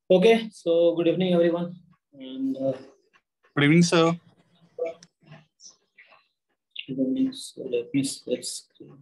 Okay, so good evening, everyone. And good evening, sir. Good evening. So let me switch screen.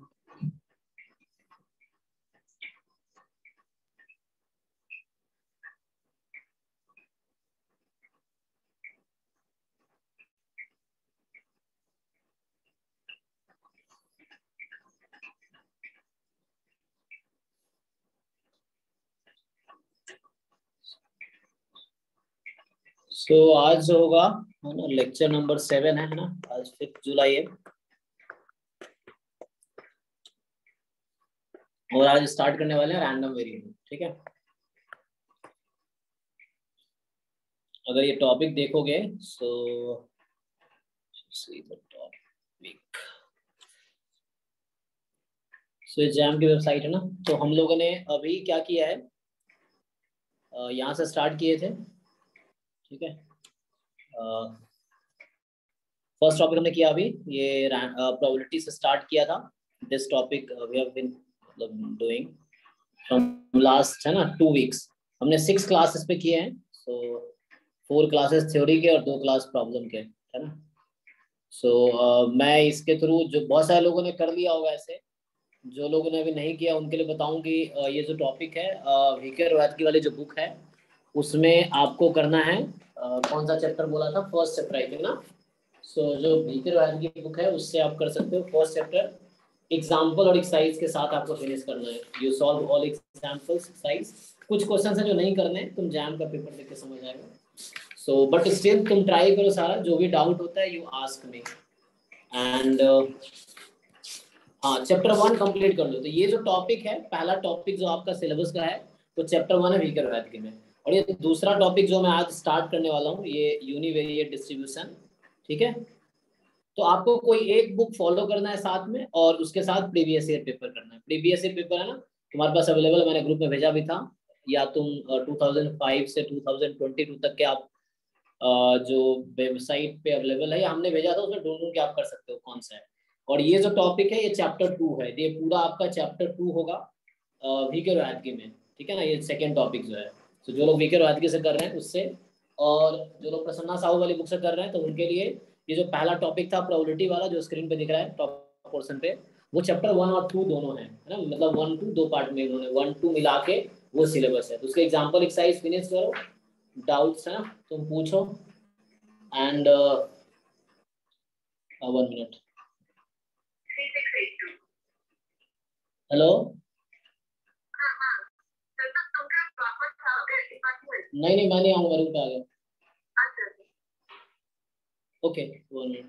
So आज होगा है ना, lecture number 7 है ना, आज 5 जुलाई है और आज स्टार्ट करने वाले हैं रैंडम वेरिएबल। ठीक है, अगर ये टॉपिक देखोगे सो जैम की वेबसाइट है ना, तो हम लोगों ने अभी क्या किया है, यहाँ से स्टार्ट किए थे। ठीक है, फर्स्ट टॉपिक हमने किया अभी, ये प्रोबेबिलिटी से स्टार्ट किया था। This topic we have been doing from last है ना 2 वीक्स। हमने 6 क्लासेस पे किए हैं। सो 4 क्लासेस थ्योरी के और 2 क्लास प्रॉब्लम के, है ना। सो मैं इसके थ्रू, जो बहुत सारे लोगों ने कर लिया होगा, ऐसे जो लोगों ने अभी नहीं किया उनके लिए बताऊं कि ये जो टॉपिक है वीके रोहतगी वाली जो बुक है उसमें आपको करना है। कौन सा चैप्टर बोला था? फर्स्ट चैप्टर आई थिंक ना। सो जो वीके रोहतगी की बुक है उससे आप कर सकते हो फर्स्ट चैप्टर। एग्जाम्पल और एक्सरसाइज के साथ आपको फिनिश करना है। You solve all examples exercise. कुछ क्वेश्चन है जो नहीं करने, तुम जैम का पेपर देख के समझ आएगा। सो बट स्टिल तुम ट्राई करो सारा, जो भी डाउट होता है यू आस्क मी। एंड हाँ, चैप्टर 1 कंप्लीट कर लो। तो ये जो टॉपिक है, पहला टॉपिक जो आपका सिलेबस का है वो चैप्टर 1 है वीके रोहतगी में। और ये दूसरा टॉपिक जो मैं आज स्टार्ट करने वाला हूँ ये यूनिवेरिएट डिस्ट्रीब्यूशन। ठीक है, तो आपको कोई एक बुक फॉलो करना है साथ में और उसके साथ प्रीवियस ईयर पेपर करना है। प्रीवियस ईयर पेपर है ना तुम्हारे पास अवेलेबल, मैंने ग्रुप में भेजा भी था। या तुम 2005 से 2022 तक के आप जो वेबसाइट पे अवेलेबल है या हमने भेजा था उसमें ढूंढ के आप कर सकते हो कौन सा है। और ये जो टॉपिक है ये चैप्टर 2 है, ये पूरा आपका चैप्टर 2 होगा वीके रोहतगी में। ठीक है ना, ये सेकेंड टॉपिक जो है। तो जो लोग वीके रोहतगी से कर रहे हैं उससे, और जो लोग प्रसन्ना साहू वाली बुक से कर रहे हैं तो उनके लिए ये जो पहला टॉपिक था प्रोबेबिलिटी वाला जो स्क्रीन पे दिख रहा है टॉप पोर्शन पे, वो चैप्टर 1 और 2 दोनों है ना। मतलब 1 2 दो पार्ट में उन्होंने 1 2 मिला के वो सिलेबस है। तो उसके एग्जाम्पल एक्सरसाइज फिनिश करो, डाउट्स है ना तुम पूछो। And 1 minute. हेलो, नहीं मैं नहीं आऊंगा, रूम पे आ गया। Okay 1 minute.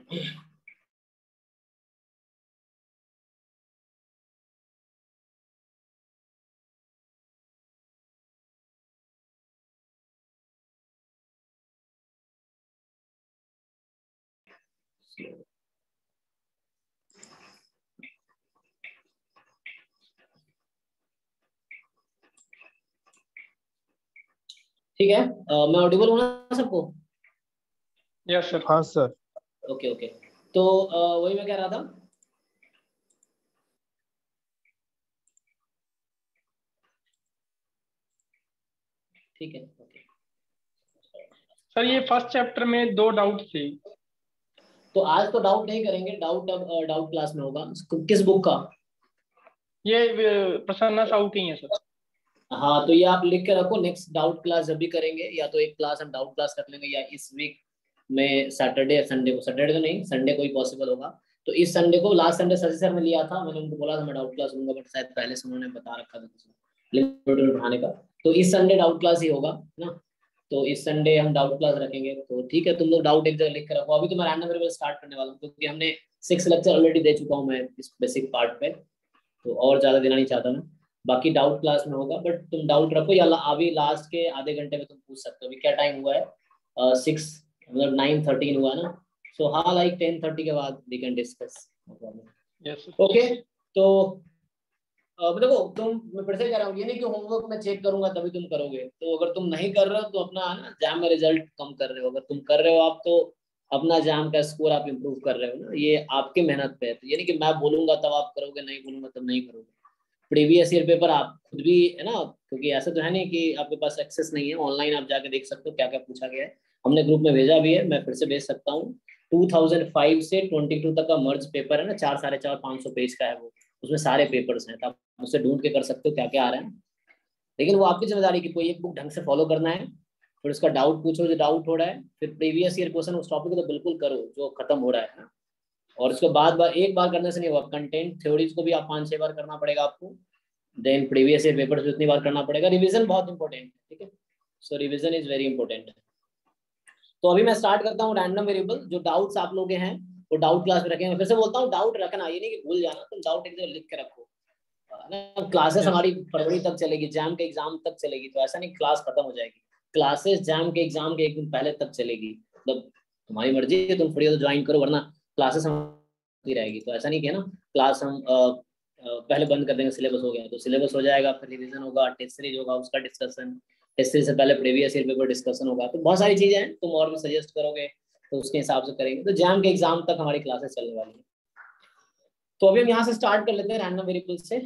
ठीक है, मैं ऑडिबल हूँ ना सबको? Yes sir. हाँ सर। ओके ओके, तो वही मैं कह रहा था। ठीक है, ओके सर ये फर्स्ट चैप्टर में 2 डाउट थे। तो आज तो डाउट नहीं करेंगे, डाउट अब डाउट क्लास में होगा। किस बुक का? ये प्रसन्ना साहू की है सर। हाँ, तो ये आप लिख के रखो, नेक्स्ट डाउट क्लास जब भी करेंगे या तो एक क्लास हम डाउट क्लास कर लेंगे, या इस वीक में सैटरडे या संडे को, सैटरडे तो नहीं संडे को ही पॉसिबल होगा। तो इस संडे को, लास्ट संडे शशि सर में लिया था, मैंने उनको बोला था मैं डाउट क्लास लूंगा, बट शायद पहले से उन्होंने बता रखा था लिमिट बढ़ाने का। तो इस संडे डाउट क्लास ही होगा ना। तो इस संडे हम डाउट क्लास रखेंगे। तो ठीक है, तुम लोग डाउट एक जगह लिख कर रखो। अभी तो मैं रैंडम वेरिएबल स्टार्ट करने वाला हूँ क्योंकि हमने 6 लेक्चर ऑलरेडी दे चुका हूँ मैं इस बेसिक पार्ट पे, तो और ज्यादा देना नहीं चाहता मैं। बाकी डाउट क्लास में होगा, बट तुम डाउट रखो, या अभी लास्ट के आधे घंटे में तुम पूछ सकते हो। अभी क्या टाइम हुआ है? 6 मतलब 9:13 हुआ ना। सो हाँ, लाइक 10:30 के बाद वी कैन डिस्कस। ओके, तो देखो तुम, मैं फिर से कह रहा हूँ, ये नहीं कि होमवर्क में चेक करूंगा तभी तुम करोगे। तो अगर तुम नहीं कर रहे हो तो अपना ना एग्जाम में रिजल्ट कम कर रहे हो। अगर तुम कर रहे हो आप तो अपना एग्जाम का स्कोर आप इम्प्रूव कर रहे हो ना, ये आपकी मेहनत पे है। तो ये नहीं कि मैं बोलूंगा तब आप करोगे, नहीं बोलूंगा तब नहीं करोगे। प्रीवियस ईयर पेपर आप खुद भी है ना, क्योंकि ऐसा तो है नहीं कि आपके पास एक्सेस नहीं है, ऑनलाइन आप जाके देख सकते हो क्या क्या पूछा गया है। हमने ग्रुप में भेजा भी है, मैं फिर से भेज सकता हूँ। 2005 से 22 तक का मर्ज पेपर है ना, 4-4.5-500 पेज का है वो, उसमें सारे पेपर्स हैं, तो आप उससे ढूंढ के कर सकते हो क्या क्या आ रहा है। लेकिन वो आपकी जिम्मेदारी की कोई एक बुक ढंग से फॉलो करना है, फिर उसका डाउट पूछो जो डाउट हो रहा है, फिर प्रीवियस ईयर क्वेश्चन उस टॉपिक को तो बिल्कुल करो जो खत्म हो रहा है ना। और उसके बाद एक बार करने से नहीं होगा, कंटेंट थ्योरीज को भी आप 5-6 बार करना पड़ेगा आपको, देन प्रीवियस ईयर पेपर्स भी उतनी बार करना पड़ेगा। रिवीजन बहुत इंपॉर्टेंट है, ठीक है, सो रिवीजन इज वेरी इंपॉर्टेंट। तो अभी मैं स्टार्ट करता हूँ रैंडम वेरिएबल। जो डाउट्स आप लोग हैं वो डाउट क्लास में रखेंगे। फिर से बोलता हूँ, डाउट रखना, ये नहीं कि भूल जाना, तुम डाउट एक जगह लिख के रखो ना। क्लासेस हमारी फरवरी तक चलेगी, जैम के एग्जाम तक चलेगी, तो ऐसा नहीं क्लास खत्म हो जाएगी। क्लासेस जैम के एग्जाम के एक दिन पहले तक चलेगी, मतलब तुम्हारी मर्जी है, तुम फ्री हो तो ज्वाइन करो, वरना क्लासेस होती रहेगी। तो ऐसा नहीं कि ना क्लास हम पहले बंद कर देंगे, सिलेबस हो गया तो सिलेबस हो जाएगा, फिर रिवीजन होगा, टेस्ट सीरीज होगा, उसका डिस्कशन, टेस्ट सीरीज से पहले प्रीवियस ईयर पेपर डिस्कशन होगा। तो बहुत सारी चीजें हैं, तुम और भी सजेस्ट करोगे तो उसके हिसाब से करेंगे। तो जैम के एग्जाम तक हमारी क्लासेस चलने वाली है। तो अभी हम यहाँ से स्टार्ट कर लेते हैं रैंडम वेरिएबल से।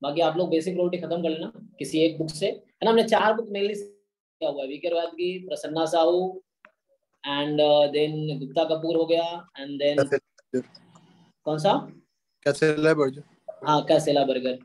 बाकी आप लोग बेसिक प्रोबेबिलिटी खत्म कर लेना किसी एक बुक से, है ना। हमने 4 बुक मेनली किया हुआ है, वीके रॉयल की, प्रसन्ना साहू, एंड देन गुप्ता कपूर हो गया, एंड देन कौन सा, कैसेला बर्गर, हाँ कैसेला बर्गर।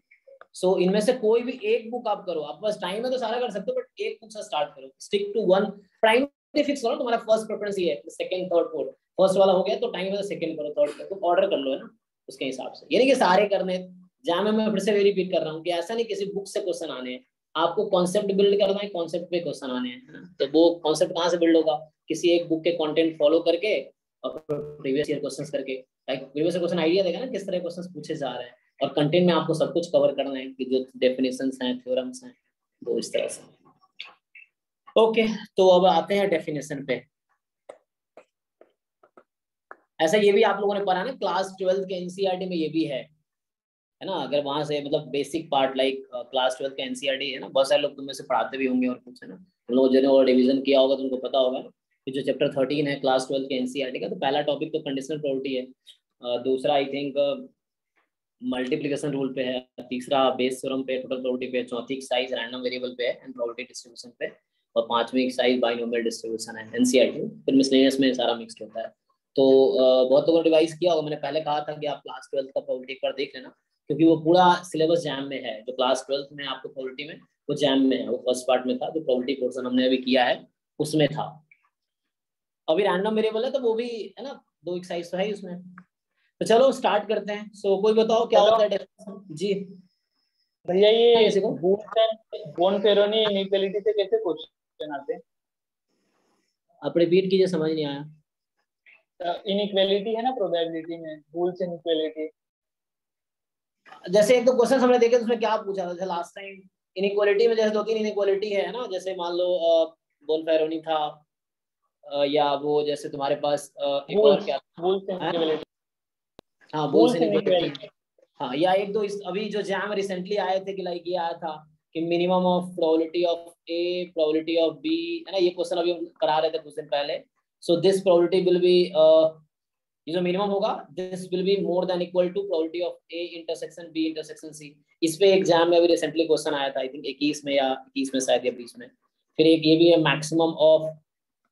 सो इनमें से कोई भी एक बुक आप करो, आप पास टाइम है तो सारा कर सकते हो, बट एक बुक से स्टार्ट करो, stick to one. Primary fix करो, तुम्हारा फर्स्ट प्रेफरेंस ये है, सेकंड थर्ड फोर्थ, फर्स्ट वाला हो गया तो टाइम है तो सेकंड करो, थर्ड करो, तो ऑर्डर कर लो, है ना, उसके हिसाब से। ये नहीं कि सारे करने। जहाँ मैं फिर से रिपीट कर रहा हूँ कि ऐसा नहीं किसी बुक से क्वेश्चन आने हैं, आपको कॉन्सेप्ट बिल्ड करना है, कॉन्सेप्ट पे क्वेश्चन आने हैं। तो वो कॉन्सेप्ट कहाँ से बिल्ड होगा, किसी एक बुक के कंटेंट फॉलो करके और प्रीवियस ईयर क्वेश्चंस करके। Like previous year question idea देगा ना किस तरह क्वेश्चंस पूछे जा रहे हैं, और कंटेंट में आपको सब कुछ कवर करना है कि जो डेफिनेशंस हैं, थ्योरम्स हैं, तो इस तरह से। ओके, तो अब आते हैं डेफिनेशन पे। ऐसा ये भी आप लोगों ने पढ़ा ना क्लास 12 के एनसीईआरटी में, ये भी है ना। अगर वहां से मतलब बेसिक पार्ट लाइक क्लास 12 का एनसीईआरटी है ना, बहुत सारे लोग तुम में से पढ़ाते भी होंगे और कुछ, है ना। तुम लोगों जिन्होंने और रिवीजन किया होगा तो उनको पता होगा कि जो चैप्टर 13 है क्लास 12 के एनसीईआरटी का, तो पहला टॉपिक तो कंडीशनल प्रोबेबिलिटी है, दूसरा आई थिंक मल्टीप्लिकेशन रूल पे है, तीसरा बेस थ्योरम पे, टोटल प्रोबेबिलिटी पे, चौथी एक्सरसाइज रैंडम वेरिएबल पे एंड प्रोबेबिलिटी डिस्ट्रीब्यूशन पे, और पांचवी एक्सरसाइज बाइनोमियल डिस्ट्रीब्यूशन है एनसीईआरटी। फिर मिसलेनियस में सारा मिक्स्ड होता है। तो बहुत लोगों ने रिवाइज किया होगा, मैंने पहले कहा था कि आप क्लास 12 का प्रोबेबिलिटी एक बार देख लेना, क्योंकि वो पूरा सिलेबस जैम में है। जो क्लास 12 में आपको प्रोबेबिलिटी में वो जैम में है, वो फर्स्ट पार्ट में था, जो प्रोबेबिलिटी पोर्शन हमने अभी किया है उसमें था। अभी रैंडम वेरिएबल है तो वो भी है ना, 2 एक्सरसाइज तो है ही उसमें। तो चलो स्टार्ट करते हैं। सो कोई बताओ क्या होता है डेफिनेशन जी। भैया ये किसी को बोनफेरोनी इनइक्वालिटी से कैसे क्वेश्चन आते हैं? आप रिपीट कीजिए, समझ नहीं आया। इनइक्वालिटी है ना प्रोबेबिलिटी में, बूल्स इनइक्वालिटी। जैसे एक दो क्वेश्चन हमने देखे तो उसमें क्या पूछा था लास्ट टाइम, इनइक्वालिटी में जैसे 2-3 इनइक्वालिटी है ना, जैसे मान लो बोनफेरोनी था, या वो जैसे तुम्हारे पास एक और क्या था, बूल्स इनइक्वालिटी। हाँ बूल्स इनइक्वालिटी। हाँ, या एक दो अभी जो जैम रिसेंटली आए थे कि लाइक ये आया था कि minimum of probability of A, probability of B, है ना। ये क्वेश्चन अभी हम करा रहे थे कुछ दिन पहले। So this probability will be, ये जो मिनिमम होगा, this will be more than equal to probability of A intersection B intersection C. इस पे एग्जाम में अभी रिसेंटली क्वेश्चन आया था, आई थिंक 21 में या 21 में शायद, या 20 में। फिर एक ये भी है maximum of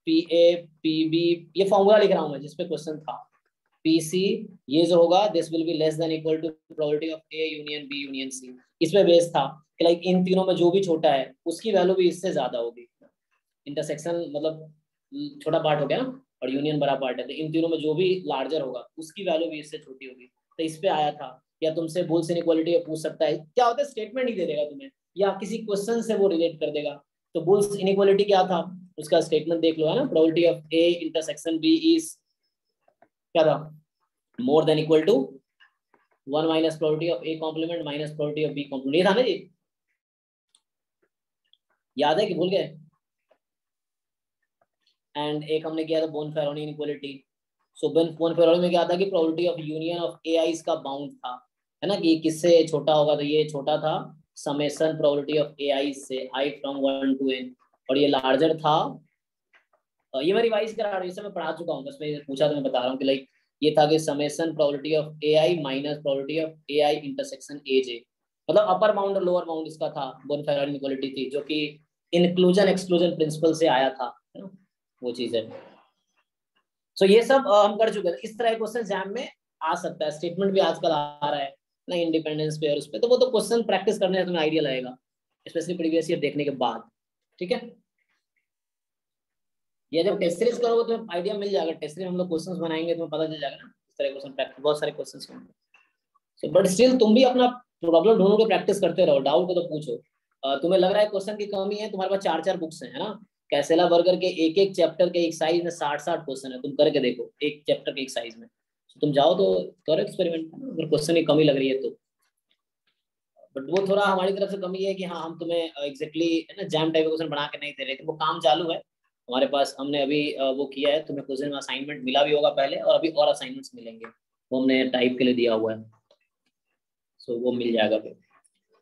P A P B, ये फॉर्मूला लिख रहा हूँ मैं जिसपे क्वेश्चन था, पीसी, ये जो होगा this will be less than equal to probability of A union B union C. इस पे बेस था कि लाइक इन तीनों में जो भी छोटा है उसकी वैल्यू भी इससे ज्यादा होगी। इंटरसेक्शन मतलब छोटा पार्ट हो गया ना, और यूनियन बड़ा पार्ट है, तो इन तीनों में जो भी लार्जर होगा उसकी वैल्यू भी इससे छोटी होगी। तो इस पे आया था। या तुमसे बुल्स इनइक्वालिटी पूछ सकता है, क्या होता है स्टेटमेंट ही दे देगा तुम्हें, या किसी क्वेश्चन से वो रिलेट कर देगा। तो बुल्स इनइक्वालिटी क्या था, उसका स्टेटमेंट देख लो, है ना। Probability of A intersection B is क्या था, more than equal to 1 minus probability of A complement minus probability of B complement. ये था ना जी, याद है कि भूल गए। एंड एक हमने किया था बोनफेरोनी इनइक्वालिटी। सो बोनफेरोनी में क्या था कि probability of union of A eyes का बाउंड था, है ना, कि किससे छोटा होगा, तो ये छोटा था समेशन प्रोबेबिलिटी ऑफ ए आई से आई फ्रॉम 1 to n, और ये लार्जर था। ये मैं रिवाइज करा रहा हूँ, इसे मैं पढ़ा चुका हूँ, बस मैं पूछा तो मैं बता रहा हूँ कि लाइक ये था कि summation probability of AI minus probability of AI intersection AJ, मतलब अपर बाउंड और लोअर बाउंड इसका था, बोनफेराड इनइक्वालिटी थी, जो कि इंक्लूजन एक्सक्लूजन प्रिंसिपल से आया था, है ना, वो चीज है। सो ये सब हम कर चुके हैं। इस तरह के क्वेश्चन एग्जाम में आ सकता है, स्टेटमेंट भी आजकल आ रहा है ना इंडिपेंडेंस पे और उस पे, तो वो तो क्वेश्चन प्रैक्टिस करने से तुम्हें आइडिया लगेगा, स्पेशली प्रीवियस ईयर देखने के बाद, ठीक है। ये जब टेस्ट सीरीज करोगे तो आइडिया मिल जाएगा, टेस्ट सीरीज हम लोग क्वेश्चंस बनाएंगे तुम्हें पता चल जाएगा ना इस तरह क्वेश्चन प्रैक्टिस, बहुत सारे क्वेश्चंस होंगे। सो बट स्टिल तुम भी अपना प्रॉब्लम ढूंढो के प्रैक्टिस करते रहो, डाउट हो तो पूछो। तुम्हें लग रहा है क्वेश्चन की कमी है, तुम्हारे पास 4-4 बुक्स हैं, है ना, कैसेला बर्गर के एक एक चैप्टर के एक साइज में 60-60 क्वेश्चन है, तुम करके देखो एक चैप्टर के एक साइज में, तो तुम जाओ तो करो एक्सपेरिमेंट, अगर क्वेश्चन की कमी लग रही है तो। बट वो थोड़ा हमारी तरफ से कमी है कि हाँ हम तुम्हें एग्जैक्टली है ना जैम टाइप का क्वेश्चन बना के नहीं दे रहे, वो काम चालू है हमारे पास, हमने अभी वो किया है, तुम्हें क्वेश्चन में असाइनमेंट मिला भी होगा पहले, और अभी और असाइनमेंट्स मिलेंगे, वो हमने टाइप के लिए दिया हुआ है, सो वो मिल जाएगा फिर।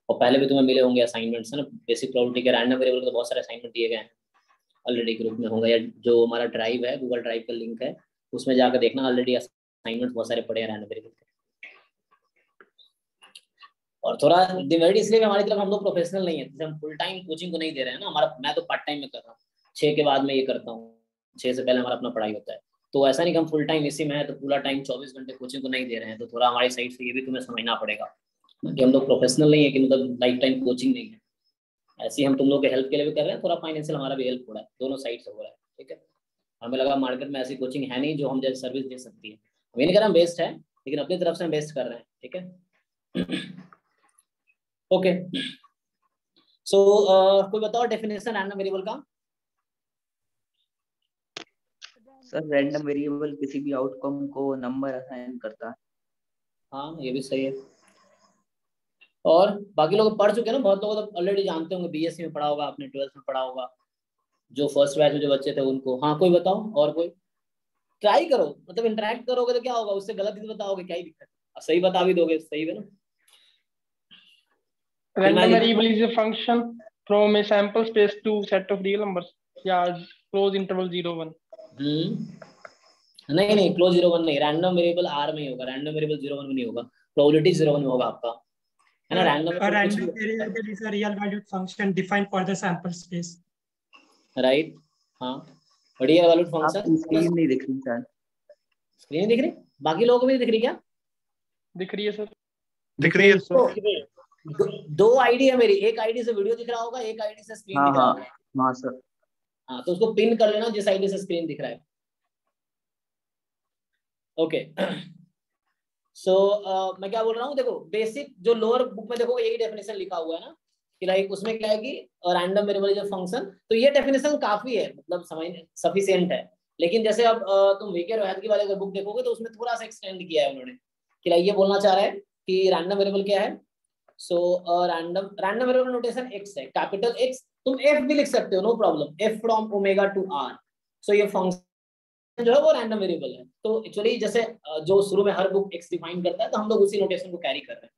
और पहले भी तुम्हें मिले होंगे असाइनमेंट्स, है ना, बेसिक प्रोबेबिलिटी के रैंडम वेरिएबल के बहुत सारे असाइनमेंट दिए गए हैं ऑलरेडी, ग्रुप में होगा, या जो हमारा ड्राइव है गूगल ड्राइव का लिंक है उसमें जाकर देखना, ऑलरेडी असाइनमेंट बहुत सारे पड़े हैं रैंडम वेरिएबल के। और थोड़ा डिमेरिट इसलिए कि हमारी तरफ हम लोग प्रोफेशनल नहीं है, जैसे हम फुल टाइम कोचिंग को नहीं दे रहे हैं ना, हमारा मैं तो पार्ट टाइम में कर रहा हूँ, 6 के बाद में ये करता हूँ, 6 से पहले हमारा अपना पढ़ाई होता है, तो ऐसा नहीं कि हम फुल टाइम इसी में है तो पूरा टाइम 24 घंटे कोचिंग को नहीं दे रहे हैं, तो थोड़ा हमारी साइड से ये भी तुम्हें समझना पड़ेगा कि हम लोग प्रोफेशनल नहीं है, कि मतलब लाइफ टाइम कोचिंग नहीं है, ऐसे ही हम तुम लोग के हेल्प के लिए भी कर रहे हैं, थोड़ा फाइनेंशियल हमारा भी हेल्प हो रहा है, दोनों साइड से हो रहा है, ठीक है। हमें लगा मार्केट में ऐसी कोचिंग है नहीं जो हम जैसे सर्विस दे सकती है, हम ये नहीं कर रहे हम बेस्ट है, लेकिन अपनी तरफ से हम बेस्ट कर रहे हैं, ठीक है। ओके सो कोई बताओ डेफिनेशन रैंडम वेरिएबल का। सर रैंडम वेरिएबल किसी भी आउटकम को नंबर असाइन करता है। हाँ ये भी सही है, और बाकी लोग पढ़ चुके हैं ना, बहुत लोग तो ऑलरेडी जानते होंगे, बीएससी में पढ़ा होगा आपने, 12th में पढ़ा होगा, जो फर्स्ट बैच में जो बच्चे थे उनको। हाँ कोई बताओ, और कोई ट्राई करो, मतलब इंटरेक्ट करोगे तो क्या होगा, उससे गलत ही बताओगे क्या ही दिक्कत है, सही बता भी दोगे सही है ना। Random variable is a function from a sample space to set of real numbers, या close interval 0 1। नहीं नहीं क्लोज 0 1 नहीं, रैंडम वेरिएबल आर में ही होगा, रैंडम वेरिएबल 0 1 में नहीं होगा, प्रोबेबिलिटी 0 1 में होगा आपका, है ना। Random A random variable is a real valued function defined for the sample space, right. हाँ रियल वैल्यूड फंक्शन। आपकी स्क्रीन नहीं दिख रही सर। स्क्रीन दिख रही, बाकी लोगों को भी दिख रही क्या? दिख रही है सर। दिख रही है सर। दो आईडी है मेरी, एक आईडी से वीडियो दिख रहा होगा, एक आईडी से स्क्रीन हाँ दिख रहा हाँ होगा। हाँ सर। हाँ तो उसको पिन कर लेना जिस आईडी से स्क्रीन दिख रहा है। ओके सो मैं क्या बोल रहा हूँ, देखो बेसिक जो लोअर बुक में देखो यही डेफिनेशन लिखा हुआ है ना, कि लाइक उसमें क्या है कि random variable is a function, तो ये डेफिनेशन काफी है, मतलब समझ सफिशिएंट है। लेकिन जैसे अब तुम वीके रोहतगी वाले अगर बुक देखोगे तो उसमें थोड़ा सा एक्सटेंड किया है उन्होंने, कि लाइक ये बोलना चाह रहा है कि रैंडम वेरिएबल क्या है। So random variable notation X है, कैपिटल एक्स, तुम एफ भी लिख सकते हो no problem, F from omega to R. So ये फंक्शन जो है वो रैंडम वेरिएबल है, तो एक्चुअली जैसे जो शुरू में हर बुक एक्स डिफाइन करता है तो हम लोग उसी नोटेशन को कैरी कर रहे हैं।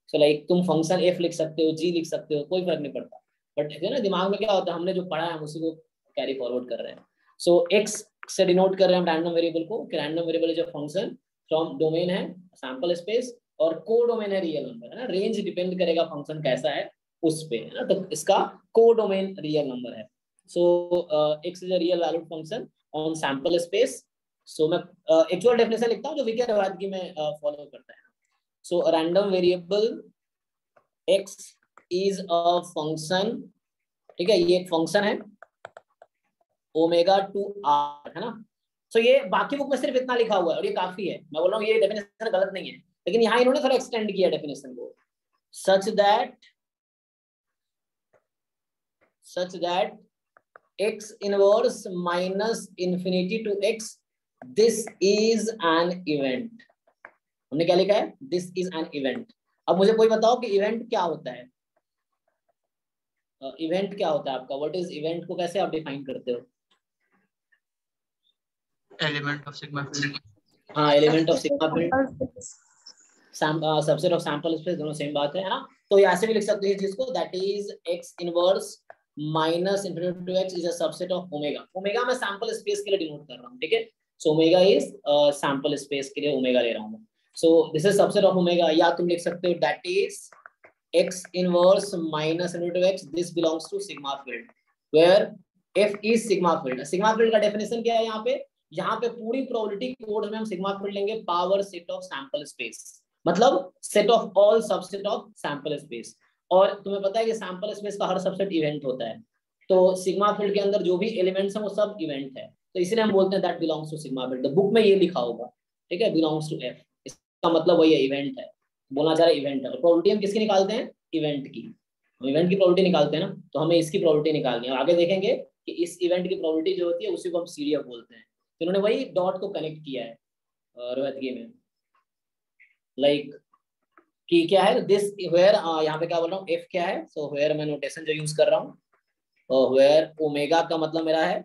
सो लाइक तुम फंक्शन एफ लिख सकते हो, जी लिख सकते हो, कोई फर्क नहीं पड़ता, बट है ना दिमाग में क्या होता है, हमने जो पढ़ा है हम उसी को कैरी फॉरवर्ड कर रहे हैं। सो एक्स से डिनोट कर रहे हैं हम रैंडम वेरिएबल को, कि random variable is a function from domain है सैंपल स्पेस, और को डोमेन है रियल नंबर, है ना, रेंज डिपेंड करेगा फंक्शन कैसा है उस पे, है ना, तो इसका को डोमेन रियल नंबर है। So X is a real valued function on sample space. So मैं एक्चुअल डेफिनेशन लिखता हूँ जो वीके रोहतगी में फॉलो करता है। So random variable x is a function, ठीक है, ये एक फंक्शन है ओमेगा टू आर, है ना। सो ये बाकी बुक में सिर्फ इतना लिखा हुआ है और ये काफी है, मैं बोल रहा हूँ ये डेफिनेशन गलत नहीं है, लेकिन यहाँ इन्होंने थोड़ा एक्सटेंड किया डेफिनेशन को, such that x inverse minus infinity to x, this is an event. हमने क्या लिखा है, दिस इज एन इवेंट। अब मुझे कोई बताओ कि इवेंट क्या होता है, इवेंट क्या होता है आपका, व्हाट इज इवेंट को कैसे आप डिफाइन करते हो? Element of sigma field. हाँ element of sigma field, subset of sample space, दोनों सेम बात है ना। तो ये ऐसे भी लिख सकते हैं चीज को, that is x inverse minus infinity to x is a subset of omega. Omega मैं सैंपल स्पेस के लिए डिनोट कर रहा हूँ, ठीक है। So omega is sample space के लिए ओमेगा ले रहा हूँ। So this is subset of omega, या तुम लिख सकते हो that is x inverse minus inverse x, this belongs to sigma field where f is sigma field. Sigma field का डेफिनेशन क्या है यहाँ पे पूरी प्रोबेबिलिटी कोड में हम सिग्मा फील्ड लेंगे power set of sample space, मतलब set of all subset of sample space. और तुम्हें पता है कि सैंपल स्पेस का हर सबसेट इवेंट होता है, तो सिग्मा फील्ड के अंदर जो भी एलिमेंट्स हैं वो सब इवेंट है, तो इसलिए हम बोलते हैं that belongs to sigma field. Book में ये लिखा होगा, ठीक है, बिलोंग्स टू f, इसका मतलब वही है, इवेंट है, बोलना चाह रहा है इवेंट है। और प्रोबेबिलिटी हम किसकी निकालते हैं? इवेंट की। हम इवेंट की प्रोबेबिलिटी निकालते हैं ना, तो हमें इसकी प्रोबेबिलिटी निकालनी है। आगे देखेंगे कि इस इवेंट की प्रोबेबिलिटी जो होती है उसी को हम CDF बोलते हैं। तो इन्होंने वही डॉट को कनेक्ट किया है रोहित में, लाइक कि क्या है दिस वेयर, यहाँ पे क्या बोल रहा हूँ, f क्या है, सो वेयर मैं नोटेशन जो यूज कर रहा हूँ, वेयर ओमेगा का मतलब मेरा है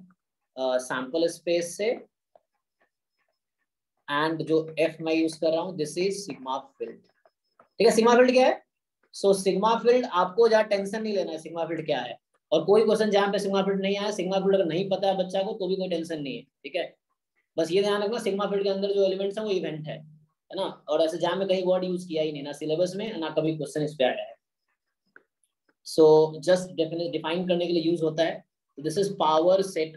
सैंपल स्पेस से, एंड जो f मैं यूज कर रहा हूँ दिस इज सिग्मा फील्ड। ठीक है, सिग्मा फील्ड क्या है? सो सिग्मा फील्ड आपको ज्यादा टेंशन नहीं लेना है सिग्मा फील्ड क्या है, और कोई क्वेश्चन जहाँ पे सिग्मा फील्ड नहीं आया, सिग्मा फील्ड अगर नहीं पता है बच्चा को तो भी कोई टेंशन नहीं है, ठीक है। बस ये ध्यान रखना सिग्मा फील्ड के अंदर जो एलिमेंट्स हैं वो इवेंट है ना, और ऐसे जहाँ में कहीं वर्ड यूज किया ही नहीं, ना सिलेबस में ना कभी क्वेश्चन इस पे आया है। सो जस्ट डिफाइन करने के लिए यूज होता है। This is power set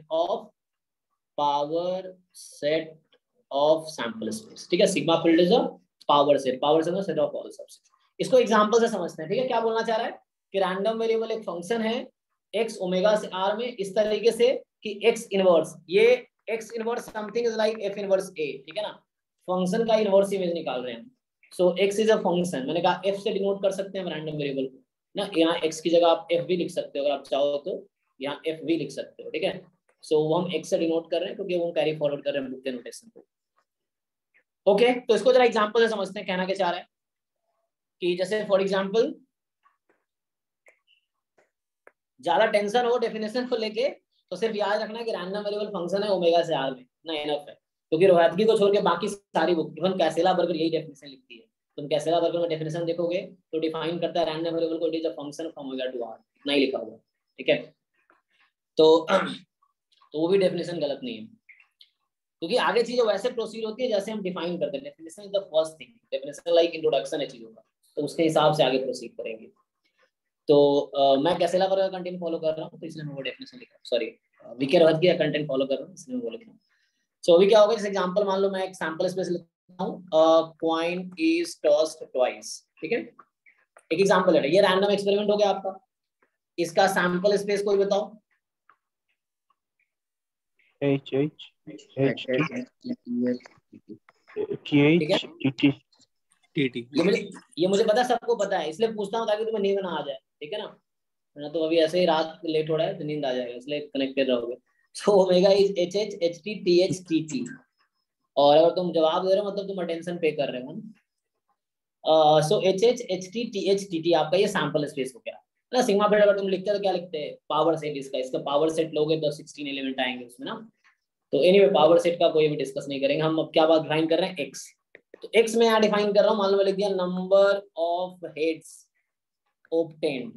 of sample space, ठीक है। Sigma field is a power set set of all subset. इसको एग्जांपल से समझते हैं, ठीक है। क्या बोलना चाह रहा है कि रैंडम वेरिएबल एक फंक्शन है x ओमेगा से r में इस तरीके से कि x इनवर्स, ये x inverse something is like f inverse a, ठीक है ना। फंक्शन का इनवर्स इमेज निकाल रहे हैं हम। सो x इज अ फंक्शन, मैंने कहा f से डिनोट कर सकते हैं हम रैंडम वेरिएबल को ना, यहाँ x की जगह आप f भी लिख सकते हो, अगर आप चाहो तो यहाँ f भी लिख सकते हो, ठीक है। सो वो हम x से डिनोट कर रहे हैं क्योंकि वो हम कैरी फॉरवर्ड कर रहे हैं बुक के नोटेशन को। ओके, तो इसको जरा एग्जांपल से समझते हैं, कहना क्या चाह रहा है कि जैसे फॉर एग्जांपल ज्यादा टेंशन हो डेफिनेशन को लेके तो सिर्फ याद रखना कि रैंडम वेरिएबल फंक्शन है ओमेगा से r में, ना एनफ है, क्योंकि रोहितगी को छोड़ के बाकी सारी बुक इवन कैसेला बर्गर यही डेफिनेशन लिखती है। तुम कैसेला बर्गर में डेफिनेशन देखोगे तो डिफाइन करता है रैंडम वेरिएबल को, it is a function from omega to r, इतना ही लिखा हुआ है, ठीक है। तो वो भी डेफिनेशन गलत नहीं है, क्योंकि आगे चीजें वैसे प्रोसीड होती है जैसे हम डिफाइन करते हैं। Definition is the first thing, definition like introduction है चीजों का, तो उसके हिसाब से आगे प्रोसीड करेंगे। तो मैं कैसेला वर्ग का कंटेंट फॉलो कर रहा हूँ तो इसलिए मैं वो डेफिनेशन लिख रहा हूँ, सॉरी वीके रोहित का कंटेंट फॉलो कर रहा हूँ इसलिए मैं वो लिख रहा हूँ। सो अभी क्या होगा, जैसे एग्जांपल मान लो मैं एक सैंपल स्पेस लिखता हूँ, कॉइन इज टॉस्ड ट्वाइस, ठीक है। एक एग्जांपल है, ये रैंडम एक्सपेरिमेंट हो गया आपका, इसका सैंपल स्पेस कोई बताओ। H H H T T ये मुझे पता है, सबको पता है, इसलिए पूछता हूँ ताकि तुम्हें नींद ना आ जाए, ठीक है ना। ना तो अभी ऐसे ही रात लेट हो रहा है तो नींद आ जाएगा, इसलिए कनेक्टेड रहोगे। सो omega is H H H T T H T T, और अगर तुम जवाब दे रहे हो मतलब तुम अटेंशन पे कर रहे हो। So H H H T T आपका ये सैंपल स्पेस हो गया ना। सिग्मा फील्ड अगर तुम लिखते हो तो क्या लिखते हैं, पावर सेट, इसका पावर सेट लोगे तो 16 एलिमेंट आएंगे उसमें ना। तो एनीवे पावर सेट का कोई भी डिस्कस नहीं करेंगे हम। अब क्या बात डिफाइन कर रहे हैं, एक्स। तो एक्स में यहाँ डिफाइन कर रहा हूँ, मान लो मैं लिख दिया नंबर ऑफ हेड्स ऑब्टेन्ड।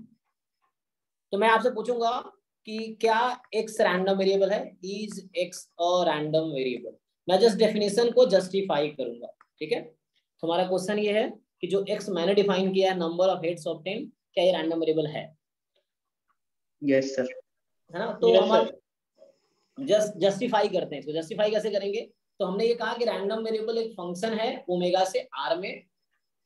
तो मैं आपसे पूछूंगा कि क्या x रैंडम वेरिएबल है, is x a random variable. मैं जस्ट डेफिनेशन को जस्टिफाई करूंगा, ठीक है। तुम्हारा क्वेश्चन ये है कि जो x मैंने डिफाइन किया है नंबर ऑफ हेड्स ऑब्टेन्ड, क्या ये रैंडम वेरिएबल है? यस सर, है ना। तो हम जस्टिफाई करते हैं इसको। जस्टिफाई कैसे करेंगे, तो हमने ये कहा कि रैंडम वेरिएबल एक फंक्शन है ओमेगा से r में।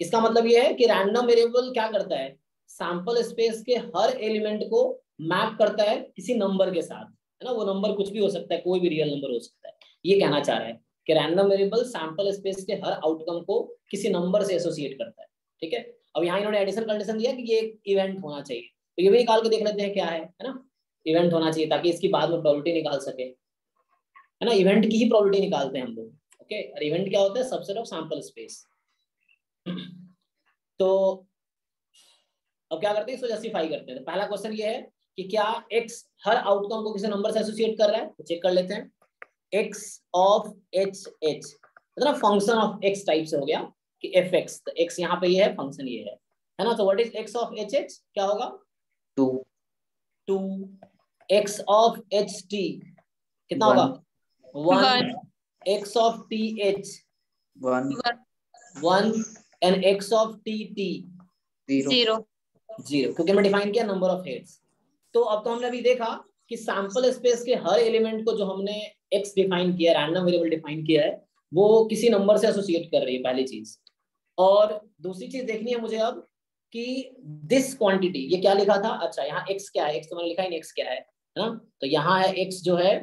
इसका मतलब ये है कि रैंडम वेरिएबल क्या करता है, सैंपल स्पेस के हर एलिमेंट को मैप करता है किसी नंबर के साथ, है ना। वो नंबर कुछ भी हो सकता है, कोई भी रियल नंबर हो सकता है। ये कहना चाह रहा है कि रैंडम वेरिएबल सैंपल स्पेस के हर आउटकम को किसी नंबर से एसोसिएट करता है, ठीक है। अब यहाँ इन्होंने एडिशनल कंडीशन दिया कि ये एक इवेंट होना चाहिए, तो ये भी निकाल के देख लेते हैं क्या है ना। इवेंट होना चाहिए ताकि इसकी बाद में प्रोबेबिलिटी निकाल सके, है ना। इवेंट की ही प्रोबेबिलिटी निकालते हैं हम लोग, ओके। और इवेंट क्या होता है, सबसेट ऑफ सैंपल स्पेस। तो अब क्या करते हैं, इसको जस्टिफाई करते हैं। तो पहला क्वेश्चन ये है कि क्या x हर आउटकम को किसी नंबर से एसोसिएट कर रहा है, तो चेक कर लेते हैं। x ऑफ h h मतलब फंक्शन ऑफ x टाइप से हो गया कि fx, तो x यहाँ पे ये है, फंक्शन ये है ना। तो what is x of h h, क्या होगा 2। x ऑफ h t कितना होगा 1। x of th 1 1 and x of tt 0 0, क्योंकि हमने डिफाइन किया नंबर ऑफ हेड्स। तो अब तो हमने अभी देखा कि सैंपल स्पेस के हर एलिमेंट को जो हमने x डिफाइन किया, रैंडम वेरिएबल डिफाइन किया है, वो किसी नंबर से एसोसिएट कर रही है, पहली चीज। और दूसरी चीज देखनी है मुझे अब कि दिस क्वांटिटी, ये क्या लिखा था, अच्छा यहाँ x क्या है, x तो मैंने लिखा ही, x क्या है ना, तो यहाँ है x जो है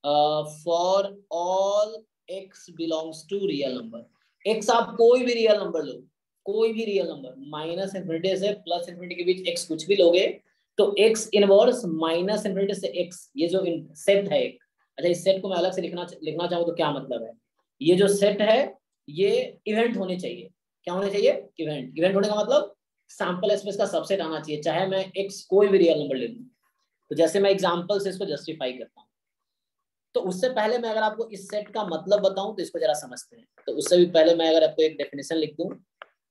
for all x belongs to real number. x आप कोई भी रियल नंबर लो, कोई भी रियल नंबर, माइनस इन्फिनिटी से प्लस इन्फिनिटी के बीच x कुछ भी लोगे तो x इनवर्स माइनस इन्फिनिटी से x, ये जो सेट है एक, अच्छा इस सेट को मैं अलग से लिखना चाहूँ तो क्या मतलब है, ये जो सेट है ये इवेंट होने चाहिए। क्या होने चाहिए, इवेंट होने का मतलब सैंपल स्पेस का सबसेट आना चाहिए, चाहे मैं x कोई भी रियल नंबर ले लूं। तो जैसे मैं एग्जांपल से इसको जस्टिफाई करता हूँ, तो उससे पहले मैं अगर आपको इस सेट का मतलब बताऊं तो इसको जरा समझते हैं। तो उससे भी पहले मैं अगर आपको एक डेफिनेशन लिख दूं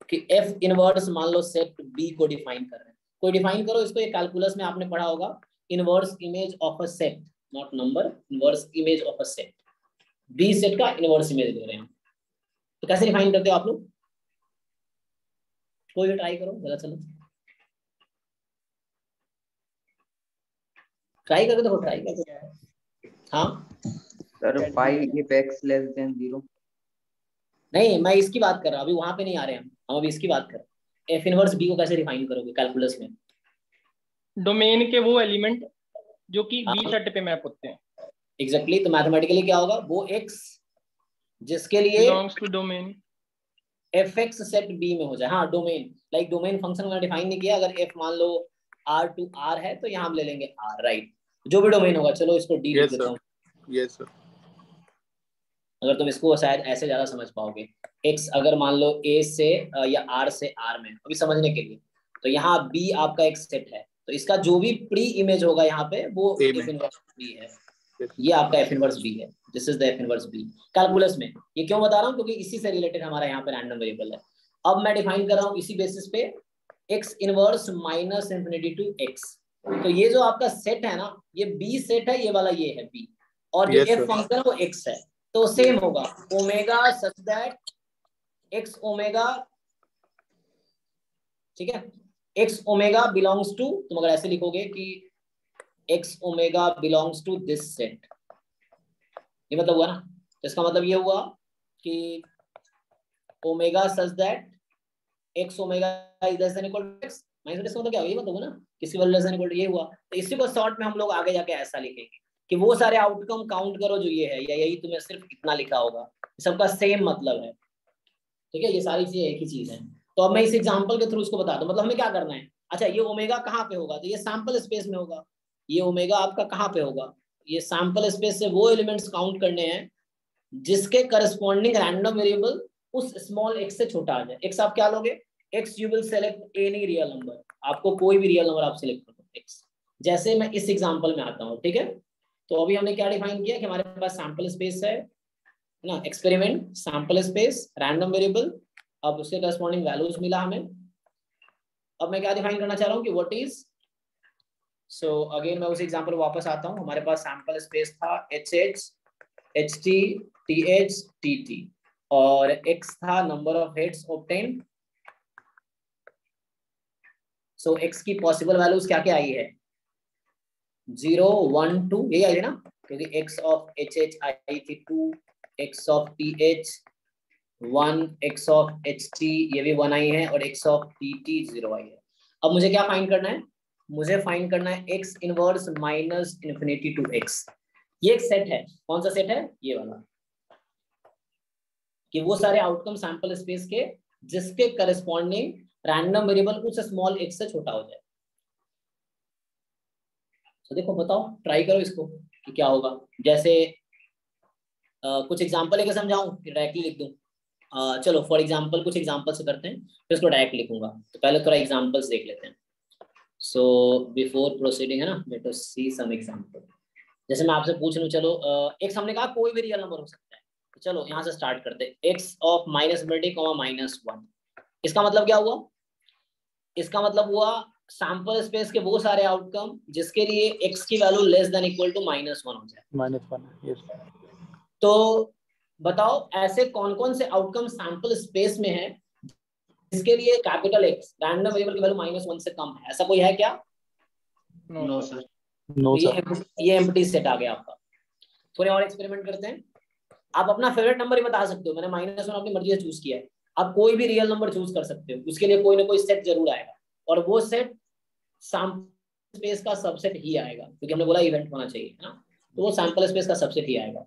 कि f इनवर्स मान लो सेट b को डिफाइन कर रहे हैं, कोई डिफाइन करो इसको, ये कैलकुलस में आपने पढ़ा होगा, inverse image of a set, not number, inverse image of a set, b set का इनवर्स इमेज ले रहे हैं। तो कैसे डिफाइन करते हो आप लोग, कोई भी ट्राई करो, जरा चलो ट्राई करके देखो, ट्राई करके। हाँ sir pi if x less then 0 नहीं, मैं इसकी बात कर रहा हूँ, अभी वहां पे नहीं आ रहे हम अभी इसकी बात कर रहे हैं। एफ इनवर्स बी को कैसे डिफाइन करोगे कैलकुलस में? डोमेन के वो एलिमेंट जो कि बी हाँ सेट पे मैप होते हैं, एग्जैक्टली, तो मैथमेटिकली क्या होगा, वो x जिसके लिए belongs to domain f x set b में हो जाए। हाँ डोमेन, लाइक डोमेन फंक्शन मैंने डिफाइन नहीं किया, अगर एफ मान लो आर टू आर है तो यहाँ हम ले लेंगे आर, राइट, जो भी डोमेन होगा, चलो इसको डी लिख देता हूँ। Yes sir. अगर तुम इसको शायद ऐसे ज्यादा समझ पाओगे, x अगर मान लो a से या r से r में, अभी समझने के लिए, तो यहाँ b आपका एक सेट है, तो इसका जो भी प्री इमेज होगा यहाँ पे वो f इनवर्स b है, ये आपका f इनवर्स b है, this is the f inverse b calculus में। ये क्यों बता रहा हूँ, क्योंकि इसी से रिलेटेड हमारा यहाँ पे रैंडम वेरिएबल है। अब मैं डिफाइन कर रहा हूँ इसी बेसिस पे x inverse minus infinity to x, तो ये जो आपका सेट है ना, ये b सेट है, ये वाला ये है b, और जो f फंक्शन है वो x है, तो सेम होगा omega such that x omega, ठीक है, एक्स ओमेगा बिलोंग्स टू, तुम अगर ऐसे लिखोगे कि x omega belongs to this set, ये मतलब हुआ ना, तो इसका मतलब ये हुआ कि omega such that x omega is less than equal to x minus, इसका मतलब क्या हुआ, ये मतलब हुआ ना, किसी वाले लेस देन इक्वल टू, ये हुआ। तो इसी को शॉर्ट में हम लोग आगे जाके ऐसा लिखेंगे कि वो सारे आउटकम काउंट करो जो ये है, या यही तुम्हें सिर्फ इतना लिखा होगा, सबका सेम मतलब है, ठीक है, ये सारी चीजें एक ही चीज है। तो अब मैं इस एग्जांपल के थ्रू इसको बता दूं, मतलब हमें क्या करना है, अच्छा ये ओमेगा कहाँ पे होगा, तो ये सैंपल स्पेस में होगा, ये ओमेगा आपका कहाँ पे होगा, ये सैंपल स्पेस से वो एलिमेंट्स काउंट करने हैं जिसके करस्पॉन्डिंग रैंडम वेरिएबल उस स्मॉल x से छोटा आ जाए। x आप क्या लोगे, x you will select any real number, आपको कोई भी रियल नंबर आप सिलेक्ट करो x, जैसे मैं इस एग्जांपल में आता हूँ, ठीक है। तो अभी हमने क्या डिफाइन किया कि हमारे पास सैंपल स्पेस है ना, experiment sample space random variable, अब उसके करस्पॉन्डिंग वैल्यूज मिला हमें। अब मैं क्या डिफाइन करना चाह रहा हूँ कि व्हाट इज, सो अगेन मैं उस एग्जांपल वापस आता हूँ, हमारे पास सैंपल स्पेस था HH HT TH TT और x था number of heads obtained. So x की पॉसिबल वैल्यूज क्या क्या आई है, 0 1 2, यही आई है ना, क्योंकि x ऑफ HH आई थी 2, x of TH 1, x of HT ये भी 1 आई है, और x ऑफ TT 0 आई है। अब मुझे क्या फाइंड करना है, मुझे फाइंड करना है x inverse minus infinity to x। ये एक सेट है, कौन सा सेट है, ये वाला, कि वो सारे आउटकम सैंपल स्पेस के जिसके करस्पॉन्डिंग रैंडम वेरिएबल उस स्मॉल x से छोटा हो जाए। तो देखो बताओ, ट्राई करो इसको कि क्या होगा। जैसे कुछ एग्जांपल लेके समझाऊं कि डायरेक्टली लिख दूं, चलो फॉर एग्जांपल कुछ एग्जांपल से करते हैं, फिर इसको डायरेक्ट लिखूंगा। तो पहले थोड़ा एग्जांपल्स देख लेते हैं। सो बिफोर प्रोसीडिंग है ना, लेट अस सी सम एग्जांपल। जैसे मैं आपसे पूछ लूं, चलो x हमने कहा कोई भी रियल नंबर हो सकता है, तो चलो यहाँ से स्टार्ट करते हैं, x of minus infinity minus 1। इसका मतलब क्या हुआ, इसका मतलब हुआ सैंपल स्पेस के वो सारे आउटकम जिसके लिए x की value less than equal to -1 हो जाए। -1 यस। तो बताओ ऐसे कौन कौन से आउटकम सैंपल स्पेस में है जिसके लिए कैपिटल एक्स रैंडम वेरिएबल की वैल्यू -1 से कम है? ऐसा कोई है क्या? No sir. नो तो सर। ये एम्प्टी सेट आ गया आपका। थोड़े और एक्सपेरिमेंट करते हैं। आप अपना फेवरेट नंबर ही बता सकते हो, मैंने -1 अपनी मर्जी से चूज किया है। आप कोई भी रियल नंबर चूज कर सकते हो, उसके लिए कोई ना कोई सेट जरूर आएगा, और वो सेट सैंपल स्पेस का सबसेट ही आएगा, क्योंकि हमने बोला इवेंट होना चाहिए, है ना? तो वो सैंपल स्पेस का सबसेट ही आएगा।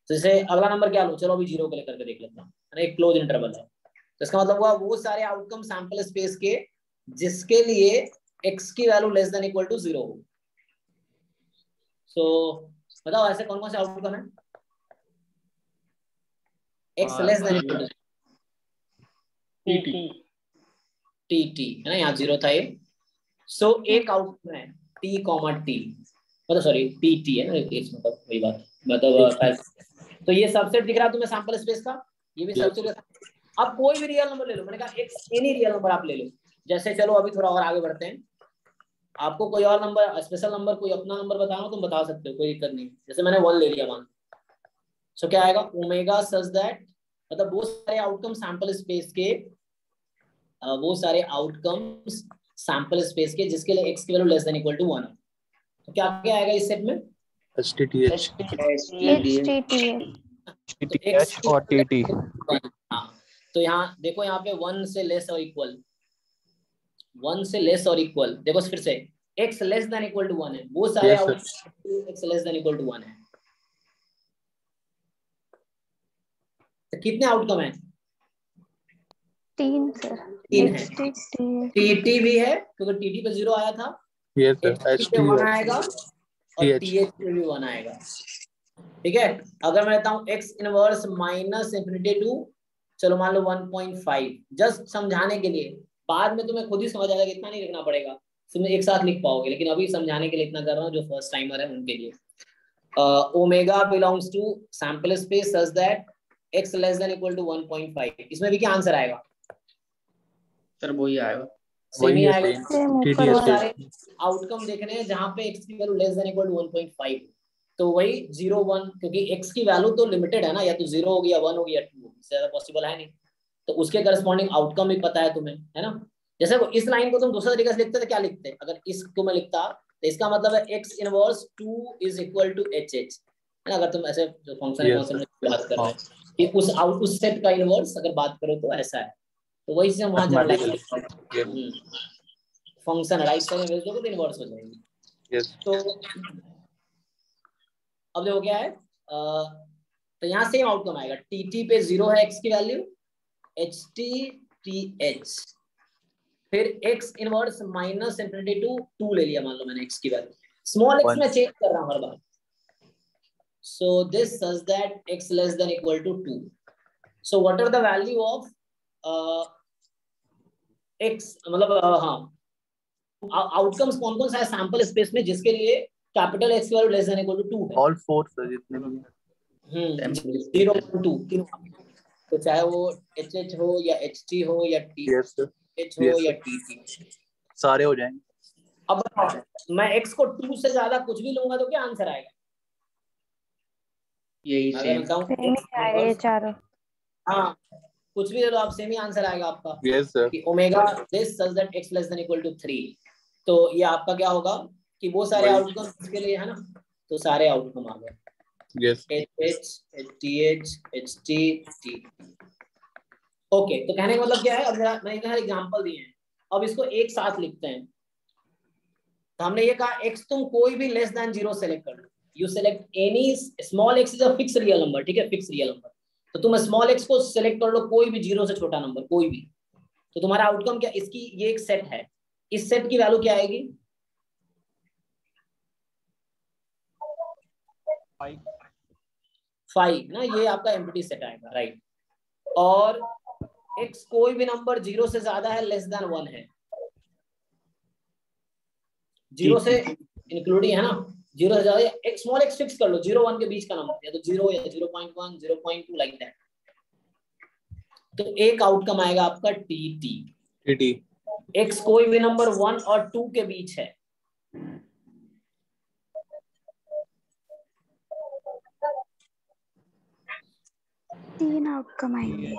जैसे अगला नंबर क्या लो, चलो अभी 0 को लेकर के देख लेता हूँ, एक क्लोज इंटरवल है, तो इसका मतलब हुआ वो सारे आउटकम सैंपल स्पेस के जिसके लिए x की value less than equal to 0 हो। सो बताओ ऐसे कौन कौन से आउटकम है x less than equal to t, है ना? यहाँ 0 था ये। सो एक आउटकम है t, t, मतलब सॉरी टी है ना, मतलब वही बात, मतलब तो ये सबसेट दिख रहा है तुम्हें सैंपल स्पेस का, ये भी सबसेट। अब कोई भी रियल नंबर ले लो, मैंने कहा एक्स एनी रियल नंबर आप ले लो। जैसे चलो अभी थोड़ा और आगे बढ़ते हैं, आपको कोई और नंबर, स्पेशल नंबर, कोई अपना नंबर बताना हो तुम बता सकते हो, कोई दिक्कत नहीं। जैसे मैंने 1 ले लिया मान, सो क्या आएगा ओमेगा सच दैट, मतलब वो सारे आउटकम सैंपल स्पेस के, वो सारे आउटकम्स सैंपल स्पेस के जिसके लिए x की value less than equal to 1 है। तो क्या क्या आएगा इस सेट में? HTTH और TT। हाँ, तो यहाँ देखो, यहाँ पे 1 से लेस और इक्वल, 1 से लेस और इक्वल, देखो फिर से x less than equal to 1 है, वो सारे outcome x less than equal to 1 है। तो कितने आउटकम है? 3 सर। 3 है। टीटी भी है क्योंकि टीटी पे 0 आया था, HT पे 1 आएगा और TH पे भी 1 आएगा। ठीक है, अगर मैं लेता हूँ x इनवर्स -∞ टू, चलो मान लो 1.5, जस्ट समझाने के लिए, बाद में तुम्हें खुद ही समझ आएगा, इतना नहीं लिखना पड़ेगा, तुम एक साथ लिख पाओगे, लेकिन अभी समझाने के लिए इतना कर रहा हूँ जो फर्स्ट टाइमर है उनके लिए। Omega belongs to sample space such that x less than equal to 1.5, इसमें भी क्या आंसर आएगा? सर वही आएगा, सेमी आएगा। TTS सारे आउटकम देखने हैं जहां पे x की value less than equal to 1.5, तो वही 0 1, क्योंकि x की वैल्यू तो लिमिटेड है ना, या तो 0 होगी या 1 होगी या 2 होगी, ज्यादा पॉसिबल है नहीं। तो उसके करस्पॉन्डिंग आउटकम भी पता है तुम्हें, है ना? जैसे इस लाइन को तुम दूसरा तरीके से लिखते तो क्या लिखते? अगर इसको मैं लिखता तो इसका मतलब है x inverse 2 is equal to hh, है ना? अगर तुम ऐसे जो फंक्शन में बात कर रहे हैं कि उस सेट का इनवर्स अगर बात करो तो ऐसा है, तो वही से हम वहां जनरलाइज फंक्शन राइट साइड में भेज दोगे तो इनवर्स हो जाएगी। तो अब देखो क्या है, तो यहाँ सेम आउटकम आएगा, टीटी पे 0 है x की वैल्यू, HTTH, फिर x इनवर्स -∞ टू 2 ले लिया, मान लो मैंने x की वैल्यू, स्मॉल x में चेंज कर रहा हूँ हर बार। So this says that x less than equal to 2. So what are the value of x, मतलब हाँ आउटकम्स कौन कौन सा है सैंपल स्पेस में जिसके लिए कैपिटल x की value less than equal to 2 है? ऑल 4 सर जितने भी 0 1 2 तीनों, तो चाहे वो HH हो या HT हो या TH हो या TT, सारे हो जाएंगे। अब मैं x को 2 से ज्यादा कुछ भी लूंगा तो क्या आंसर आएगा? यही अगर सेम चारों, हाँ कुछ भी दे दो आप, सेम ही आंसर आएगा आपका। Yes sir. कि omega this such that x less than equal to 3, तो ये आपका क्या होगा कि वो सारे आउटकम इसके लिए है ना, तो सारे आउटकम आ गए, yes HH HTH HT T। Okay, तो कहने का मतलब क्या है, अब मैंने इधर एग्जांपल दिए हैं, अब इसको एक साथ लिखते हैं। तो हमने ये कहा x तुम कोई भी लेस देन 0 सेलेक्ट कर लो, you select any small x is a fix real number, ठीक है, फिक्स रियल नंबर, तो तुम स्मॉल x को सिलेक्ट कर लो, कोई भी 0 से छोटा नंबर कोई भी, तो तुम्हारा आउटकम क्या, इसकी ये एक सेट है, इस सेट की वैल्यू क्या आएगी? 5 ना, ये आपका एम्प्टी सेट आएगा, राइट। और x कोई भी नंबर 0 से ज्यादा है, लेस देन 1 है, 0 से इंक्लूडिंग है ना, 0 से ज्यादा, एक स्मॉल x फिक्स कर लो, 0 1 के बीच का नंबर, या तो 0 या 0.1 0.2 लाइक दैट, तो एक आउटकम आएगा आपका TT। x कोई भी नंबर 1 और 2 के बीच है, 3 आउटकम आएंगे।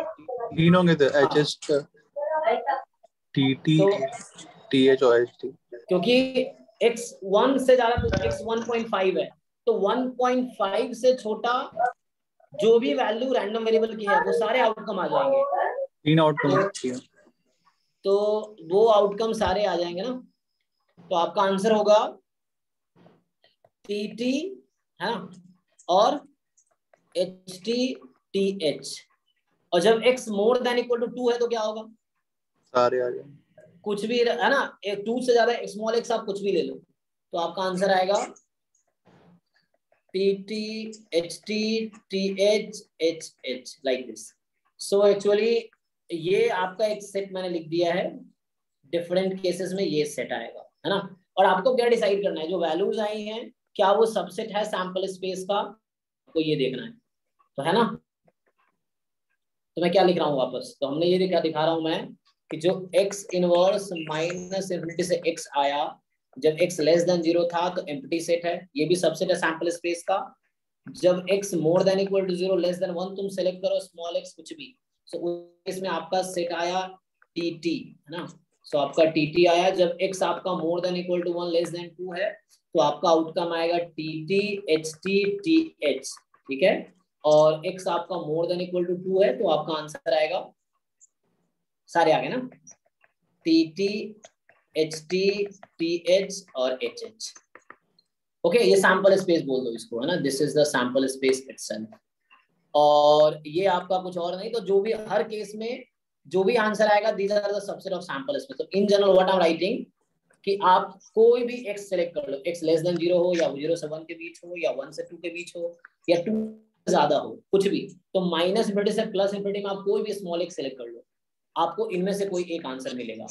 3 होंगे तो HS TT TH और HT। क्योंकि x1 से ज्यादा कुछ, x 1.5 है तो 1.5 से छोटा जो भी वैल्यू रैंडम वेरिएबल की है वो सारे आउटकम आ जाएंगे। 3 आउटकम तो वो आउटकम सारे आ जाएंगे ना, तो आपका आंसर होगा TT है और HT TH। और जब x more than equal to 2 है तो क्या होगा? सारे आ जाएंगे। कुछ भी है ना, 2 से ज्यादा स्मॉल x आप कुछ भी ले लो तो आपका आंसर आएगा TT HT TH HH like this. So actually ये आपका एक सेट मैंने लिख दिया है, डिफरेंट केसेस में ये सेट आएगा, है ना। और आपको क्या डिसाइड करना है, जो वैल्यूज आई हैं क्या वो सबसेट है सैंपल स्पेस का, तो ये देखना है, तो है ना। तो मैं क्या लिख रहा हूँ वापस, तो हमने ये क्या दिखा रहा हूं मैं कि जो x इनवर्स माइनस इंफिनिटी से x आया जब x लेस देन 0 था तो एम्प्टी सेट है, ये भी सबसेट है सैंपल स्पेस का। जब x more than equal to 0 less than 1 तुम सेलेक्ट करो स्मॉल x कुछ भी, सो इसमें आपका सेट आया TT, है ना। सो आपका TT आया जब x आपका more than equal to 1 less than 2 है तो आपका आउटकम आएगा TT HT TH, ठीक है। और x आपका मोर देन इक्वल टू 2 है तो आपका आंसर आएगा, सारे आ गए ना, TT HT TH और HH। ओके, ये सैंपल स्पेस बोल दो इसको, है ना, this is the sample space itself. और ये आपका कुछ और नहीं, तो जो भी हर केस में जो भी आंसर आएगा these are the subset of sample space. तो in general what I am writing कि आप कोई भी x सेलेक्ट कर लो, x लेस देन 0 हो या 0 से 1 के बीच हो या 1 से 2 के बीच हो या 2 ज्यादा हो, कुछ भी, तो माइनस इंफिनिटी से प्लस इंफिनिटी में आप कोई भी स्मॉल x सेलेक्ट कर लो, आपको इनमें से कोई एक आंसर मिलेगा,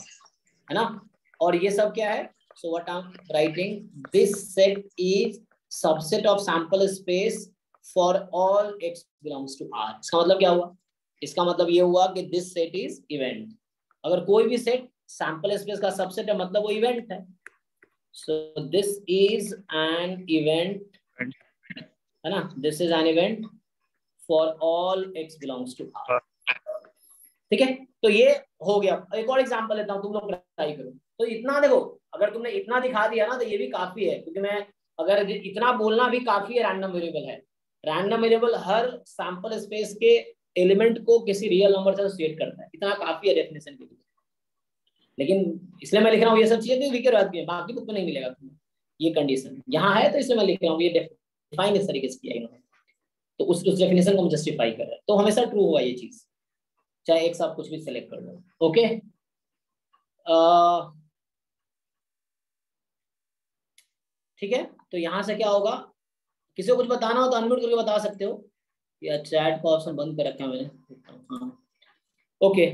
है ना। और ये सब क्या है, so what I am writing, this set is subset of sample space for all x belongs to R। इसका मतलब क्या हुआ, इसका मतलब ये हुआ कि दिस सेट इज इवेंट। अगर कोई भी सेट सैंपल स्पेस का सबसेट है मतलब वो इवेंट है, so this is an event, है ना, this is an event for all x belongs to R, ठीक है। तो ये हो गया। एक और एग्जांपल लेता हूं, तुम लोग ट्राई करो। तो इतना देखो, अगर तुमने इतना दिखा दिया ना तो ये भी काफी है, क्योंकि मैं अगर इतना बोलना भी काफी है, रैंडम वेरिएबल है, रैंडम वेरिएबल हर सैंपल स्पेस के एलिमेंट को किसी रियल नंबर से एसोसिएट करता है, इतना काफी है डेफिनेशन के लिए। लेकिन इसलिए मैं लिख रहा हूँ ये सब चीजें वीकर बात की, बाकी बुक में नहीं मिलेगा तुम्हें ये कंडीशन, यहाँ है तो इसलिए मैं लिख रहा हूँ, ये डिफाइन इस तरीके से किया इन्होंने, तो उस डेफिनेशन को हम जस्टिफाई कर रहे हैं। तो हमेशा ट्रू हुआ ये चीज, चाहे एक साथ कुछ भी सिलेक्ट कर लो, ओके। ठीक है, तो यहां से क्या होगा, किसी को कुछ बताना हो तो अनम्यूट करके बता सकते हो, या चैट का ऑप्शन बंद कर रखा है मैंने, हाँ ओके।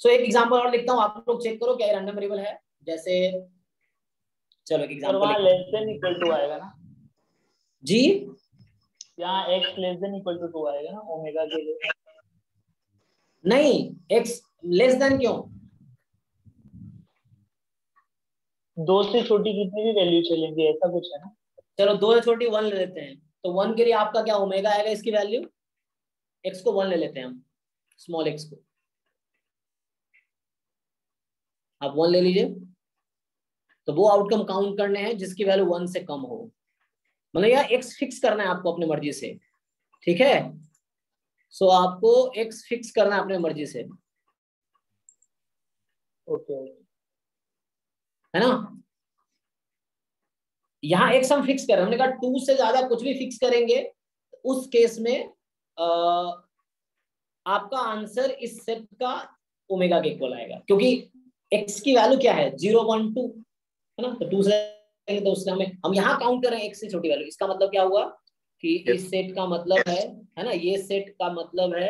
सो एक एग्जांपल और लिखता हूँ, आप लोग चेक करो क्या रैंडम वेरिएबल है। जैसे चलो एक example less than equal to आएगा ना जी, यहाँ x less than equal to 2 आएगा ना ओमेगा के लिए। नहीं x लेस देन क्यों, 2 से छोटी कितनी भी वैल्यू चलेंगी, ऐसा कुछ है ना। चलो 2 से छोटी 1 ले लेते हैं, तो 1 के लिए आपका क्या ओमेगा आएगा, इसकी वैल्यू, x को 1 ले लेते हैं हम, स्मॉल x को आप 1 ले लीजिए, तो वो आउटकम काउंट करने हैं जिसकी वैल्यू 1 से कम हो, मतलब यार x फिक्स करना है आपको अपनी मर्जी से, ठीक है। सो आपको x फिक्स करना है अपनी मर्जी से, ओके है ना। यहाँ x हम फिक्स कर रहे हैं, हमने कहा 2 से ज्यादा कुछ भी फिक्स करेंगे उस केस में आपका आंसर इस सेट का ओमेगा के इक्वल आएगा, क्योंकि x की वैल्यू क्या है 0 1 2, है ना। तो 2 से तो उससे हम यहाँ काउंट कर रहे हैं x से छोटी वैल्यू, इसका मतलब क्या हुआ कि इस सेट का मतलब है ना, ये सेट का मतलब है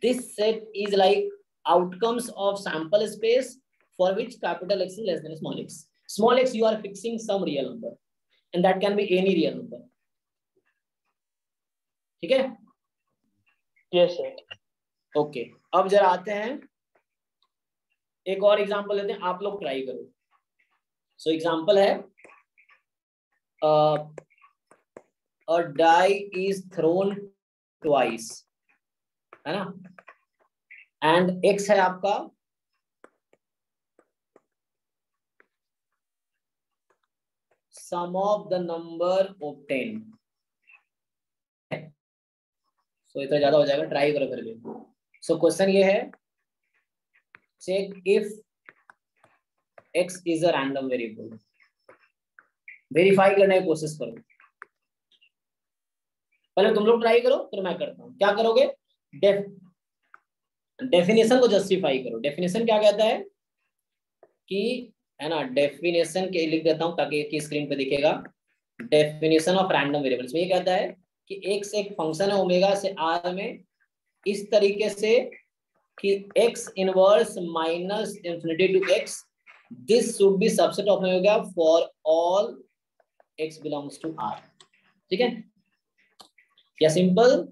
this set is like outcomes of sample space for which capital X is less than small x. Small x you are fixing some real number and that can be any real number, ठीक है। Yes sir okay, अब जरा आते हैं एक और example लेते हैं, आप लोग ट्राई करो। सो एग्जांपल है a die is thrown twice, है ना, एंड x है आपका सम ऑफ द नंबर ऑब्टेन्ड। सो इतना ज्यादा हो जाएगा, ट्राई करो फिर भी। सो क्वेश्चन ये है, check if x is a random variable. Verify करने की कोशिश करो, पहले तुम लोग ट्राई करो फिर मैं करता हूँ। क्या करोगे, डेफिनेशन को जस्टिफाई करो। डेफिनेशन क्या कहता है कि, है ना, डेफिनेशन के लिख देता हूँ ताकि की स्क्रीन पे दिखेगा। डेफिनेशन ऑफ रैंडम वेरिएबल्स में ये कहता है कि x एक फंक्शन है ओमेगा से r में इस तरीके से कि x inverse minus infinity to x, this should be subset of omega for all x belongs to r। ठीक है, या सिंपल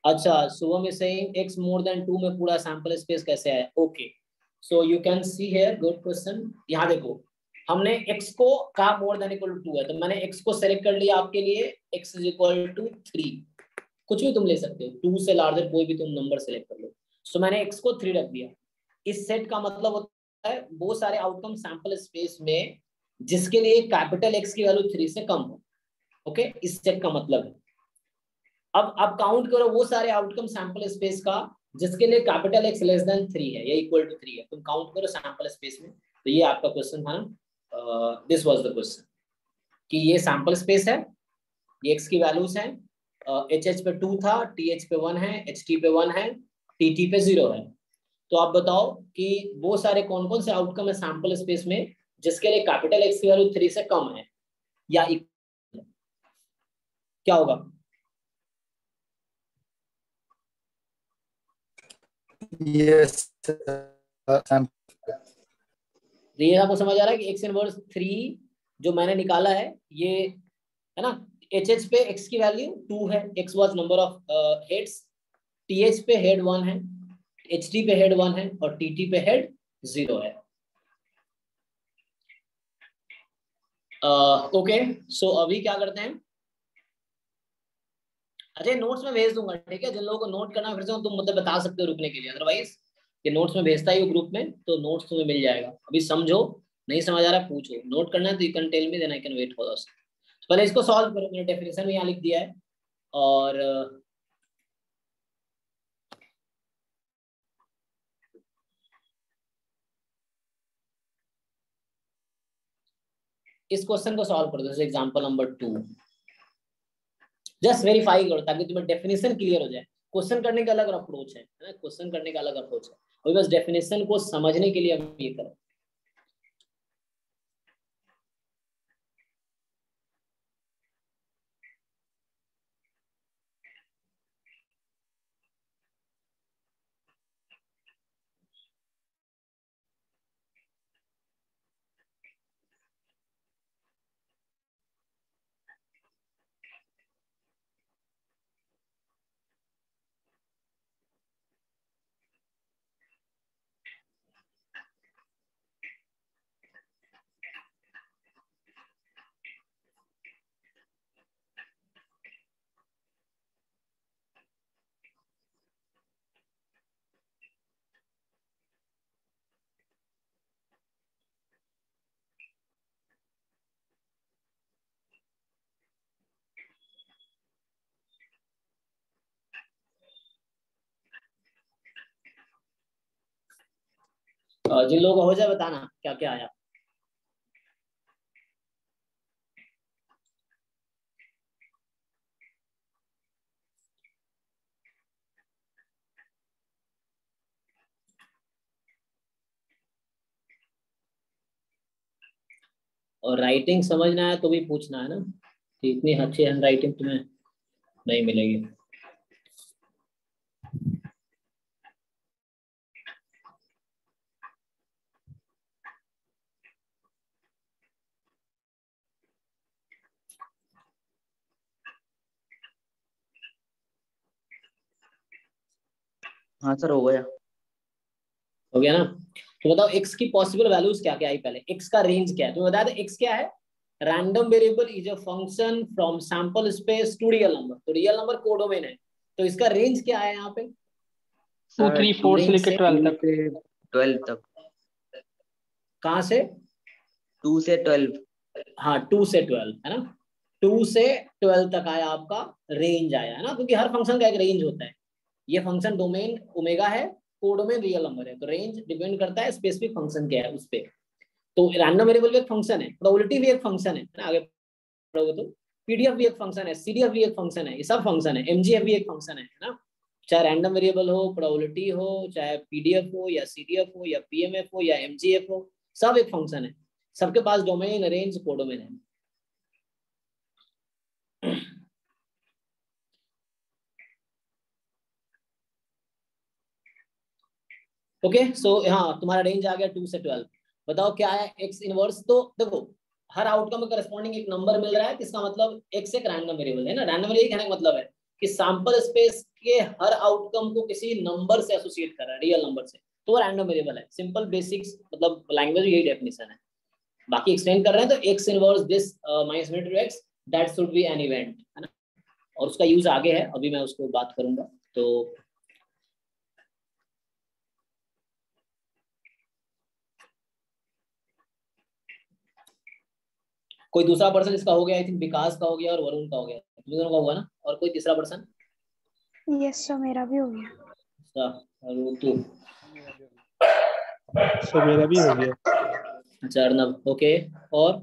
अच्छा, Shubham is saying x more than 2 में पूरा सैंपल स्पेस कैसे आया। Okay, so you can see here, good question. यहाँ देखो, हमने x को कहा मोर देन इक्वल टू 2 है, तो मैंने x को सेलेक्ट कर लिया आपके लिए, x इज इक्वल टू 3। कुछ भी तुम ले सकते हो, 2 से लार्जर कोई भी तुम नंबर सेलेक्ट कर लो। सो मैंने x को 3 रख दिया। इस सेट का मतलब होता है वो सारे आउटकम सैंपल स्पेस में जिसके लिए कैपिटल X की वैल्यू 3 से कम हो। ओके, इस सेट का मतलब है। अब काउंट करो वो सारे आउटकम सैंपल स्पेस का जिसके लिए कैपिटल X लेस देन 3 है या इक्वल टू 3 है। तुम काउंट करो सैंपल स्पेस में। तो ये आपका क्वेश्चन था ना, दिस वाज द क्वेश्चन कि ये सैंपल स्पेस है, ये X की वैल्यूज हैं, HH पे 2 था, TH पे 1 है, HT पे 1 है, TT पे 0 है। तो आप बताओ कि वो सारे कौन कौन से आउटकम है सैंपल स्पेस में जिसके लिए कैपिटल X की वैल्यू 3 से कम है या इक्वल है, क्या होगा? Yes. ये आपको समझ आ रहा है कि x इनवर्स 3 जो मैंने निकाला है ये, है ना, HH पे x की वैल्यू 2 है, x was number of heads, TH पे हेड 1 है, HT पे हेड 1 है और TT पे हेड 0 है। ओके, सो अभी क्या करते हैं, अजय नोट्स में भेज दूंगा, ठीक है? जिन लोगों को नोट करना फिर से तुम मतलब बता सकते हो रुकने के लिए, अदरवाइज ये नोट्स में भेजता ही हो ग्रुप में, तो नोट्स तुम्हें मिल जाएगा। अभी समझो, नहीं समझ आ रहा पूछो, नोट करना है तो you can tell me, then I can wait for that. तो पहले इसको सॉल्व करो, मैंने डेफिनेशन भी यहाँ लिख दिया है। और इस क्वेश्चन को सॉल्व कर दो, जैसे एग्जांपल नंबर 2। जस्ट वेरीफाई करो ताकि तुम्हें डेफिनेशन क्लियर हो जाए। क्वेश्चन करने का अलग अप्रोच है ना, क्वेश्चन करने का अलग अप्रोच है, अभी बस डेफिनेशन को समझने के लिए हम ये करो। जिन लोगों को हो जाए बताना क्या क्या आया। और राइटिंग समझना है तो भी पूछना है ना, कि इतनी अच्छी हैंड राइटिंग तुम्हें नहीं मिलेगी। हाँ सर, हो गया। हो गया ना? तो बताओ x की पॉसिबल वैल्यूज क्या क्या आई, पहले x का रेंज क्या है तुम्हें बताया था, x क्या है, random variable is a function from sample space to real number. तो रियल नंबर कोडोमेन है, तो इसका रेंज क्या है यहाँ पे? 2, 3, 4 से लेकर 12 तक। 12 तक। कहाँ से? 2 से 12। हाँ 2 से 12 है ना, 2 से 12 तक आया आपका रेंज आया है ना, क्योंकि हर फंक्शन का एक रेंज होता है। ये फंक्शन डोमेन ओमेगा है, कोडोमेन रियल नंबर है, तो रेंज डिपेंड करता है स्पेसिफिक फंक्शन क्या है उस पे। तो रैंडम वेरिएबल भी एक फंक्शन है, प्रोबेबिलिटी भी एक फंक्शन है ना, आगे पढ़ोगे तो पीडीएफ भी एक फंक्शन है, सीडीएफ भी एक फंक्शन है, ये सब फंक्शन है, एमजीएफ भी एक फंक्शन है ना। चाहे रैंडम वेरिएबल हो, प्रोबेबिलिटी हो, चाहे पीडीएफ हो या सीडीएफ हो या पीएमएफ हो या एमजीएफ हो, सब एक फंक्शन है, सबके पास डोमेन रेंज कोडोमेन है। ओके सो हाँ तुम्हारा रेंज आ गया 2 से 12। बताओ क्या है एक्स इनवर्स? तो देखो हर आउटकम में करस्पॉन्डिंग एक नंबर मिल रहा है, इसका मतलब एक्स एक रैंडम वेरिएबल है ना। रैंडम वेरिएबल कहने का मतलब है कि सैंपल स्पेस के हर आउटकम को किसी नंबर से एसोसिएट कर रहा है, रियल नंबर से, तो वो रैंडम वेरिएबल है। सिंपल बेसिक्स मतलब लैंग्वेज यही डेफिनेशन है, बाकी एक्सप्लेन कर रहे हैं। तो x inverse this minus two x that should be N event है ना, और उसका यूज आगे है, अभी मैं उसको बात करूंगा। तो कोई दूसरा पर्सन इसका हो गया, आई थिंक विकास का हो गया और वरुण का हो गया, तुम दोनों का हुआ ना, और कोई तीसरा पर्सन? यस सर मेरा भी हो गया। अच्छा तू? सर मेरा भी हो गया। अच्छा अर्नब, ओके। और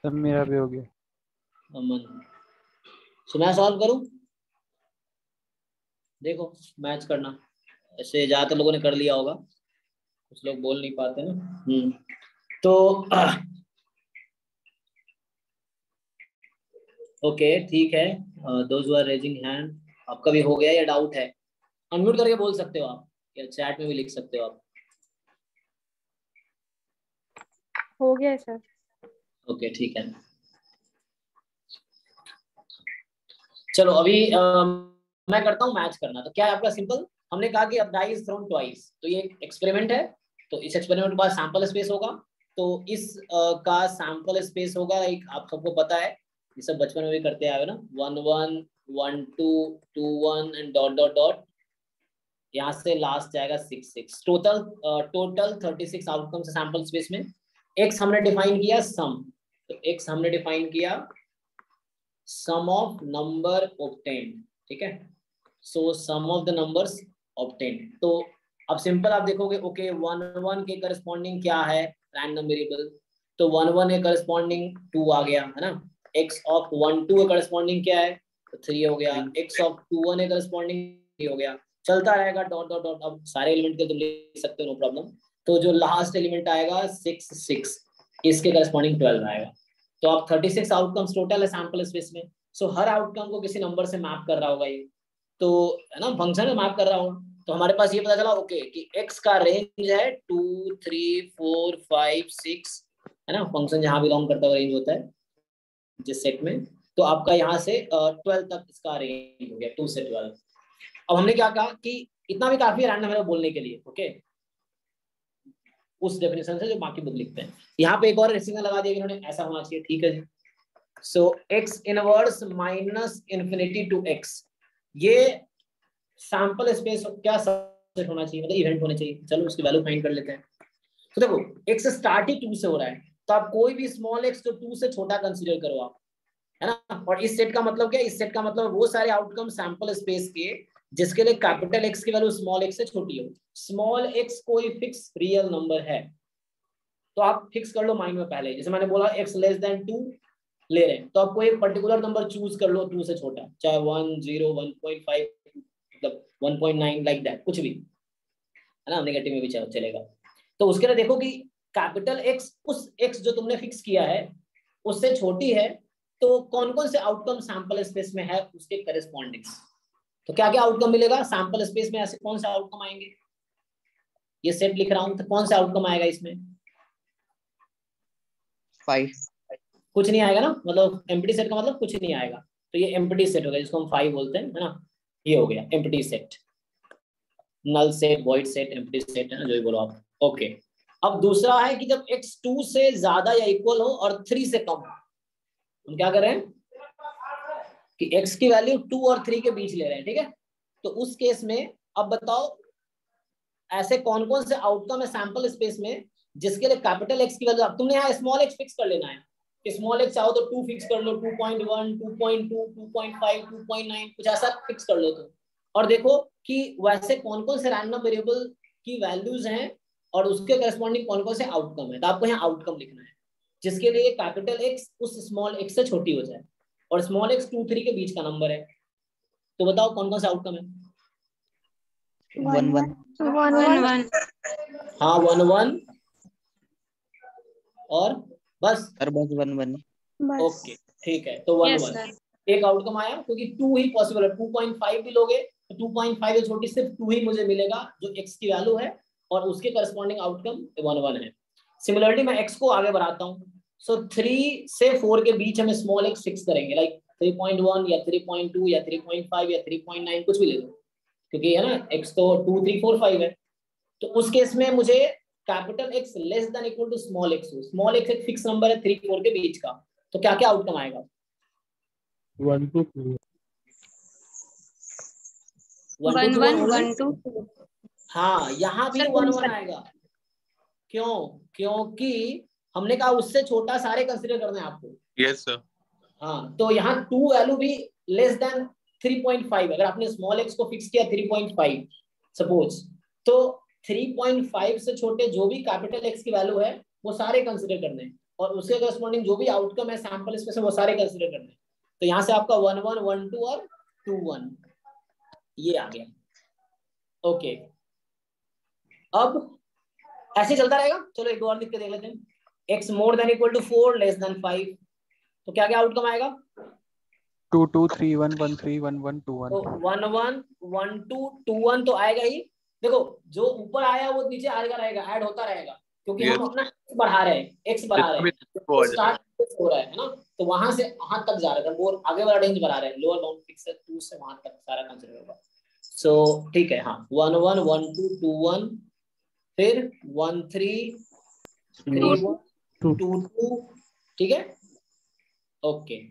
सर मेरा भी हो गया। अमन, सो मैं सॉल्व करूं? देखो मैच करना, ऐसे ज्यादातर लोगों ने कर लिया होगा, कुछ लोग बोल नहीं पाते ना। तो ओके ठीक है, those who are raising hand, आपका भी हो गया या डाउट है? अनम्यूट करके बोल सकते हो आप, या चैट में भी लिख सकते हो आप। हो गया सर। ओके ठीक है, चलो अभी मैं करता हूँ मैच करना। तो क्या है आपका सिंपल, हमने कहा कि डाई इज थ्रोन ट्वाइस, तो ये एक्सपेरिमेंट है, तो इस एक्सपेरिमेंट के बाद सैंपल स्पेस होगा, तो इस का सैंपल स्पेस होगा एक, आप सबको पता है ये सब बचपन में भी करते आए हो ना, 1 1 1 2 2 1 एंड डॉट डॉट डॉट, यहाँ से लास्ट जाएगा 6 6, टोटल 36 आउटकम्स सैंपल स्पेस में। एक्स हमने डिफाइन किया सम, तो एक्स हमने डिफाइन किया सम ऑफ नंबर ऑब्टेन्ड, ठीक है, सो सम ऑफ द नंबर्स ऑब्टेन्ड। तो अब सिंपल आप देखोगे, ओके 1 1 के करस्पॉन्डिंग क्या है रैंडम वेरिएबल, तो 1 1 के करस्पॉन्डिंग 2 आ गया है ना, x ऑफ 1 2 के करस्पॉन्डिंग क्या है, तो 3 हो गया, x ऑफ 2 1 के करस्पॉन्डिंग 3 हो गया, चलता रहेगा डॉट डॉट डॉट। अब सारे एलिमेंट के तुम ले सकते हो नो प्रॉब्लम। तो जो लास्ट एलिमेंट आएगा 6 6, इसके करस्पॉन्डिंग 12 आएगा। तो आप 36 आउटकम्स टोटल है सैंपल स्पेस में, सो हर आउटकम को किसी नंबर से मैप कर रहा होगा ये, तो है ना फंक्शन में मैप कर रहा होगा। तो हमारे पास ये पता चला ओके कि x का रेंज है 2 3 4 5 6 है ना, फंक्शन जहां बिलोंग करता हुआ रेंज होता है जिस सेट में, तो आपका यहाँ से 12 तक इसका रेंज हो गया 2 से 12। अब हमने क्या कहा कि इतना भी काफी है रैंडम बोलने के लिए, ओके उस डेफिनेशन से जो बाकी बुक लिखते हैं। यहाँ पे एक और रेसिंग लगा दिया इन्होंने, ऐसा होना चाहिए, ठीक है जी। So X inverse minus infinity to X, ये सैंपल स्पेस क्या सेट होना चाहिए, मतलब इवेंट होने चाहिए। चलो उसकी वैल्यू फाइंड कर लेते हैं। तो देखो एक्स स्टार्ट ही 2 से हो रहा है, तो आप कोई भी स्मॉल एक्स जो 2 से छोटा कंसीडर करो आप, है ना। और इस सेट का मतलब क्या है, इस सेट का मतलब वो सारे आउटकम सैंपल स्पेस के जिसके लिए कैपिटल एक्स की वैल्यू स्मॉल एक्स से छोटी हो। स्मॉल एक्स कोई फिक्स रियल नंबर है, तो आप फिक्स कर लो माइंड में पहले, जैसे मैंने बोला एक्स लेस देन 2 ले रहे हैं, तो आपको एक पर्टिकुलर नंबर चूज कर लो 2 से छोटा, चाहे 1 0 1.5 मतलब 1.9 लाइक दैट, कुछ भी है ना, नेगेटिव में भी चलेगा। तो उसके लिए देखो कि कैपिटल एक्स उस एक्स जो तुमने फिक्स किया है उससे छोटी है, तो कौन कौन से आउटकम सैंपल स्पेस में है उसके करेस्पॉन्डिंग। तो क्या क्या आउटकम मिलेगा सैंपल स्पेस में, ऐसे कौन से आउटकम आएंगे, ये सेट लिख रहा हूं, तो कौन सा आउटकम आएगा इसमें? 5 कुछ नहीं आएगा ना, मतलब एम्प्टी सेट का मतलब कुछ नहीं आएगा, तो ये एम्प्टी सेट हो गया जिसको हम 5 बोलते हैं, है ना, ये हो गया empty set, null set, void set, empty set, है ना, जो भी बोलो आप। ओके, अब दूसरा है कि जब x 2 से ज्यादा या इक्वल हो और 3 से कम हो, हम क्या कर रहे हैं कि x की वैल्यू 2 और 3 के बीच ले रहे हैं, ठीक है। तो उस केस में अब बताओ ऐसे कौन कौन से आउटकम है सैंपल स्पेस में जिसके लिए कैपिटल X की वैल्यू, अब तुमने यहाँ स्मॉल x फिक्स कर लेना है, स्मॉल x चाहो तो 2 फिक्स कर लो, 2.1, 2.2, 2.5, 2.9 कुछ ऐसा फिक्स कर लो तुम, और देखो कि वैसे कौन कौन से रैंडम वेरिएबल की वैल्यूज हैं और उसके करस्पॉन्डिंग कौन कौन से आउटकम है। तो आपको यहाँ आउटकम लिखना है जिसके लिए कैपिटल X उस स्मॉल x से छोटी हो जाए और स्मॉल x 2, 3 के बीच का नंबर है। तो बताओ कौन कौन सा आउटकम है। 1 1 हाँ 1 1 और बस सर बस 1 1 ओके ठीक है। तो 1 1 एक आउटकम आया क्योंकि 2 ही पॉसिबल है, 2.5 भी लोगे तो 2.5 से छोटी सिर्फ 2 ही मुझे मिलेगा जो x की वैल्यू है और उसके करस्पॉन्डिंग आउटकम 1 1 है। सिमिलरली मैं x को आगे बढ़ाता हूँ, सो 3 से 4 के बीच हमें स्मॉल x फिक्स करेंगे, लाइक 3.1 या 3.2 या 3.5 या 3.9 कुछ भी ले लो, क्योंकि है ना x तो 2 3 4 5 है। तो उस केस में मुझे capital X less than equal to small x हो, स्मॉल x एक फिक्स नंबर है 3 4 के बीच का, तो क्या क्या आउटकम आएगा 1 2 3 1 1 1 2 2। हाँ यहाँ भी 1 1 आएगा, क्यों, क्योंकि हमने कहा उससे छोटा सारे कंसीडर करने हैं आपको। Yes sir. हाँ तो यहाँ 2 वैल्यू भी लेस देन 3.5, अगर आपने स्मॉल x को फिक्स किया 3.5 सपोज, तो 3.5 से छोटे जो भी कैपिटल X की वैल्यू है वो सारे कंसीडर करने हैं और उसके करस्पॉन्डिंग जो भी आउटकम है सैंपल स्पेस में वो सारे कंसीडर करने हैं। तो यहाँ से आपका 1 1 1 2 और 2 1 ये आ गया। ओके अब ऐसे चलता रहेगा। चलो एक और लिख के देख लेते हैं, x more than equal to 4 less than 5, तो क्या क्या आउटकम आएगा 2 2 3 1 1 3 1 1 2 1। तो 1 1 1 2 2 1 तो आएगा ही। देखो जो ऊपर आया वो नीचे आएगा रहेगा, ऐड होता रहेगा क्योंकि हम अपना x बढ़ा रहे हैं, x बढ़ा रहे हैं, तो स्टार्ट हो रहा है ना, तो वहां से वहां तक जा रहा है, वो आगे वाला रेंज बढ़ा रहे हैं, लोअर बाउंड फिक्स है 2 से वहां तक सारा कंसीडर होगा। सो ठीक है, हाँ 1 1 1 2 2 1 फिर 1 3 3 1 2 2 ठीक है। ओके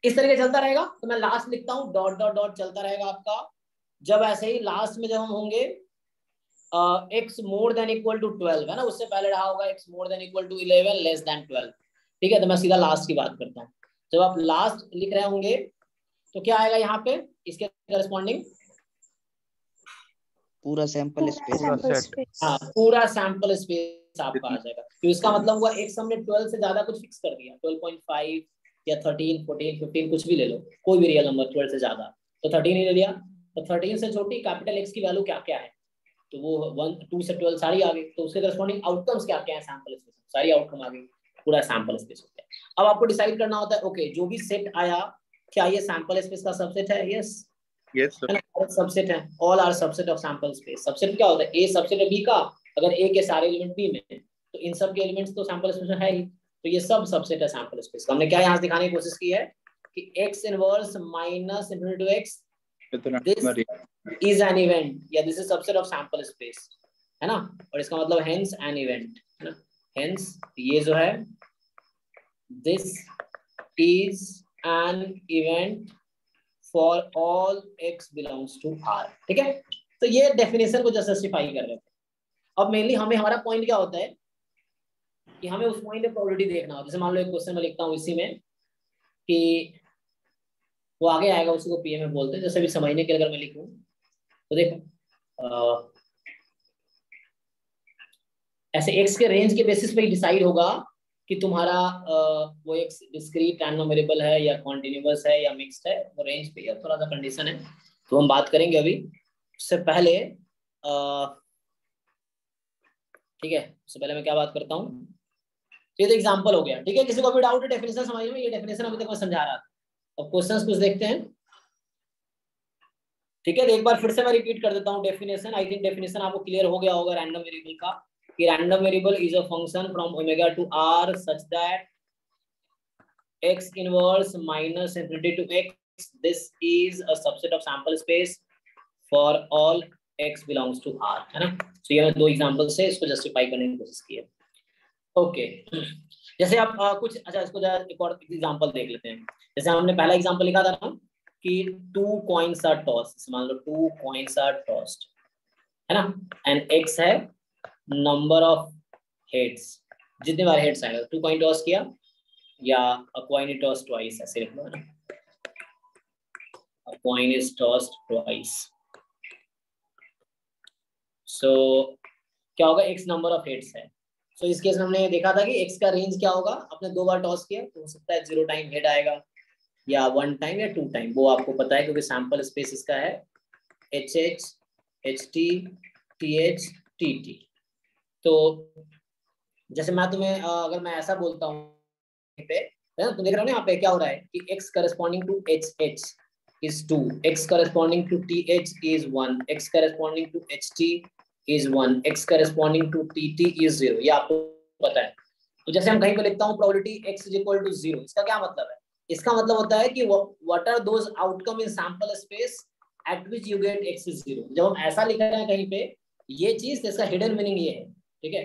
इस तरीके चलता रहेगा। तो मैं लास्ट लिखता हूँ डॉट डॉट डॉट चलता रहेगा आपका। जब ऐसे ही लास्ट में जब हम होंगे x more than equal to 12 है ना, उससे पहले रहा होगा x more than equal to 11 less than 12, ठीक है। तो मैं सीधा लास्ट की बात करता हूँ। जब आप लास्ट लिख रहे होंगे तो क्या आएगा यहाँ पे इसके करस्पॉन्डिंग पूरा सैंपल स्पेस। हाँ पूरा सैंपल स्पेस आपका आ जाएगा। तो इसका मतलब हुआ x हमने 12 से ज्यादा कुछ फिक्स कर दिया, 12.5 या 13 14 15 कुछ भी ले लो, कोई भी रियल नंबर 12 से ज्यादा, तो 13 ही ले लिया। तो 13 से छोटी कैपिटल X की वैल्यू क्या क्या है, तो वो 1 2 से 12 सारी आ गई। तो उसके करस्पॉन्डिंग आउटकम्स क्या क्या है सैंपल स्पेस, सारी आउटकम आ गई, पूरा सैंपल स्पेस हो गया। अब आपको डिसाइड करना होता है ओके जो भी सेट आया क्या ये सैंपल स्पेस का सबसेट है, यस यस सर सबसेट है, all are subset of sample space. Subset क्या होता है, ए सबसेट है बी का, अगर ए के सारे एलिमेंट बी में तो इन सब के एलिमेंट्स तो सैंपल स्पेस में है ही, तो ये सब सबसेट है सैंपल स्पेस का। हमने क्या यहाँ दिखाने की कोशिश की है कि x inverse minus infinity to x this is an event या this is subset of sample space है ना, और इसका मतलब हेंस एन इवेंट है ना, हेंस ये जो है this is an event for all x belongs to R, ठीक है। तो ये डेफिनेशन को जस्टिफाई कर रहे थे। अब मेनली हमें हमारा पॉइंट क्या होता है कि हमें उस पॉइंट पे प्रोबेबिलिटी देखना हो। जैसे मान लो एक क्वेश्चन में लिखता हूँ इसी में कि वो आगे आएगा उसी को पीएम में बोलते हैं, जैसे भी समझने के लिए अगर मैं लिखूं तो देखो ऐसे x के रेंज के बेसिस पे ही डिसाइड होगा कि तुम्हारा वो एक डिस्क्रीट रैंडम वेरिएबल है या कॉन्टिन्यूअस है या मिक्स्ड है, वो रेंज पे या थोड़ा सा कंडीशन है, तो हम बात करेंगे अभी। उससे पहले ठीक है, उससे पहले मैं क्या बात करता हूँ, ये तो एग्जांपल हो गया, ठीक है। किसी को भी डाउट है डेफिनेशन समझ में, ये डेफिनेशन अभी तक मैं समझा रहा था। अब क्वेश्चंस कुछ देखते हैं, ठीक है। एक बार फिर से मैं रिपीट कर देता हूँ डेफिनेशन। आई थिंक डेफिनेशन आपको क्लियर हो गया होगा रैंडम वेरिएबल का, कि random variable is a function from omega to r such that x inverse minus infinity to x, this is a subset of sample space for all x belongs to R, है ना। तो ये मैं 2 example से इसको justify करने की कोशिश की है। ओके, जैसे आप कुछ अच्छा इसको जरा एक और एग्जांपल देख लेते हैं। जैसे हमने पहला एग्जांपल लिखा था ना कि 2 कॉइन्स आर टॉस, मान लो 2 कॉइन्स आर टॉस्ड, है ना, एंड x है नंबर ऑफ हेड्स, जितने बार हेड्स आएगा। 2 कॉइन टॉस किया या a coin is tossed twice, ऐसे लिख लो, है ना, a coin is tossed twice. So क्या होगा, x नंबर ऑफ हेड्स है। सो इस केस में हमने देखा था कि x का रेंज क्या होगा, आपने 2 बार टॉस किया तो हो सकता है 0 टाइम हेड आएगा या 1 टाइम या 2 टाइम, वो आपको पता है क्योंकि सैंपल स्पेस इसका है HH HT TH TT। तो जैसे मैं तुम्हें अगर मैं ऐसा बोलता हूँ पे, तुम देख रहे हो ना यहाँ पे क्या हो रहा है कि x corresponding to HH is 2, x corresponding to TH is 1, x corresponding to HT is 1, x corresponding to TT is 0, ये आपको पता है। तो जैसे हम कहीं पे लिखता हूँ probability x is equal to 0, इसका क्या मतलब है? इसका मतलब होता है कि what are those outcome in sample space at which you get x is 0। जब हम ऐसा लिख रहे हैं कहीं पे ये चीज, इसका हिडन मीनिंग ये है, ठीक है।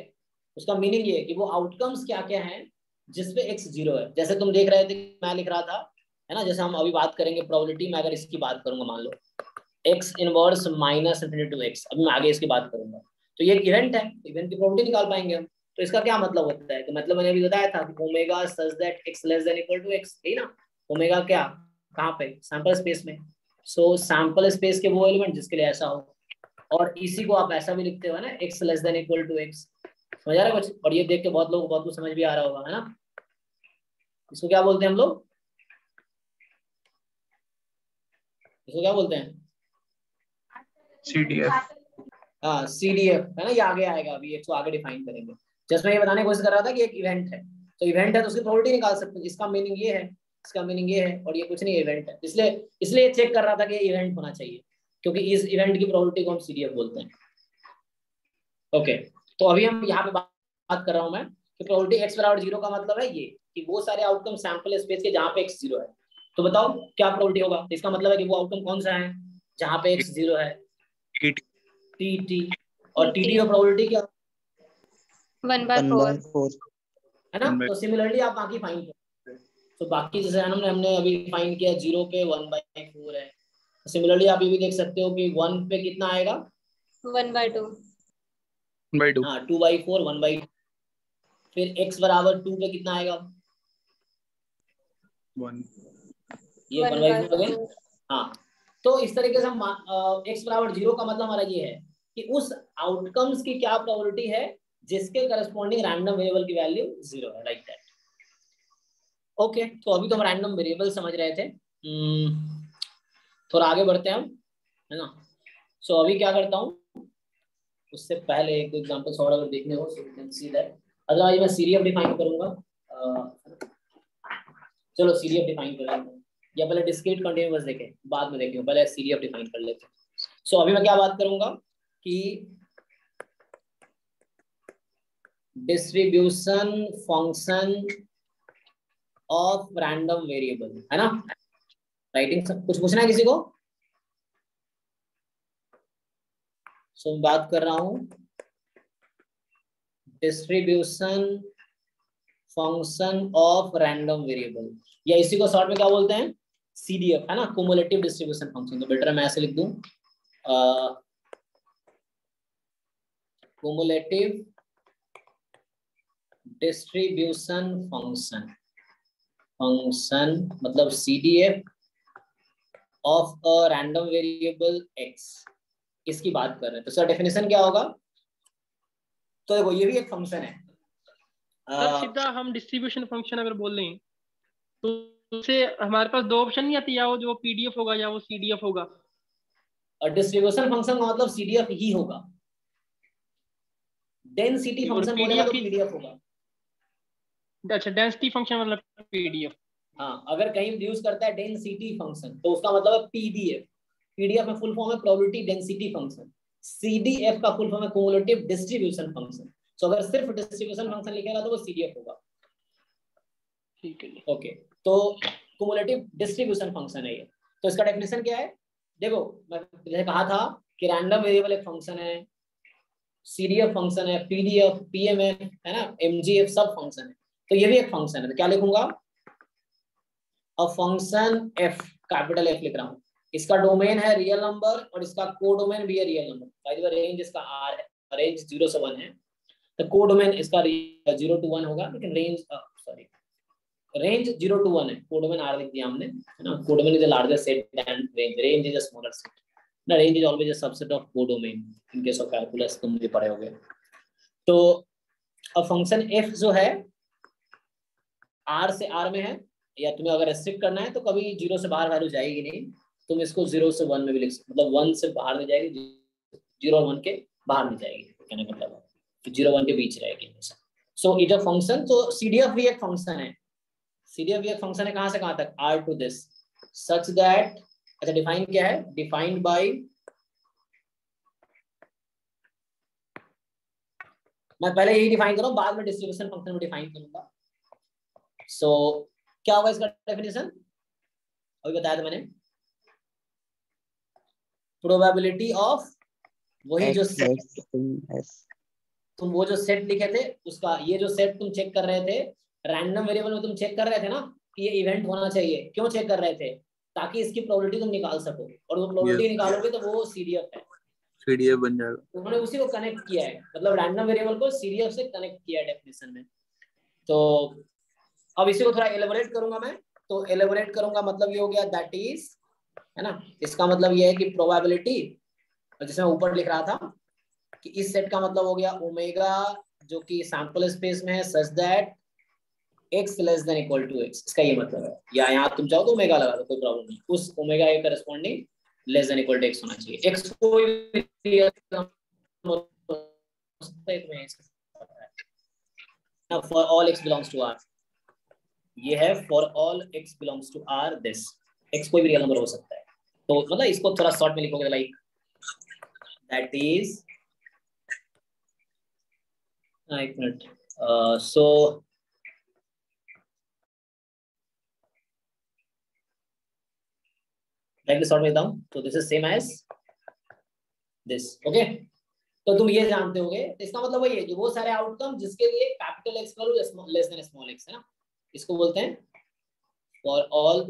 उसका मीनिंग ये है कि वो आउटकम्स क्या क्या हैं जिसपे x 0 है। जैसे तुम देख रहे थे मैं लिख रहा था, है ना, जैसे हम अभी बात करेंगे प्रोबेबिलिटी में, अगर इसकी बात करूंगा मान लो x inverse minus infinity to x, अभी मैं आगे इसकी बात करूंगा, तो ये एक इवेंट है, इवेंट की प्रोबेबिलिटी निकाल पाएंगे हम। तो इसका क्या मतलब होता है, तो मतलब मैंने अभी बताया था कि omega such that x less than equal to x, है ना। ओमेगा क्या, कहाँ पे, सैंपल स्पेस में। सो सैंपल स्पेस के वो एलिमेंट जिसके लिए ऐसा हो, और इसी को आप ऐसा भी लिखते हो ना, x less than equal to x, समझ आ रहा है कुछ। और ये देख के बहुत लोग बहुत कुछ समझ भी आ रहा होगा, है ना। इसको क्या बोलते हैं हम लोग, इसको क्या बोलते हैं, CDF। हाँ CDF, है ना, ये आगे आएगा, अभी इसको आगे डिफाइन करेंगे। जस्ट मैं ये बताने की कोशिश कर रहा था कि एक इवेंट है, तो इवेंट है तो उसकी प्रोबेबिलिटी निकाल सकते हैं, इसका मीनिंग ये है, इसका मीनिंग ये है, और ये कुछ नहीं इवेंट है, इसलिए चेक कर रहा था कि इवेंट होना चाहिए, क्योंकि इस इवेंट की प्रोबेबिलिटी को हम CDF बोलते हैं। ओके, तो अभी हम यहाँ पे बात कर रहा हूँ मैं कि प्रोबेबिलिटी x बराबर 0 का मतलब है ये कि वो सारे आउटकम सैंपल स्पेस के जहाँ पे x 0 है। तो बताओ क्या प्रोबेबिलिटी होगा, तो इसका मतलब है कि वो आउटकम कौन सा है जहाँ पे x 0 है, TT, और TT का प्रोबेबिलिटी क्या 1/4 है ना। तो सिमिलरली आप बाकी फाइंड करो, तो बाकी जैसे हमने अभी फाइंड किया 0 पे 1/4 है, सिमिलरली आप ये भी देख सकते हो कि 1 पे कितना आएगा 1/2 हाँ 2/4 1/2, फिर x बराबर 2 पे कितना आएगा 1। ये 1/4 हो गया। हाँ, तो इस तरीके से हम x बराबर 0 का मतलब हमारा ये है कि उस आउटकम्स की क्या प्रोबेबिलिटी है जिसके करस्पॉन्डिंग रैंडम वेरिएबल की वैल्यू 0 है, लाइक दैट। ओके, तो अभी तो हम रैंडम वेरिएबल समझ रहे थे, थोड़ा आगे बढ़ते हैं हम, है ना। सो अभी क्या करता हूँ, उससे पहले एक एग्जांपल्स और अगर देखने हो सो you can see that, otherwise मैं CDF डिफाइन करूंगा। चलो CDF डिफाइन कर लेते हैं, या पहले डिस्क्रीट कंटीन्यूअस देखें बाद में देखेंगे, पहले CDF डिफाइन कर लेते हैं। सो अभी मैं क्या बात करूंगा कि distribution function of random variable, है ना। राइटिंग सब कुछ पूछना है किसी को, सो बात कर रहा हूं distribution function of random variable, या इसी को शॉर्ट में क्या बोलते हैं CDF, है ना, क्युमुलेटिव डिस्ट्रीब्यूशन फंक्शन। तो बेटर मैं ऐसे लिख दूं क्युमुलेटिव डिस्ट्रीब्यूशन फंक्शन, मतलब CDF of a random variable x, इसकी बात कर रहे हैं। तो सर डेफिनेशन क्या होगा, तो देखो ये भी एक फंक्शन है। सर सीधा हम डिस्ट्रीब्यूशन फंक्शन अगर बोल लें तो उससे हमारे पास 2 ऑप्शन नहीं आती, या वो जो PDF होगा या वो CDF होगा। और डिस्ट्रीब्यूशन फंक्शन का मतलब CDF ही होगा, डेंसिटी फंक्शन बोलेगा तो PDF होगा। अच्छा, डेंसिटी फंक्शन मतलब PDF। हाँ, अगर कहीं यूज करता है डेंसिटी फंक्शन तो उसका मतलब है PDF। PDF में फुल फॉर्म है प्रोबेबिलिटी डेंसिटी फंक्शन, CDF का फुल फॉर्म है क्युमुलेटिव डिस्ट्रीब्यूशन फंक्शन। सो अगर सिर्फ डिस्ट्रीब्यूशन फंक्शन लिखेगा तो वो CDF होगा, ठीक है। ओके, तो क्युमुलेटिव डिस्ट्रीब्यूशन फंक्शन है ये। तो इसका डेफिनेशन क्या है, देखो मैं जैसे कहा था कि रैंडम वेरिएबल एक फंक्शन है, सीडीएफ फंक्शन है, पीडीएफ, पीएमएफ है ना, एमजीएफ सब फंक्शन है, तो ये भी एक फंक्शन है। तो क्या लिखूंगा, a function F, capital F लिख रहा हूँ, इसका डोमेन है रियल नंबर और इसका कोडोमेन भी है real number. By the way range इसका आर है, रेंज 0 से 1 है, तो कोडोमेन इसका 0 to 1 होगा, लेकिन रेंज सॉरी रेंज 0 to 1 है, कोडोमेन आर लिख दिया हमने है ना। Codomain is the largest set and range is a smaller set ना, range is always a subset of codomain in case of calculus, तुम मुझे पढ़े होगे। तो अब फंक्शन f जो है r से r में है, या तुम्हें अगर रेस्ट्रिक्ट करना है तो कभी 0 से बाहर वैल्यू जाएगी नहीं, तुम इसको 0 से 1 में भी लिख सकते, मतलब 1 से बाहर नहीं जाएगी, 0 और 1 के बाहर नहीं जाएगी, कहने का मतलब है 0 1 के बीच रहेगी हमेशा। सो इट अ फंक्शन, तो सीडीएफ भी एक फंक्शन है, सीडीएफ भी एक फंक्शन है, कहां से कहां तक, r to this such that, अच्छा डिफाइन क्या है, डिफाइंड बाय, मैं पहले यही डिफाइन करूं, बाद में डिस्ट्रीब्यूशन फंक्शन में डिफाइन करूंगा। सो क्या होगा इसका डेफिनेशन, अभी बताया था मैंने, प्रोबेबिलिटी ऑफ, वही जो सेट तुम वो जो सेट लिखे थे उसका, ये जो सेट तुम चेक कर रहे थे रैंडम वेरिएबल में, तुम चेक कर रहे थे ना कि ये इवेंट होना चाहिए, क्यों चेक कर रहे थे, ताकि इसकी प्रोबेबिलिटी तुम निकाल सको, और वो प्रोबेबिलिटी निकालोगे तो वो सीडीएफ है, सीडीएफ बन जाएगा। तो उन्होंने उसी को कनेक्ट किया है, मतलब रैंडम वेरिएबल को सीडीएफ से कनेक्ट किया है डेफिनेशन में। तो अब इसी को थोड़ा एलेबोरेट करूंगा मैं, तो एलेबोरेट करूंगा मतलब ये हो गया, दैट इज है ना, इसका मतलब ये है कि प्रोबेबिलिटी, जिसमें ऊपर लिख रहा था कि इस सेट का मतलब हो गया ओमेगा जो कि सैंपल स्पेस में है, such that x less than equal to x, इसका ये मतलब है, या यहाँ तुम चाहो तो ओमेगा लगा दो, कोई प्रॉब्लम नहीं, उस ओमेगा के corresponding less than equal to x होना चाहिए। x कोई for all x belongs to r, ये है for all x belongs to r this, x कोई भी रियल नंबर हो सकता है। तो मतलब इसको थोड़ा शॉर्ट में लिखोगे लाइक दैट इज, एक मिनट, सो डायरेक्टली शॉर्ट में देता हूं, तो this is same as this, okay. तो तुम ये जानते होगे, तो इसका मतलब वही है कि वो सारे आउटकम जिसके लिए capital X value less than small x है ना, इसको बोलते हैं for all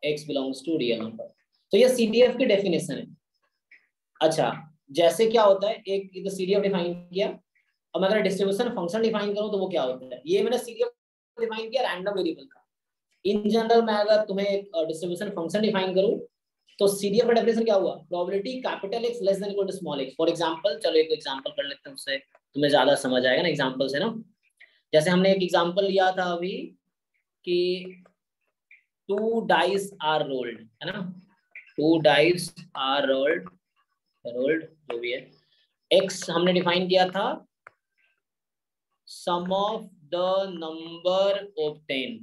x belongs to real number. तो ये सीडीएफ की डेफिनेशन है। अच्छा, जैसे क्या होता है, एक तो सीडीएफ डिफाइन किया, अब मैं अगर डिस्ट्रीब्यूशन फंक्शन डिफाइन करूं तो वो क्या होता है, ये मैंने सीडीएफ डिफाइन किया रैंडम वेरिएबल का। इन जनरल मैं अगर तुम्हें एक डिस्ट्रीब्यूशन फंक्शन डिफाइन करूं तो सीडीएफ का डेफिनेशन क्या हुआ, probability capital X less than equal to small x। For example, चलो एक एग्जांपल कर लेते हैं, उससे तुम्हें ज्यादा समझ आएगा ना एग्जांपल से ना। जैसे हमने एक एग्जांपल लिया था अभी कि 2 डाइस आर रोल्ड, है ना, 2 डाइस आर रोल्ड जो भी है, x हमने डिफाइन किया था सम ऑफ द नंबर ऑब्टेन,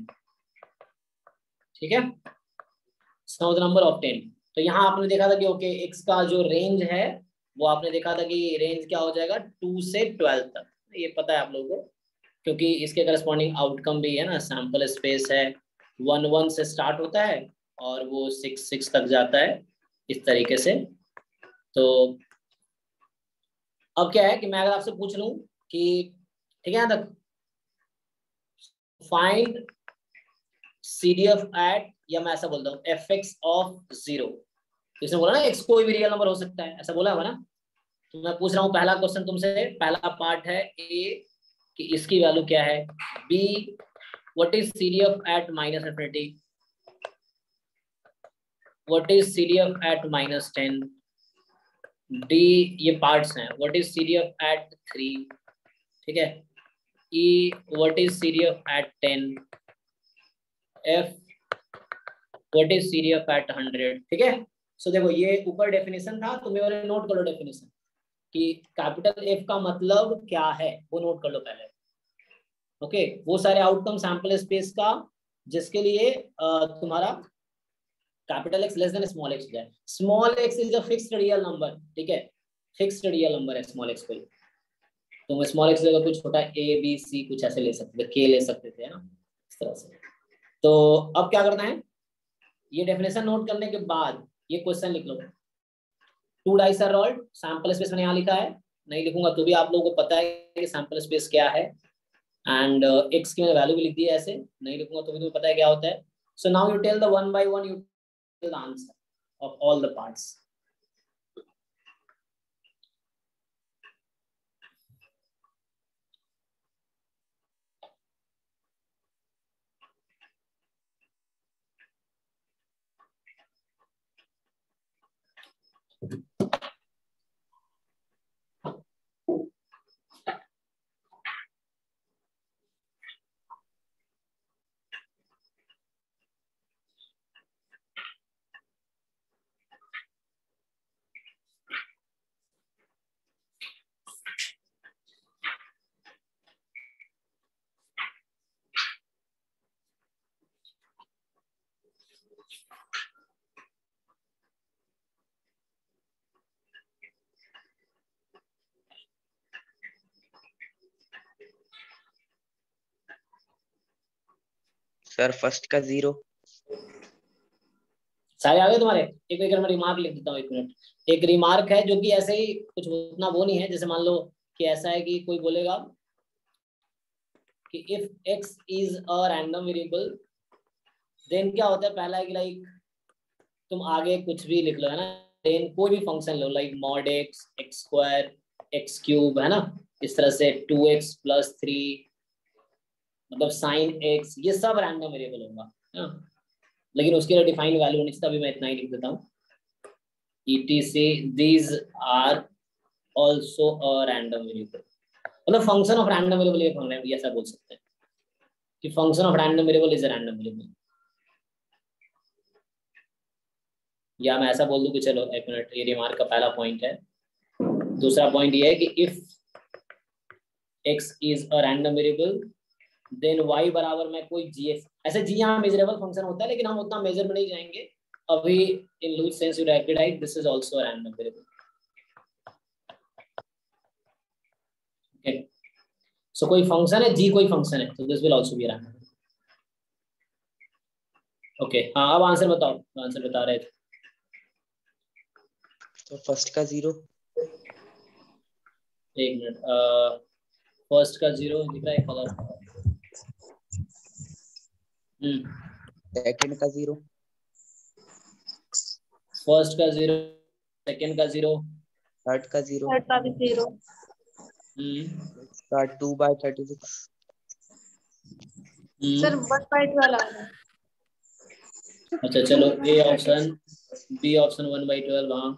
ठीक है, सम ऑफ द नंबर ऑब्टेन। तो यहाँ आपने देखा था कि ओके x का जो रेंज है वो आपने देखा था कि रेंज क्या हो जाएगा 2 से 12 तक, ये पता है आप लोगों को, क्योंकि इसके करस्पॉन्डिंग आउटकम भी है ना, सैंपल स्पेस है 1 1 से स्टार्ट होता है और वो 6 6 तक जाता है, इस तरीके से। तो अब क्या है कि मैं अगर आपसे पूछ लूं कि ठीक है यहाँ तक, फाइंड सीडीएफ एट, या मैं ऐसा बोलता हूँ fx ऑफ 0, तो इसने बोला ना x कोई भी रियल नंबर हो सकता है, ऐसा बोला हुआ ना। तो मैं पूछ रहा हूँ पहला क्वेश्चन तुमसे, पहला पार्ट है a कि इसकी वैल्यू क्या है, b what is CDF at minus infinity, what is CDF at minus 10, d ये पार्ट्स हैं, व्हाट इज सीडीएफ एट 3, ठीक है, e what is CDF at 10, f what is CDF at 100, ठीक है। सो देखो ये ऊपर डेफिनेशन था, तुम्हें और नोट कर लो डेफिनेशन कि कैपिटल F का मतलब क्या है, वो नोट कर लो पहले, ओके। वो सारे आउटकम सैंपल स्पेस का जिसके लिए तुम्हारा capital X less than small x है, small x is a fixed real number, ठीक है, फिक्स्ड रियल नंबर है स्मॉल x कोई, तुम स्मॉल x जगह कुछ छोटा a b c कुछ ऐसे ले सकते थे, k ले सकते थे, है ना, इस तरह से। तो अब क्या करना है, ये डेफिनेशन नोट करने के बाद ये क्वेश्चन लिख लो, 2 dice are rolled, sample space मैंने यहाँ लिखा है, नहीं लिखूंगा तो भी आप लोगों को पता है कि सैंपल स्पेस क्या है, एंड x की मैंने वैल्यू भी लिख दी है ऐसे, नहीं लिखूंगा तो भी तुम्हें पता है क्या होता है. So now you tell the one by one, you tell the answer of all the parts. Sir first का 0। सारे आ गए तुम्हारे? एक एक मैं रिमार्क लिख देता हूँ, 1 मिनट. एक रिमार्क है जो कि ऐसे ही कुछ उतना वो नहीं है, जैसे मान लो कि ऐसा है कि कोई बोलेगा कि if x is a random variable, then क्या होता है, पहला है कि लाइक तुम आगे कुछ भी लिख लो, है ना, देन कोई भी फंक्शन लो, like mod x, x square, x cube, है ना, इस तरह से 2x + 3, मतलब sin x, ये सब रैंडम वेरिएबल होगा, है ना, लेकिन उसके लिए डिफाइंड वैल्यू होनी चाहिए, तभी मैं इतना ही लिख देता हूँ. etc these are also a random variable, मतलब फंक्शन ऑफ रैंडम वेरिएबल ये फंक्शन है, ऐसा बोल सकते हैं कि function of random variable is a random variable. या मैं ऐसा बोल दूं कि चलो 1 मिनट, ये रिमार्क का पहला पॉइंट है. दूसरा पॉइंट ये है कि if x is a random variable then y बराबर में कोई gx, ऐसे g यहाँ मेजरेबल फंक्शन होता है, लेकिन हम उतना मेजर में नहीं जाएंगे अभी. In loose sense you write, this is also a random variable. Okay, so कोई फंक्शन है g, कोई फंक्शन है, तो this will also be random. Okay, हाँ अब आंसर बताओ, आंसर बता रहे थे. तो फर्स्ट का 0, 1 मिनट, फर्स्ट का 0 दिख रहा है कलर. सेकंड का 0, फर्स्ट का 0, सेकंड का 0, थर्ड का 0, थर्ड का भी 0, का 2/36, सर 1/12 आ रहा है. अच्छा चलो, ए ऑप्शन, बी ऑप्शन 1/12, हाँ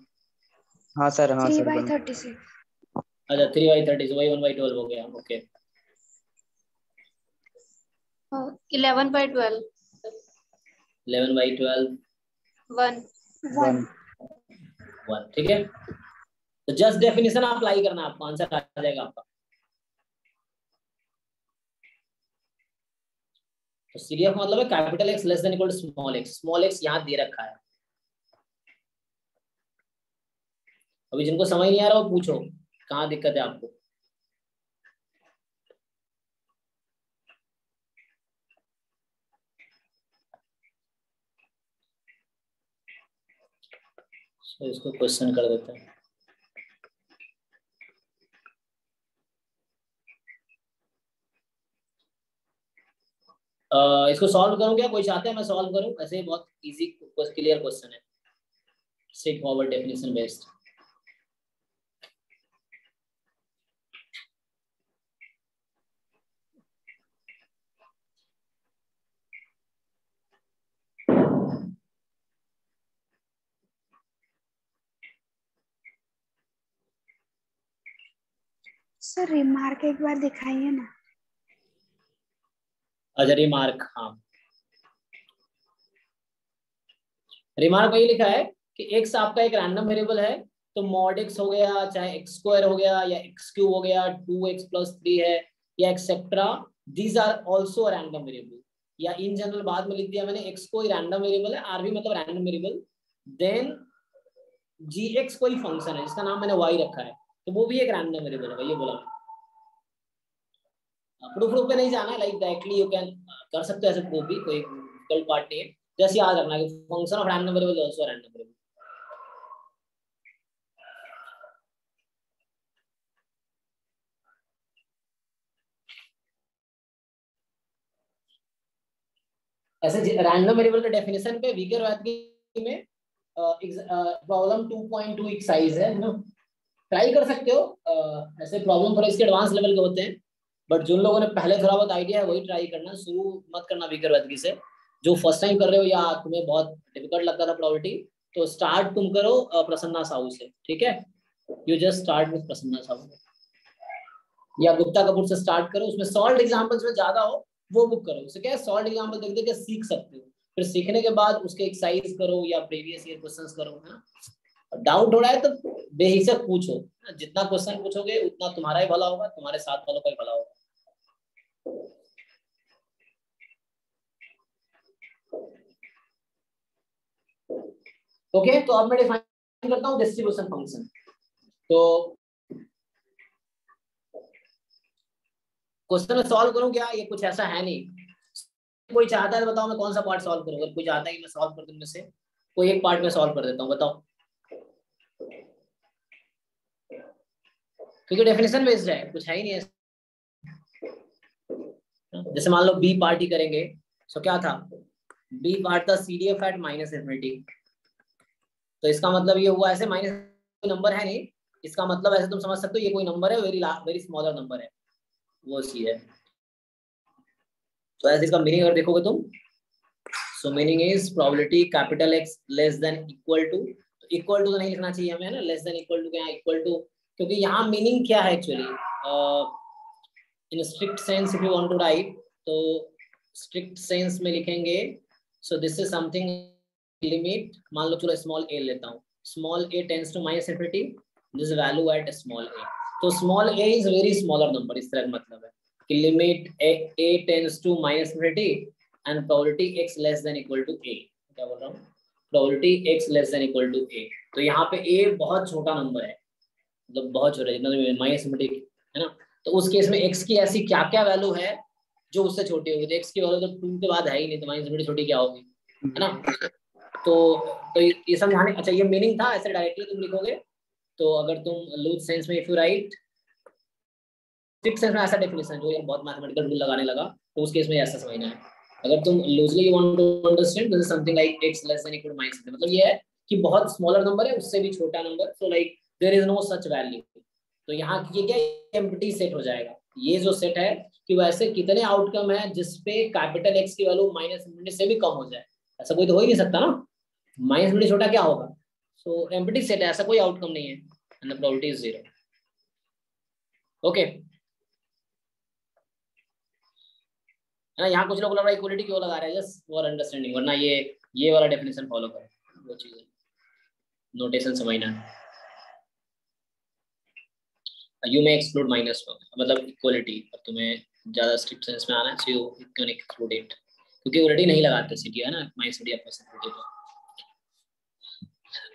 हाँ सर, हाँ सर, 3/36. अच्छा 3/30, वही 1/12 हो गया. ओके 11/12. 11/12, 1. 1, ठीक है. तो जस्ट डेफिनेशन अप्लाई करना, आपको आंसर आ जाएगा आपका. तो सीडीएफ मतलब है capital X less than equal to small x. Small x यहाँ दे रखा है. अभी जिनको समझ नहीं आ रहा वो पूछो कहाँ दिक्कत है आपको. तो इसको क्वेश्चन कर देते हैं. इसको सॉल्व करूं क्या? कोई चाहते हैं मैं सॉल्व करूं? ऐसे ही बहुत इजी क्लियर क्वेश्चन है, straight forward definition based. Sir remark एक बार दिखाइए ना. अच्छा रिमार्क, हाँ रिमार्क वही लिखा है कि x आपका एक रैंडम वेरिएबल है, तो mod x हो गया, चाहे x स्क्वायर हो गया, या x क्यूब हो गया, 2x + 3 है, या etcetera, these are also random variable. या इन जनरल बाद में लिख दिया मैंने, x कोई रैंडम वेरिएबल है, r भी मतलब रैंडम वेरिएबल, देन gx कोई फंक्शन है जिसका नाम मैंने y रखा है, तो वो भी एक रैंडम वेरिएबल है, ये बोला. प्रूफ पे नहीं जाना, लाइक डायरेक्टली यू कैन कर सकते हो ऐसे प्रूफ भी, कोई डिफिकल्ट पार्ट नहीं है. जैसे याद रखना कि function of random variable also random variable. ऐसे रैंडम वेरिएबल के डेफिनेशन पे वीकर वैद्य में प्रॉब्लम 2.2 एक्सरसाइज है ना, ट्राई कर सकते हो। ऐसे प्रॉब्लम थोड़ा इसके एडवांस लेवल के होते हैं, बट जिन लोगों ने पहले थोड़ा बहुत आइडिया है वही ट्राई करना, शुरू मत करना वीकर वैद्य से। जो फर्स्ट टाइम कर रहे हो या तुम्हें बहुत डिफिकल्ट लगता था प्रोबेबिलिटी, तो स्टार्ट तुम करो प्रसन्ना साहू से, ठीक है। You just start with Prasanna Sahu या गुप्ता कपूर से स्टार्ट करो। उसमें सॉल्व एग्जांपल्स में ज्यादा हो वो बुक करो। उससे क्या है, सॉल्व एग्जांपल देख देख के सीख सकते हो, फिर सीखने के बाद उसके एक्सरसाइज करो या प्रीवियस ईयर क्वेश्चंस करो, है ना। डाउट हो रहा है तो बेहिचक पूछो, जितना क्वेश्चन पूछोगे उतना तुम्हारा ही भला होगा, तुम्हारे साथ वालों का ही भला होगा। ओके, तो अब मैं डिफाइन करता हूँ डिस्ट्रीब्यूशन फंक्शन। तो क्वेश्चन में सॉल्व करूं क्या, ये कुछ ऐसा है नहीं। कोई चाहता है तो बताओ मैं कौन सा पार्ट सॉल्व करूं। अगर कोई चाहता है कि मैं सॉल्व कर दूं, में से कोई एक पार्ट में सॉल्व कर देता हूं, बताओ। क्योंकि डेफिनेशन बेस्ड है, कुछ है ही नहीं है। जैसे मान लो बी पार्टी करेंगे, तो क्या था, बी पार्ट था CDF एट -∞। तो इसका मतलब ये हुआ, ऐसे माइनस नंबर है नहीं, इसका मतलब ऐसे तुम समझ सकते हो ये कोई नंबर है, वेरी स्मॉलर नंबर है, वो सी है। तो ऐसे इसका मीनिंग अगर देखोगे तुम, so meaning is probability capital X less than equal to, equal to तो नहीं लिखना चाहिए हमें, है ना, लेस देन इक्वल टू क्या, इक्वल टू। क्योंकि यहाँ मीनिंग क्या है actually, in strict sense if you want to write, तो स्ट्रिक्ट सेंस में लिखेंगे, so this is something limit, मान लो चलो स्मॉल a लेता हूँ, small a tends to -∞, this value at small a। तो small a is very smaller number, इस तरह का मतलब है कि limit a tends to -∞ and probability x less than equal to a। क्या बोल रहा हूँ, probability x less than equal to a। तो यहाँ पे a बहुत छोटा नंबर है, मतलब बहुत छोटा, जितना -∞ है ना। तो उस केस में x की ऐसी क्या क्या वैल्यू है जो उससे छोटी होगी। तो x की वैल्यू तो 2 के बाद है ही नहीं, तो -∞ छोटी क्या होगी, है ना। तो ये समझाने, अच्छा ये मीनिंग था, ऐसे डायरेक्टली तुम लिखोगे। तो अगर तुम लूज सेंस में if you right, strict sense में ऐसा डेफिनेशन जो ये बहुत मैथमेटिकल रूल लगाने लगा, तो उस केस में ऐसा समझना है। अगर तुम loosely you want to understand, this is something like x less than equal to -∞, मतलब ये है कि बहुत स्मॉलर नंबर है, उससे भी छोटा number, so like there is no such value. तो यहाँ ये क्या, एम्प्टी सेट हो जाएगा। ये जो सेट है कि वैसे कितने आउटकम है जिसपे कैपिटल X की वैल्यू -∞ से भी कम हो जाए, ऐसा कोई तो हो ही नहीं सकता ना, -∞ छोटा क्या होगा। सो एम्प्टी सेट है, ऐसा कोई आउटकम नहीं है, and the probability is 0। Okay, है ना। यहाँ कुछ लोग लग रहा है इक्वलिटी क्यों लगा रहे हैं, जस्ट फॉर अंडरस्टैंडिंग, वरना ये वाला डेफिनेशन फॉलो करो, वो चीज है, नोटेशन समझना है। यू मे एक्सक्लूड -1, मतलब इक्वलिटी, अब तुम्हें ज्यादा स्ट्रिक्ट सेंस में आना है, सो यू कैन एक्सक्लूड इट, क्योंकि ऑलरेडी नहीं लगाते सिटी, है ना, -∞ पर।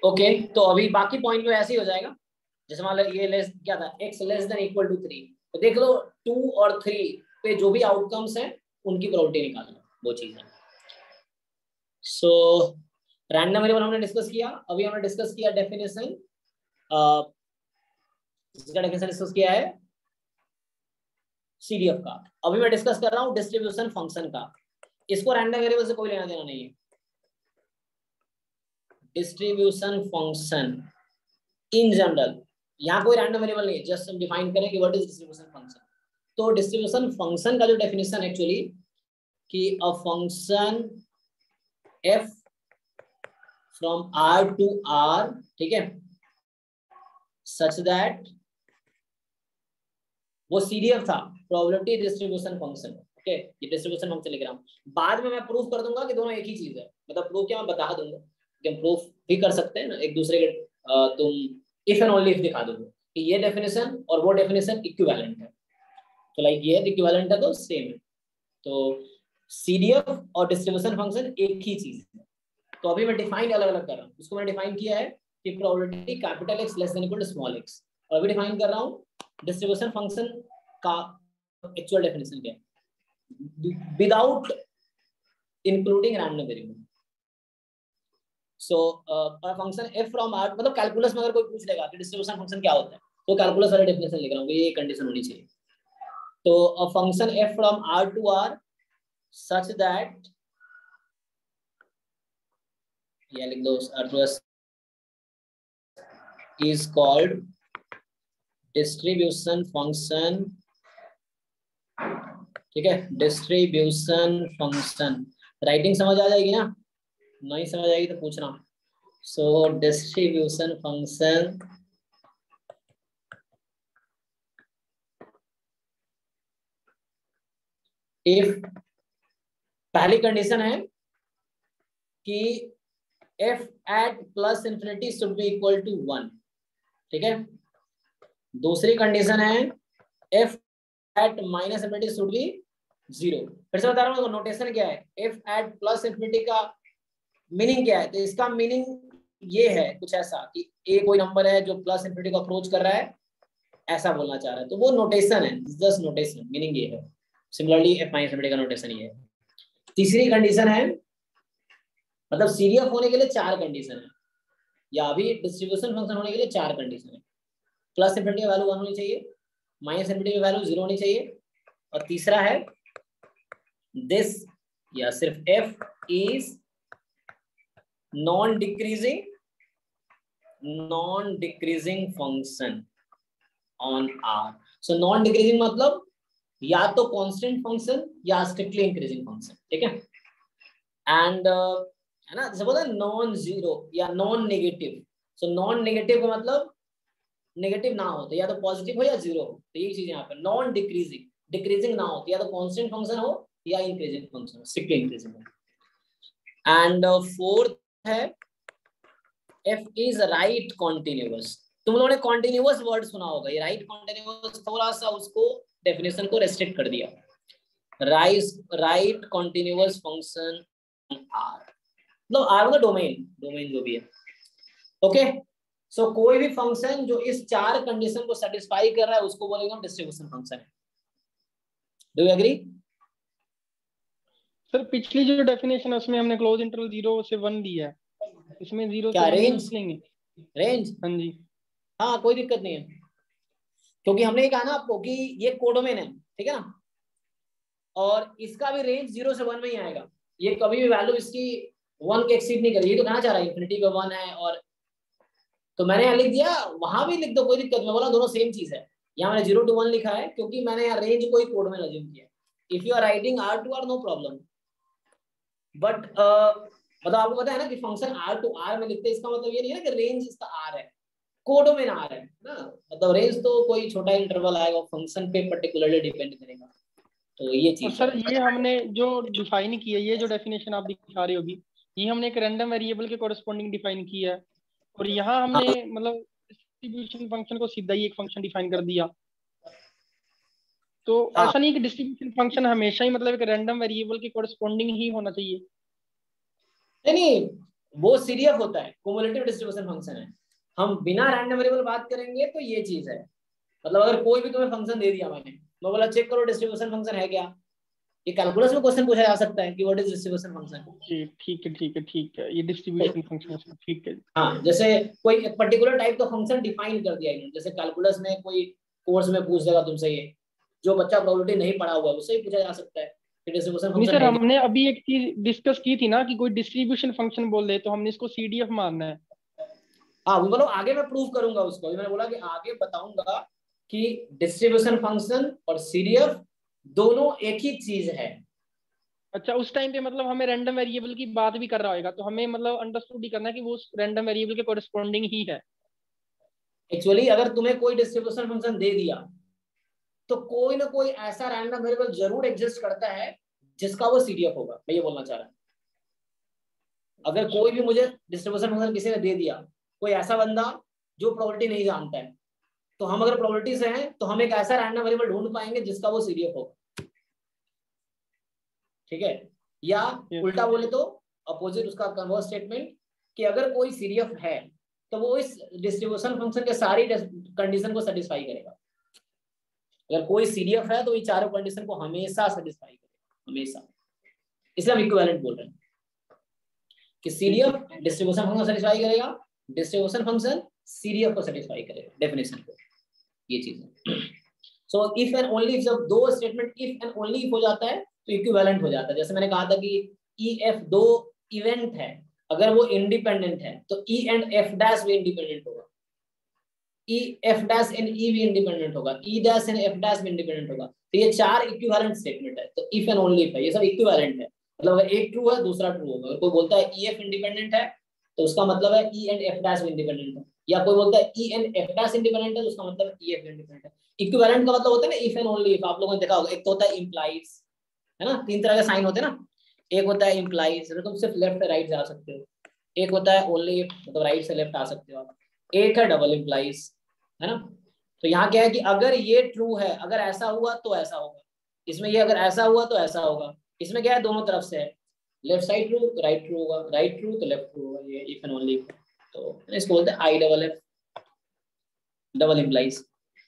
ओके, तो अभी बाकी पॉइंट में ऐसे ही हो जाएगा। जैसे मान लो ये लेस क्या था, x less than equal to 3, तो देख लो 2 और 3 पे जो भी आउटकम्स हैं उनकी प्रोबेबिलिटी निकालना, वो चीज है। सो रैंडम वेरिएबल हमने डिस्कस किया। अभी हमने डिस्कस किया डेफिनेशन, इसका डेफिनेशन डिस्कस किया है CDF का। अभी मैं डिस्कस कर रहा हूँ डिस्ट्रीब्यूशन फंक्शन का। इसको रैंडम वेरिएबल से कोई लेना देना नहीं है। डिस्ट्रीब्यूशन फंक्शन इन जनरल, यहाँ कोई रैंडम वेरिएबल नहीं है, जस्ट हम डिफाइन करें कि व्हाट इज डिस्ट्रीब्यूशन फंक्शन। तो डिस्ट्रीब्यूशन फंक्शन का जो डेफिनेशन एक्चुअली कि a function f from R to R, ठीक है, सच दैट, वो CDF था, प्रोबेबिलिटी डिस्ट्रीब्यूशन फंक्शन। ओके, ये डिस्ट्रीब्यूशन फंक्शन लिख रहा हूँ, बाद में मैं प्रूफ कर दूंगा कि दोनों एक ही चीज है। मतलब प्रूफ क्या, मैं बता दूंगा कि हम प्रूफ भी कर सकते हैं ना एक दूसरे के, तुम इफ एंड ओनली इफ दिखा दोगे कि ये डेफिनेशन और वो डेफिनेशन इक्विवेलेंट है, तो लाइक ये इक्विवेलेंट है तो सेम है। तो CDF और डिस्ट्रीब्यूशन फंक्शन एक ही चीज है। तो अभी मैं डिफाइन अलग अलग कर रहा हूँ। इसको मैंने डिफाइन किया है कि probability capital X less than equal to small x, और अभी डिफाइन कर रहा हूँ डिस्ट्रीब्यूशन फंक्शन का एक्चुअल डेफिनेशन क्या है without including random variable. So function f from R, मतलब कैलकुलस में अगर कोई पूछ लेगा कि डिस्ट्रीब्यूशन फंक्शन क्या होता है, तो कैलकुलस वाला डेफिनेशन लिख रहा हूँ, ये कंडीशन होनी चाहिए। तो function f from R to R such that या लिख दो, address is called distribution function, ठीक है, डिस्ट्रीब्यूशन फंक्शन। राइटिंग समझ आ जाएगी ना, नहीं समझ आएगी तो पूछना। सो डिस्ट्रीब्यूशन फंक्शन इफ, पहली कंडीशन है कि f at plus infinity should be equal to 1, ठीक है। दूसरी कंडीशन है f at minus infinity should be 0। फिर से बता रहा हूँ नोटेशन क्या है। f at प्लस इंफिनिटी का मीनिंग क्या है, तो इसका मीनिंग ये है कुछ ऐसा कि a कोई नंबर है जो प्लस इंफिनिटी को अप्रोच कर रहा है, ऐसा बोलना चाह रहा है, तो वो नोटेशन है, जस्ट नोटेशन, मीनिंग ये है। सिमिलरली f माइनस इंफिनिटी का नोटेशन ये है। तीसरी कंडीशन है, मतलब सीरियस होने के लिए 4 कंडीशन है, या अभी डिस्ट्रीब्यूशन फंक्शन होने के लिए 4 कंडीशन है। प्लस इंफिनिटी की वैल्यू 1 होनी चाहिए, माइनस इंफिनिटी की वैल्यू 0 होनी चाहिए, और तीसरा है दिस, या सिर्फ f is non decreasing function on R। So non decreasing मतलब या तो कांस्टेंट फंक्शन या स्ट्रिक्टली इंक्रीजिंग फंक्शन, ठीक है। एंड है ना, जैसे बोलते हैं नॉन जीरो या non negative. So non negative का मतलब नेगेटिव ना हो तो या तो पॉजिटिव हो या जीरो हो, तो ये चीज यहाँ पे। नॉन डिक्रीजिंग, डिक्रीजिंग ना हो तो या तो कांस्टेंट फंक्शन हो या इंक्रीजिंग फंक्शन, स्ट्रिक्टली इंक्रीजिंग हो। एंड फोर्थ है f इज राइट कॉन्टिन्यूअस। तुम लोगों ने कॉन्टिन्यूअस वर्ड सुना होगा, ये राइट कॉन्टिन्यूअस थोड़ा सा उसको डेफिनेशन को रेस्ट्रिक्ट कर दिया। राइट कॉन्टिन्यूअस फंक्शन R, मतलब R मतलब डोमेन जो भी है, ओके। सो कोई भी फंक्शन जो इस 4 कंडीशन को सेटिस्फाई कर रहा है उसको बोलेंगे हम डिस्ट्रीब्यूशन फंक्शन है। Do you agree? सर पिछली जो डेफिनेशन है उसमें हमने क्लोज इंटरवल 0 से 1 दिया है, इसमें 0 क्या से 1 रेंज लेंगे? रेंज, हाँ जी, हाँ कोई दिक्कत नहीं है, क्योंकि हमने ये कहा ना आपको कि ये कोडोमेन है, ठीक है ना, और इसका भी रेंज 0 से 1 में ही आएगा। ये कभी भी वैल्यू इसकी 1 के एक्सीड नहीं करेगी। ये तो कहना चाह रहा है इंफिनिटी पे 1 है, और तो मैंने यहाँ लिख दिया, वहां भी लिख दो, कोई दिक्कत नहीं। बोला दोनों सेम चीज है, यहाँ मैंने 0 to 1 लिखा है क्योंकि मैंने यहाँ रेंज को ही कोड में अज्यूम किया। If you are writing R to R no problem, but मतलब आपको पता है ना कि फंक्शन R to R में लिखते हैं, इसका मतलब ये नहीं है ना कि रेंज इसका R है, कोडो में R है ना। मतलब रेंज तो कोई छोटा इंटरवल आएगा, फंक्शन पे पर्टिकुलरली डिपेंड करेगा, तो ये चीज। सर ये हमने जो डिफाइन की है, ये जो डेफिनेशन आप दिखा रही होगी, ये हमने एक रैंडम वेरिएबल के कोरस्पोंडिंग डिफाइन किया है, और यहाँ हमने मतलब डिस्ट्रीब्यूशन फंक्शन को सीधा ही एक फंक्शन डिफाइन कर दिया। तो ऐसा नहीं कि डिस्ट्रीब्यूशन फंक्शन हमेशा ही मतलब एक रैंडम वेरिएबल के कोरस्पोंडिंग ही होना चाहिए? नहीं, वो सीरियस होता है, क्युमुलेटिव डिस्ट्रीब्यूशन फंक्शन है। हम बिना रैंडम वेरिएबल बात करेंगे तो ये चीज है, मतलब अगर कोई भी तुम्हें फंक्शन दे दिया मैंने, मैं बोला चेक करो डिस्ट्रीब्यूशन फंक्शन है क्या, ये कैलकुलस में क्वेश्चन पूछा जा सकता है कि व्हाट इज डिस्ट्रीब्यूशन फंक्शन। ठीक है, ये डिस्ट्रीब्यूशन फंक्शन है, ठीक है। हाँ, जैसे कोई एक पर्टिकुलर टाइप का फंक्शन डिफाइन कर दिया इन्होंने, जैसे कैलकुलस में कोई कोर्स में पूछ देगा तुमसे, ये जो बच्चा प्रोबेबिलिटी नहीं पढ़ा हुआ है उससे ही पूछा जा सकता है कि डिस्ट्रीब्यूशन नहीं फंक्शन सर, है। हमने अभी एक चीज डिस्कस की थी ना कि कोई डिस्ट्रीब्यूशन फंक्शन बोल दे तो हमने इसको CDF मानना है। हाँ, वो बोलो आगे मैं प्रूव करूंगा उसको, मैंने बोला कि आगे बताऊंगा कि डिस्ट्रीब्यूशन फंक्शन और सीडीएफ दोनों एक ही चीज है। अच्छा, उस टाइम पे मतलब हमें रैंडम वेरिएबल की बात भी कर रहा होगा, तो हमें मतलब अंडरस्टूड ही करना है कि वो उस रैंडम वेरिएबल के कोरस्पोंडिंग ही है। एक्चुअली अगर तुम्हें कोई डिस्ट्रीब्यूशन फंक्शन दे दिया तो कोई ना कोई ऐसा रैंडम वेरिएबल जरूर एग्जिस्ट करता है जिसका वो सीडीएफ होगा, मैं ये बोलना चाह रहा हूं। अगर कोई भी मुझे डिस्ट्रीब्यूशन फंक्शन किसी ने दे दिया, कोई ऐसा बंदा जो प्रोबेबिलिटी नहीं जानता है, तो हम अगर प्रोबेबिलिटी से हैं तो हम एक ऐसा रैंडम वेरिएबल ढूंढ पाएंगे जिसका वो सीडीएफ होगा, ठीक है। या उल्टा बोले तो अपोजिट उसका कन्वर्स स्टेटमेंट, कि अगर कोई सीडीएफ है तो वो इस डिस्ट्रीब्यूशन फंक्शन के सारी कंडीशन को सेटिस्फाई करेगा। अगर कोई सीडीएफ है तो ये चारों कंडीशन को हमेशा सेटिस्फाई करेगा, हमेशा। इसलिए हम इक्विवेलेंट बोल रहे हैं कि सीडीएफ डिस्ट्रीब्यूशन फंक्शन सेटिस्फाई करेगा, डिस्ट्रीब्यूशन फंक्शन सीडीएफ को सेटिस्फाई करेगा, डेफिनेशन को, ये चीज है। So if and only if, जब दो statement if and only if हो जाता है तो इक्विवेलेंट हो जाता है। जैसे मैंने कहा था कि ईएफ दो इवेंट है अगर वो इंडिपेंडेंट है तो ई एंड एफ डैश भी इंडिपेंडेंट होगा, ई एफ डैश एंड ई भी इंडिपेंडेंट होगा, ई डैश एंड एफ डैश भी इंडिपेंडेंट होगा। तो ये चार इक्विवेलेंट स्टेटमेंट है, तो इफ एंड ओनली इफ है, ये सब इक्विवेलेंट है। मतलब अगर एक ट्रू है दूसरा ट्रू होगा। अगर कोई बोलता है ई एफ इंडिपेंडेंट है तो उसका मतलब है ई एंड एफ डैश भी इंडिपेंडेंट है, या कोई बोलता है E and F dash independent है तो उसका मतलब ई एफ इंडिपेंडेंट है। इक्विवेलेंट का मतलब होता है ना इफ एंड ओनली इफ, आप लोगों ने देखा होगा। एक तो होता है इंप्लाइज, है ना, तीन तरह के साइन होते हैं ना। एक होता है इंप्लाइज, तुम सिर्फ लेफ्ट से राइट जा सकते हो। एक होता है ओनली इफ, मतलब राइट से लेफ्ट आ सकते हो आप। एक है डबल इंप्लाइज, है ना। तो यहाँ क्या है कि अगर ये ट्रू है, अगर ऐसा हुआ तो ऐसा होगा, इसमें ये अगर ऐसा हुआ तो ऐसा होगा। इसमें क्या है, दोनों तरफ से है, लेफ्ट साइड ट्रू तो राइट ट्रू होगा, राइट ट्रू तो लेफ्ट ट्रू होगा। ये इफ एंड ओनली। तो इसको बोलते हैं I double F, double implies.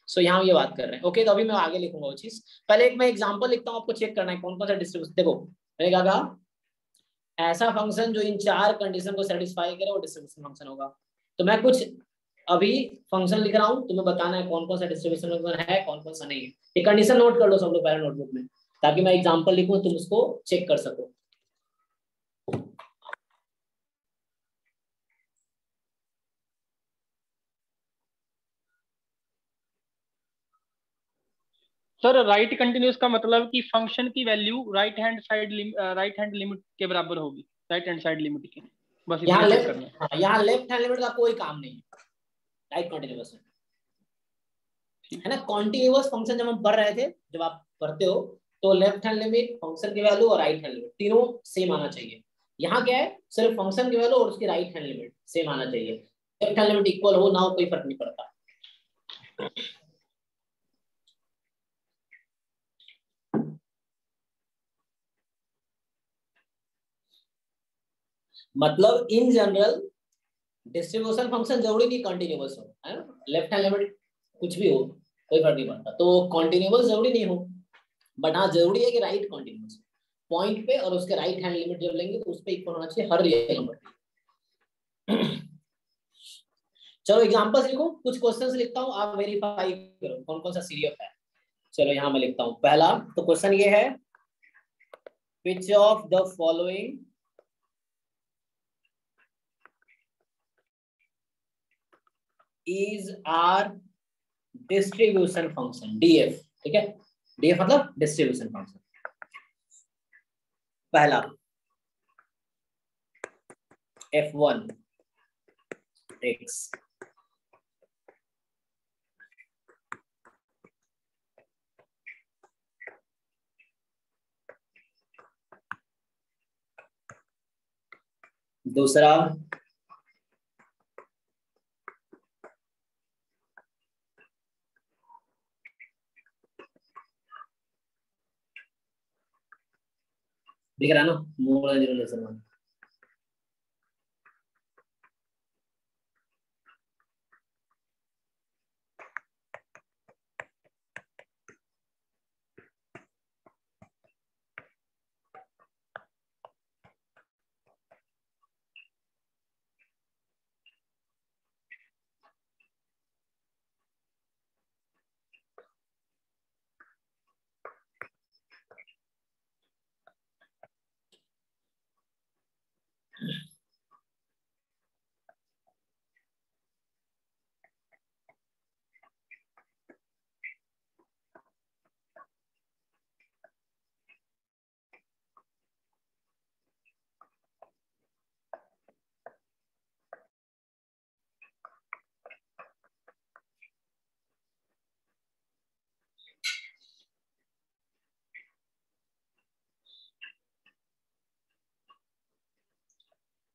So यहाँ हम ये बात कर रहे हैं। ओके, तो अभी मैं आगे लिखूंगा वो चीज। पहले एक मैं एग्जांपल लिखता हूँ, आपको चेक करना है कौन कौन सा डिस्ट्रीब्यूशन। देखो मैंने क्या कहा, ऐसा फंक्शन जो इन चार कंडीशन को सेटिस्फाई करे वो डिस्ट्रीब्यूशन फंक्शन होगा। तो मैं कुछ अभी फंक्शन लिख रहा हूँ, तुम्हें बताना है कौन कौन सा डिस्ट्रीब्यूशन फंक्शन है, कौन कौन सा नहीं है। ये कंडीशन नोट कर लो सब लोग पहले नोटबुक में, ताकि मैं एग्जांपल लिखूं तुम उसको चेक कर सको। सर राइट कंटिन्यूस का मतलब कि फंक्शन की वैल्यू राइट हैंड लिमिट के बराबर होगी, राइट हैंड साइड लिमिट के, बस इतना चेक करना है। यहाँ लेफ्ट हैंड लिमिट का कोई काम नहीं है राइट कंटिन्यूअस में, है ना। कॉन्टिन्यूअस फंक्शन जब हम पढ़ रहे थे, जब आप पढ़ते हो तो लेफ्ट हैंड लिमिट, फंक्शन की वैल्यू और राइट हैंड लिमिट तीनों सेम आना चाहिए। यहाँ क्या है, सिर्फ फंक्शन की वैल्यू और उसकी राइट हैंड लिमिट सेम आना चाहिए। लेफ्ट हैंड लिमिट इक्वल हो ना हो कोई फर्क नहीं पड़ता। मतलब इन जनरल डिस्ट्रीब्यूशन फंक्शन जरूरी नहीं कंटिन्यूअस हो, है ना। लेफ्ट हैंड लिमिट कुछ भी हो कोई फर्क नहीं पड़ता। तो कंटिन्यूअस जरूरी नहीं हो, बट हाँ जरूरी है कि राइट कंटिन्यूअस पॉइंट पे, और उसके राइट हैंड लिमिट जब लेंगे तो उस पे इक्वल होना चाहिए हर रियल नंबर। चलो एग्जांपल्स लिखो, कुछ क्वेश्चंस लिखता हूँ, आप वेरीफाई करो कौन कौन सा सीरीएफ है। चलो यहाँ मैं लिखता हूँ पहला। तो क्वेश्चन ये है, which of the following is our distribution function, df। ठीक है, df मतलब डिस्ट्रीब्यूशन फंक्शन। पहला f1 x, दूसरा दिख रहा है ना, मोर देन 0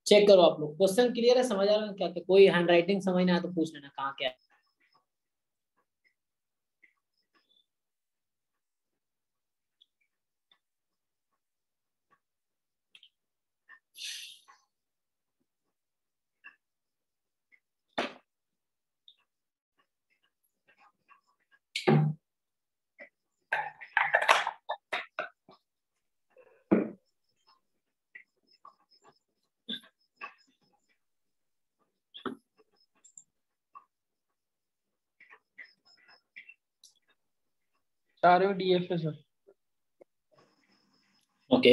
चेक करो आप लोग। क्वेश्चन क्लियर है, समझ आ रहा है क्या? कोई हैंड राइटिंग समझ ना आया तो पूछ लेना कहाँ क्या है। सारे डीएफ है सर। ओके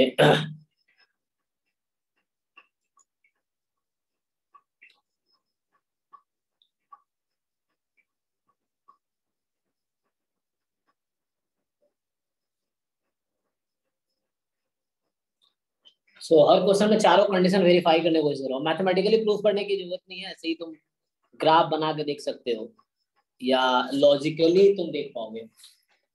सो हर क्वेश्चन में चारों कंडीशन वेरीफाई करने की कोशिश करो। मैथमेटिकली प्रूफ करने की जरूरत नहीं है, ऐसे ही तुम ग्राफ बना के देख सकते हो या लॉजिकली तुम देख पाओगे।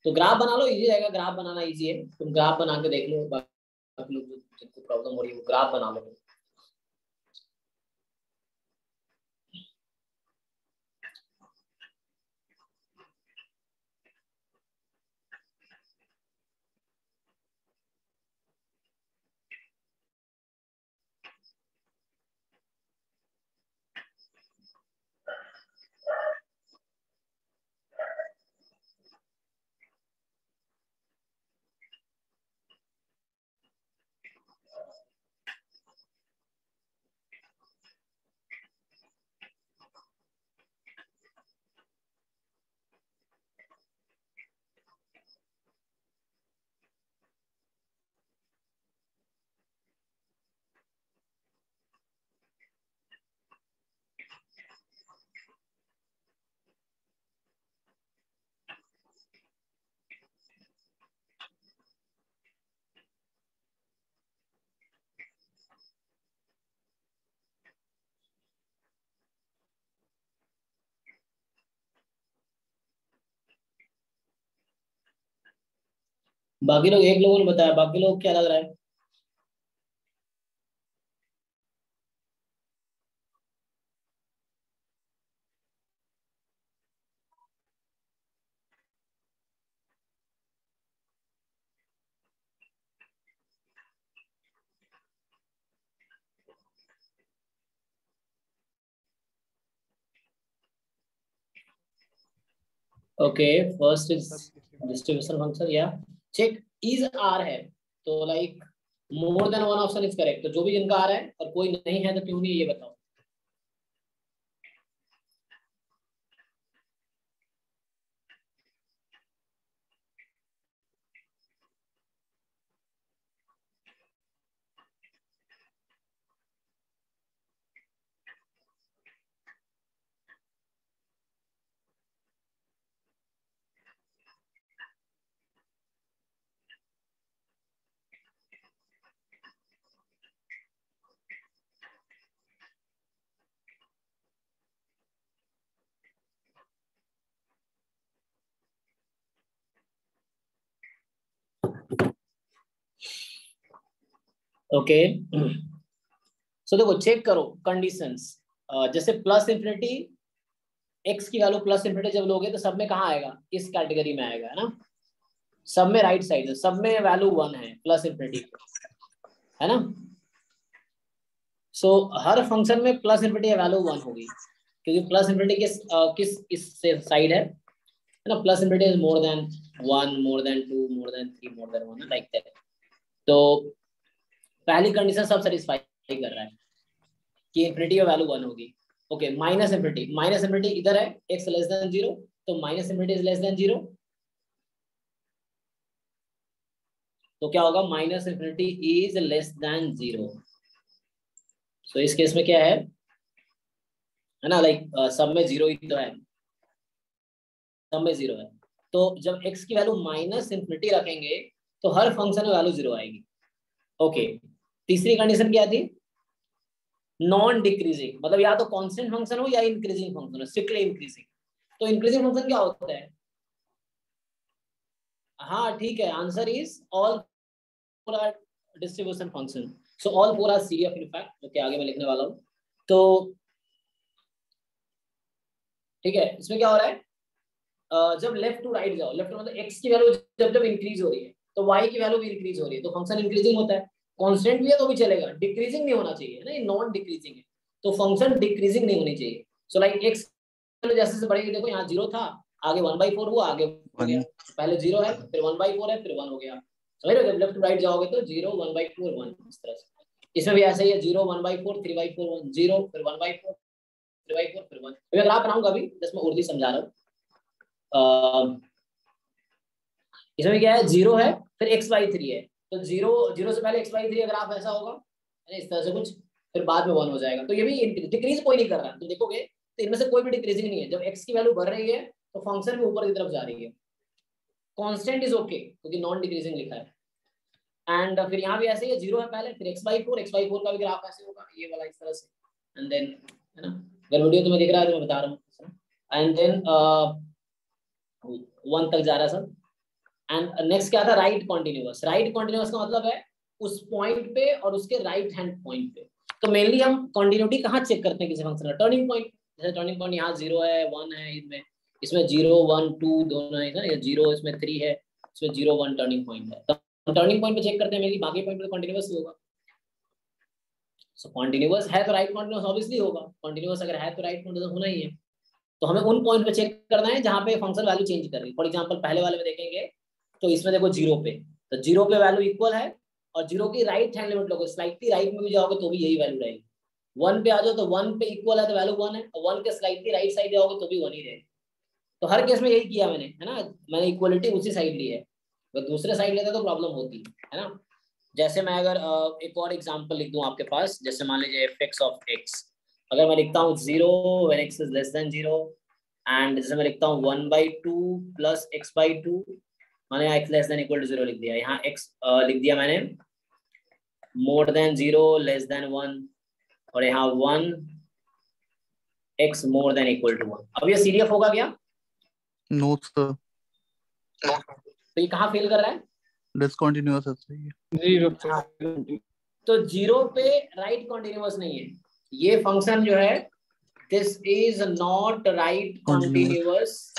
तो ग्राफ बना लो, इजी रहेगा, ग्राफ बनाना इजी है, तुम ग्राफ बना के देख लो। बाकी लोग जिनको प्रॉब्लम हो रही है वो ग्राफ बना लो। बाकी लोग, एक लोगों ने बताया, बाकी लोग क्या लग रहा है? Okay, first is distribution function या चेक इज आर है तो like more than one option is correct. तो जो भी जिनका आ रहा है और कोई नहीं है तो क्यों नहीं, ये बताओ। ओके सो देखो, चेक करो कंडीशंस। जैसे प्लस इंफिनिटी, एक्स की वैल्यू प्लस इंफिनिटी जब लोगे तो सब में कहाँ आएगा? इस कैटेगरी में आएगा, है ना? सब में राइट साइड है, सब में वैल्यू 1 है प्लस इंफिनिटी, है ना? सो हर फंक्शन में प्लस इंफिनिटी वैल्यू 1 होगी, क्योंकि प्लस इंफिनिटी किस इस साइड है ना? Plus infinity is more than 1, more than 2, more than 3, more than 1, like that. तो पहली कंडीशन सब सेटिस्फाई कर रहा है कि इंफिनिटी और वैल्यू 1 होगी। ओके, माइनस इंफिनिटी इधर है, x लेस देन 0, तो minus infinity is less then 0, तो क्या होगा? Minus infinity is less then 0। सो इस केस में क्या है ना, लाइक सब में 0 ही तो है, सब में 0 है। तो जब x की वैल्यू माइनस इंफिनिटी रखेंगे तो हर फंक्शन में वैल्यू 0 आएगी। ओके, तीसरी कंडीशन क्या थी? नॉन डिक्रीजिंग, मतलब या तो कांस्टेंट फंक्शन हो या इंक्रीजिंग फंक्शन हो, स्ट्रिक्टली इंक्रीजिंग। तो इंक्रीजिंग फंक्शन क्या होता है? हाँ ठीक है, आंसर इज ऑल पूरा डिस्ट्रीब्यूशन फंक्शन। सो ऑल पूरा सीरीफ इन फैक्ट, ओके आगे मैं लिखने वाला हूँ। तो ठीक है, इसमें क्या हो रहा है? जब लेफ्ट टू राइट जाओ, लेफ्ट मतलब x की वैल्यू जब जब इंक्रीज हो रही है तो y की वैल्यू भी इंक्रीज हो रही है, तो फंक्शन इंक्रीजिंग होता है। कांस्टेंट भी है तो भी चलेगा, डिक्रीजिंग नहीं होना चाहिए ना, ये नॉन डिक्रीजिंग है, तो फंक्शन डिक्रीजिंग नहीं होनी चाहिए। सो लाइक x जैसे से बढ़ेगी, देखो यहाँ 0 था, आगे 1/4 हुआ, आगे हो गया, पहले 0 है, फिर 1/4 है, फिर 1 हो गया। समझ रहे हो? जब लेफ्ट टू राइट जाओगे तो 0 1/4 1 इस तरह से। इसमें भी ऐसा ही है, 0 1/4 3/4 1, 0 फिर 1/4 3/4 फिर 1। मैं ग्राफ बनाऊंगा अभी, जस्ट मैं उर्दू समझा रहा हूँ। इसमें क्या है? 0 है, फिर x/3 है, तो 0 से पहले x/3 ग्राफ ऐसा होगा, है ना, इस तरह से कुछ, फिर बाद में 1 हो जाएगा। तो ये भी डिक्रीज कोई नहीं कर रहा है, तो देखोगे तो इनमें से कोई भी डिक्रीजिंग नहीं है। जब x की वैल्यू बढ़ रही है तो फंक्शन भी ऊपर की तरफ जा रही है। कांस्टेंट इज ओके क्योंकि नॉन डिक्रीजिंग लिखा है। एंड फिर यहाँ भी ऐसे ही 0 है पहले, फिर x/4 का भी ग्राफ ऐसे होगा, ये वाला इस तरह से, एंड देन है ना, अगर वीडियो तुम्हें दिख रहा है तो मैं बता रहा हूँ, एंड देन 1 तक जा रहा है सब। एंड नेक्स्ट क्या था, राइट कॉन्टिन्यूअस। राइट कॉन्टिन्यूअस का मतलब है उस पॉइंट पे और उसके राइट हैंड पॉइंट पे। तो मेनली हम कॉन्टिन्यूटी कहाँ चेक करते हैं किसी फंक्शन का, टर्निंग पॉइंट। जैसे टर्निंग पॉइंट यहाँ 0 है 1 है, इसमें 0 1 2 दोनों है ना, ये 0 इसमें 3 है, इसमें 0 1 टर्निंग पॉइंट है। तो टर्निंग पॉइंट पे चेक करते हैं मेनली, बाकी पॉइंट पे कॉन्टिन्यूअस ही होगा। सो कॉन्टिन्यूअस है तो राइट कॉन्टिन्यूअस ऑब्वियसली होगा, कॉन्टिन्यूअस अगर है तो राइट कॉन्टिन्यूअस होना ही है। तो हमें उन पॉइंट पे चेक करना है जहाँ पे फंक्शन वैल्यू चेंज कर रही है। फॉर एग्जांपल पहले वाले में देखेंगे तो इसमें देखो 0 पे, तो 0 पे वैल्यू इक्वल है, और 0 की राइट हैंड लिमिट लोगे, स्लाइटली राइट में भी जाओगे तो भी यही वैल्यू रहेगी। 1 पे आ जाओ तो 1 पे इक्वल है तो वैल्यू 1 है, और 1 के स्लाइटली राइट साइड जाओगे तो भी 1 ही रहेगी। तो हर केस में यही किया मैंने, है ना, मैंने इक्वलिटी उसी साइड ली है। अगर दूसरे साइड लेते तो प्रॉब्लम होती है ना। जैसे मैं अगर एक और एग्जांपल लिख दूं आपके पास, जैसे मान लीजिए f(x) ऑफ x, अगर मैं लिखता हूँ 0 when x is less than 0, and जैसे मैं लिखता हूँ 1/2 प्लस x/2, मैंने यहाँ x less than equal to 0 लिख दिया, यहाँ x लिख दिया मैंने मोर देन 0 लेस देन 1, और यहाँ 1 x more than equal to 1। अब ये CDF होगा क्या? नो सर, तो ये कहाँ फेल कर रहा है? डिसकंटीन्यूअस है सही है। 0 तो 0 पे राइट कॉन्टिन्यूअस नहीं है ये फंक्शन जो है, this is not right continuous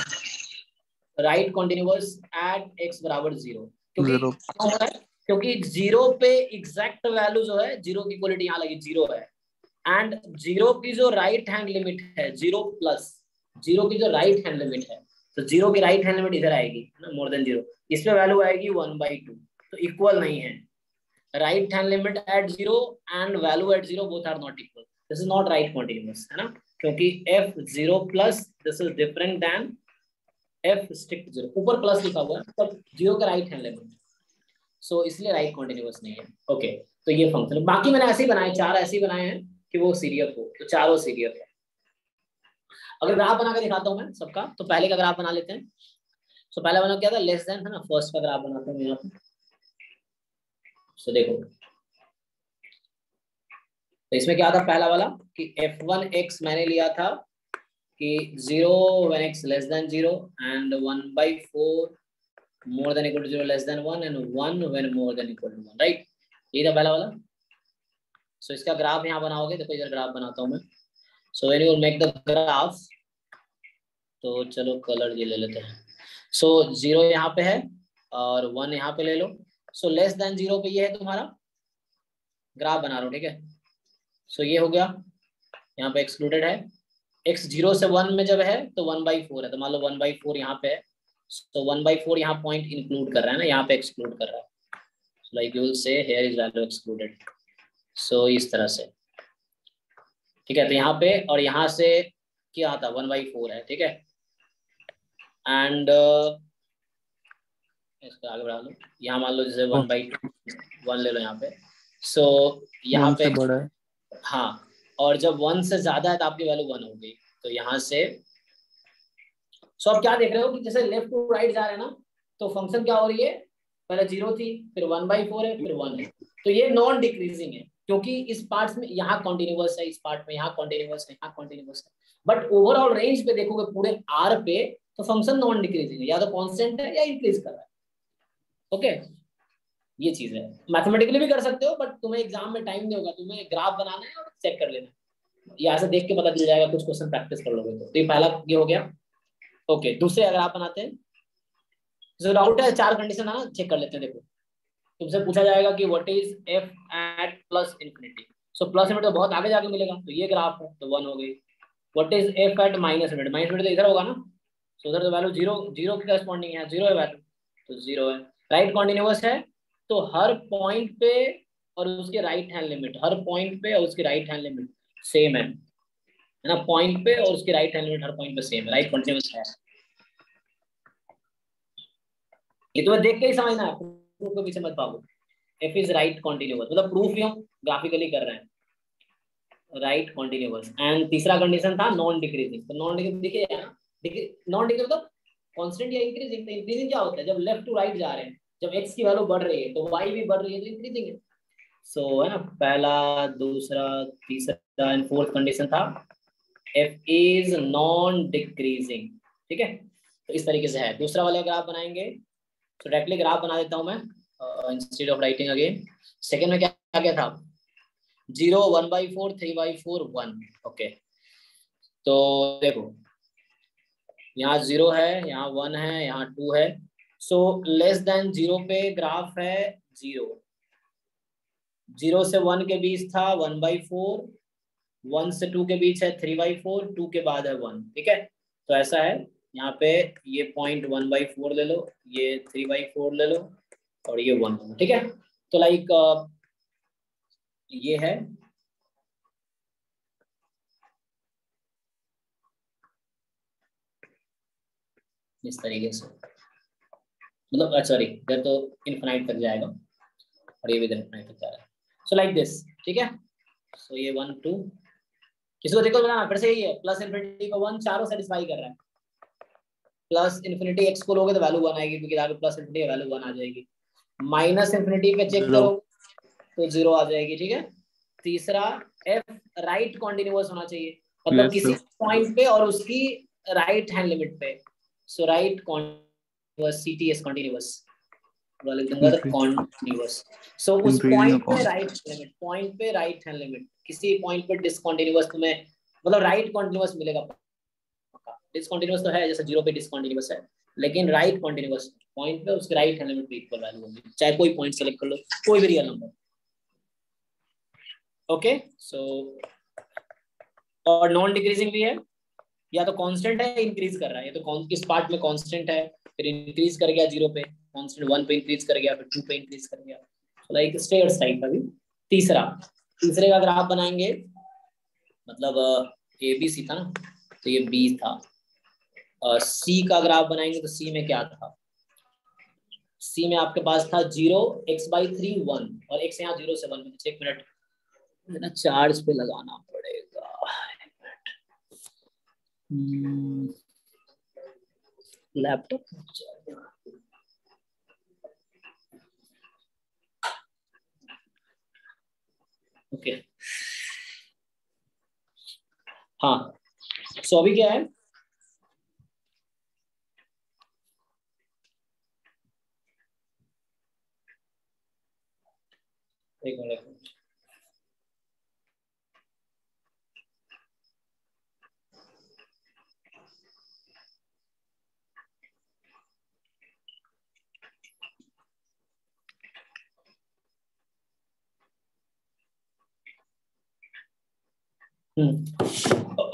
at x बराबर 0। क्योंकि 0 पे एग्जैक्ट वैल्यू जो है 0 की इक्वलिटी यहाँ लगी 0 है, एंड 0 की जो राइट हैंड लिमिट है 0 प्लस 0 की जो राइट हैंड लिमिट है, तो 0 की राइट हैंड लिमिट इधर आएगी ना, मोर देन 0, इस पे वैल्यू आएगी 1/2, तो इक्वल नहीं है। Right hand limit at 0 and value at 0 both are not equal, this is not right continuous, है ना, क्योंकि f 0 plus this is different than f strict 0, ऊपर प्लस लिखा हुआ है तब 0 का राइट हैंड लिमिट, सो इसलिए राइट कॉन्टिन्यूअस नहीं है। ओके, तो ये फंक्शन, बाकी मैंने ऐसे ही बनाए, 4 ऐसे ही बनाए हैं कि वो सीरियफ हो, तो चारों सीरियफ है। अगर ग्राफ बना के दिखाता हूं मैं सबका, तो पहले का ग्राफ बना लेते हैं। सो पहले वाला क्या था, लेस देन, है ना, फर्स्ट का ग्राफ बनाता हूं यहाँ पे। सो देखो, तो इसमें क्या था पहला वाला कि f1x मैंने लिया था कि 0 when x less than 0 and 1/4 more than equal to 0 less than 1 and 1 when more than equal to 1, right, ये था पहला वाला। सो इसका ग्राफ यहाँ बनाओगे, देखो इधर ग्राफ बनाता हूँ मैं। So when you make the graph, तो चलो कलर ये ले लेते हैं। सो 0 यहाँ पे है और 1 यहाँ पे ले लो। सो लेस देन 0 पे ये है तुम्हारा ग्राफ बना रहा हूँ, ठीक है। सो ये हो गया, यहाँ पे एक्सक्लूडेड है, x 0 से 1 में जब है तो 1/4 है, तो मान लो 1/4 यहाँ पे है, तो 1/4 यहाँ पॉइंट इंक्लूड कर रहा है ना, यहाँ पे एक्सक्लूड कर रहा है, like you will say here is value excluded. So इस तरह से, ठीक है, तो यहाँ पे और यहाँ से क्या आता 1/4 है, ठीक है। एंड इसको आगे बढ़ा लो, यहाँ मान लो जैसे 1/2 1 ले लो यहाँ पे। सो यहाँ पे बड़ा है, हाँ, और जब 1 से ज्यादा है तो आपकी वैल्यू 1 हो गई, तो यहाँ से। सो आप क्या देख रहे हो कि जैसे लेफ्ट टू राइट जा रहे हैं ना, तो फंक्शन क्या हो रही है, पहले 0 थी, फिर 1/4 है, फिर 1 है, तो ये नॉन डिक्रीजिंग है, क्योंकि इस पार्ट में यहाँ कॉन्टिन्यूअस है, इस पार्ट में यहाँ कॉन्टिन्यूअस है, यहाँ कॉन्टिन्यूअस है, बट ओवरऑल रेंज पे देखोगे पूरे आर पे तो फंक्शन नॉन डिक्रीजिंग है, या तो कांस्टेंट है या इंक्रीज कर रहा है। ओके, ये चीज है, मैथमेटिकली भी कर सकते हो, बट तुम्हें एग्जाम में टाइम नहीं होगा, तुम्हें ग्राफ बनाना है और चेक कर लेना है, यहाँ से देख के पता चल जाएगा, कुछ क्वेश्चन प्रैक्टिस कर लोगे तो ये पहला ये हो गया। ओके, दूसरे अगर आप बनाते हैं, जो डाउट है 4 कंडीशन आना चेक कर लेते हैं। देखो तुमसे पूछा जाएगा कि what is f at plus infinity, so plus infinity तो बहुत आगे जाके मिलेगा, तो ये ग्राफ है, तो 1 हो गई। What is f at minus infinity, minus infinity तो इधर होगा ना, सो उधर तो वैल्यू 0 के करस्पॉन्डिंग है, 0 है वैल्यू, तो 0 है। राइट कॉन्टिन्यूअस है, तो हर पॉइंट पे और उसके राइट हैंड लिमिट, हर पॉइंट पे और उसकी राइट हैंड लिमिट सेम है ना, पॉइंट पे और उसकी राइट हैंड लिमिट हर पॉइंट पे सेम है, राइट कॉन्टिन्यूअस है। ये तुम्हें देख के ही समझना है, प्रूफ के पीछे मत भागो। f इज राइट कॉन्टिन्यूअस, मतलब प्रूफ ही हम ग्राफिकली कर रहे हैं, राइट कॉन्टिन्यूअस। एंड तीसरा कंडीशन था नॉन डिक्रीजिंग, तो नॉन डिक्रीजिंग देखिए ना, नॉन डिक्रीजिंग मतलब कांस्टेंट या इंक्रीजिंग। तो इंक्रीजिंग क्या होता है, जब लेफ्ट टू राइट जा रहे हैं जब x की वैल्यू बढ़ रही है तो y भी बढ़ रही है तो इंक्रीजिंग है। सो है ना, पहला, दूसरा, तीसरा एंड फोर्थ कंडीशन था f इज नॉन डिक्रीजिंग। ठीक है, तो इस तरीके से है। दूसरा वाला ग्राफ बनाएंगे, तो डायरेक्टली ग्राफ बना देता हूं मैं instead of writing again. Second में क्या क्या था, 0, 1/4, 3/4, 1। ओके, तो देखो यहाँ 0 है, यहाँ 1 है, यहाँ 2 है। सो लेस देन 0 पे ग्राफ है 0, 0 से 1 के बीच था 1/4, 1 से 2 के बीच है 3/4, 2 के बाद है 1। ठीक है, तो ऐसा है यहाँ पे, ये पॉइंट 1/4 ले लो, ये 3/4 ले लो और ये 1 ले लो। ठीक है, तो लाइक ये है इस तरीके से, मतलब सॉरी इधर तो इनफिनाइट तक जाएगा और ये भी इधर इनफिनाइट तक जा रहा है। So like this. ठीक है, सो ये 1 2, किसी को देखो बनाना फिर से यही है, प्लस इनफिनिटी को 1 चारों सेटिस्फाई कर रहा है। प्लस इनफिनिटी x को लोगे तो वैल्यू 1 आएगी, क्योंकि आगे प्लस इनफिनिटी की वैल्यू 1 आ जाएगी। माइनस इनफिनिटी पे चेक करो तो 0 आ जाएगी। ठीक है, तीसरा f राइट कॉन्टिन्यूअस होना चाहिए, मतलब किसी पॉइंट पे और उसकी राइट हैंड लिमिट पे। सो राइट कॉन्टिन्यूअस, CTS कॉन्टिन्यूअस वाले दूंगा तो कॉन्टिन्यूअस। सो उस पॉइंट पे राइट लिमिट, पॉइंट पे राइट हैंड लिमिट, किसी पॉइंट पे डिसकंटीन्यूअस तुम्हें मतलब राइट कॉन्टिन्यूअस मिलेगा। डिसकंटीन्यूअस तो है, जैसे 0 पे डिसकंटीन्यूअस है, लेकिन राइट कॉन्टिन्यूअस पॉइंट पे उसके राइट हैंड लिमिट पे इक्वल वैल्यू होगी, चाहे कोई पॉइंट सेलेक्ट कर लो, कोई भी रियल नंबर। ओके, सो और नॉन डिक्रीजिंग भी है, या तो कांस्टेंट है इंक्रीज कर रहा है, या तो इस पार्ट में कांस्टेंट है फिर इंक्रीज कर गया 0 पे, कांस्टेंट 1 पे इंक्रीज कर गया, फिर 2 पे इंक्रीज कर गया, लाइक स्टेयर्स टाइप का भी। तीसरे का ग्राफ बनाएंगे, मतलब ABC था ना, तो ये B था। C का ग्राफ बनाएंगे तो C में क्या था, C में आपके पास था 0, x/3 1 और x यहाँ 0 से 1 में। 1 मिनट ना, चार्ज पे लगाना पड़ेगा। लैपटॉप ओके, हाँ। सो अभी क्या है, एक मिनट,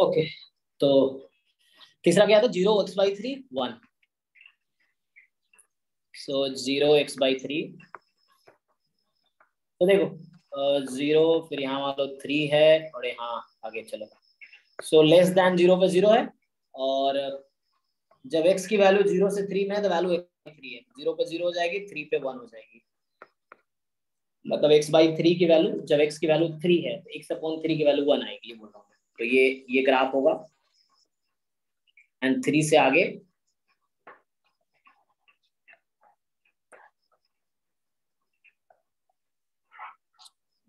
ओके। तो तीसरा क्या था, 0 x/3 1। सो 0 x/3, तो देखो 0, फिर यहाँ मान लो 3 है और यहाँ आगे चलो। सो लेस देन 0 पे 0 है, और जब x की वैल्यू 0 से 3 में है तो वैल्यू 3 है, 0 पे 0 हो जाएगी, 3 पे 1 हो जाएगी। मतलब x/3 की वैल्यू, जब x की वैल्यू 3 है तो x/3 की वैल्यू 1 आएगी, ये बोल रहा हूँ। तो ये ग्राफ होगा, एंड 3 से आगे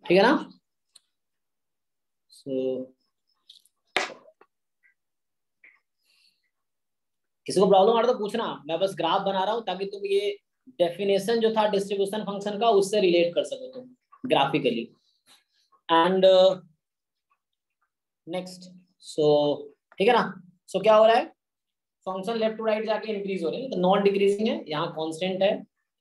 ठीक है ना। सो किसी को प्रॉब्लम आ रहा तो पूछना, मैं बस ग्राफ बना रहा हूं ताकि तुम ये डेफिनेशन जो था डिस्ट्रीब्यूशन फंक्शन का उससे रिलेट कर सको तुम ग्राफिकली। एंड नेक्स्ट, सो ठीक है ना। सो क्या हो रहा है, फंक्शन लेफ्ट टू राइट जाके इंक्रीज हो रहे हैं, तो नॉन डिक्रीजिंग है, यहाँ कांस्टेंट है,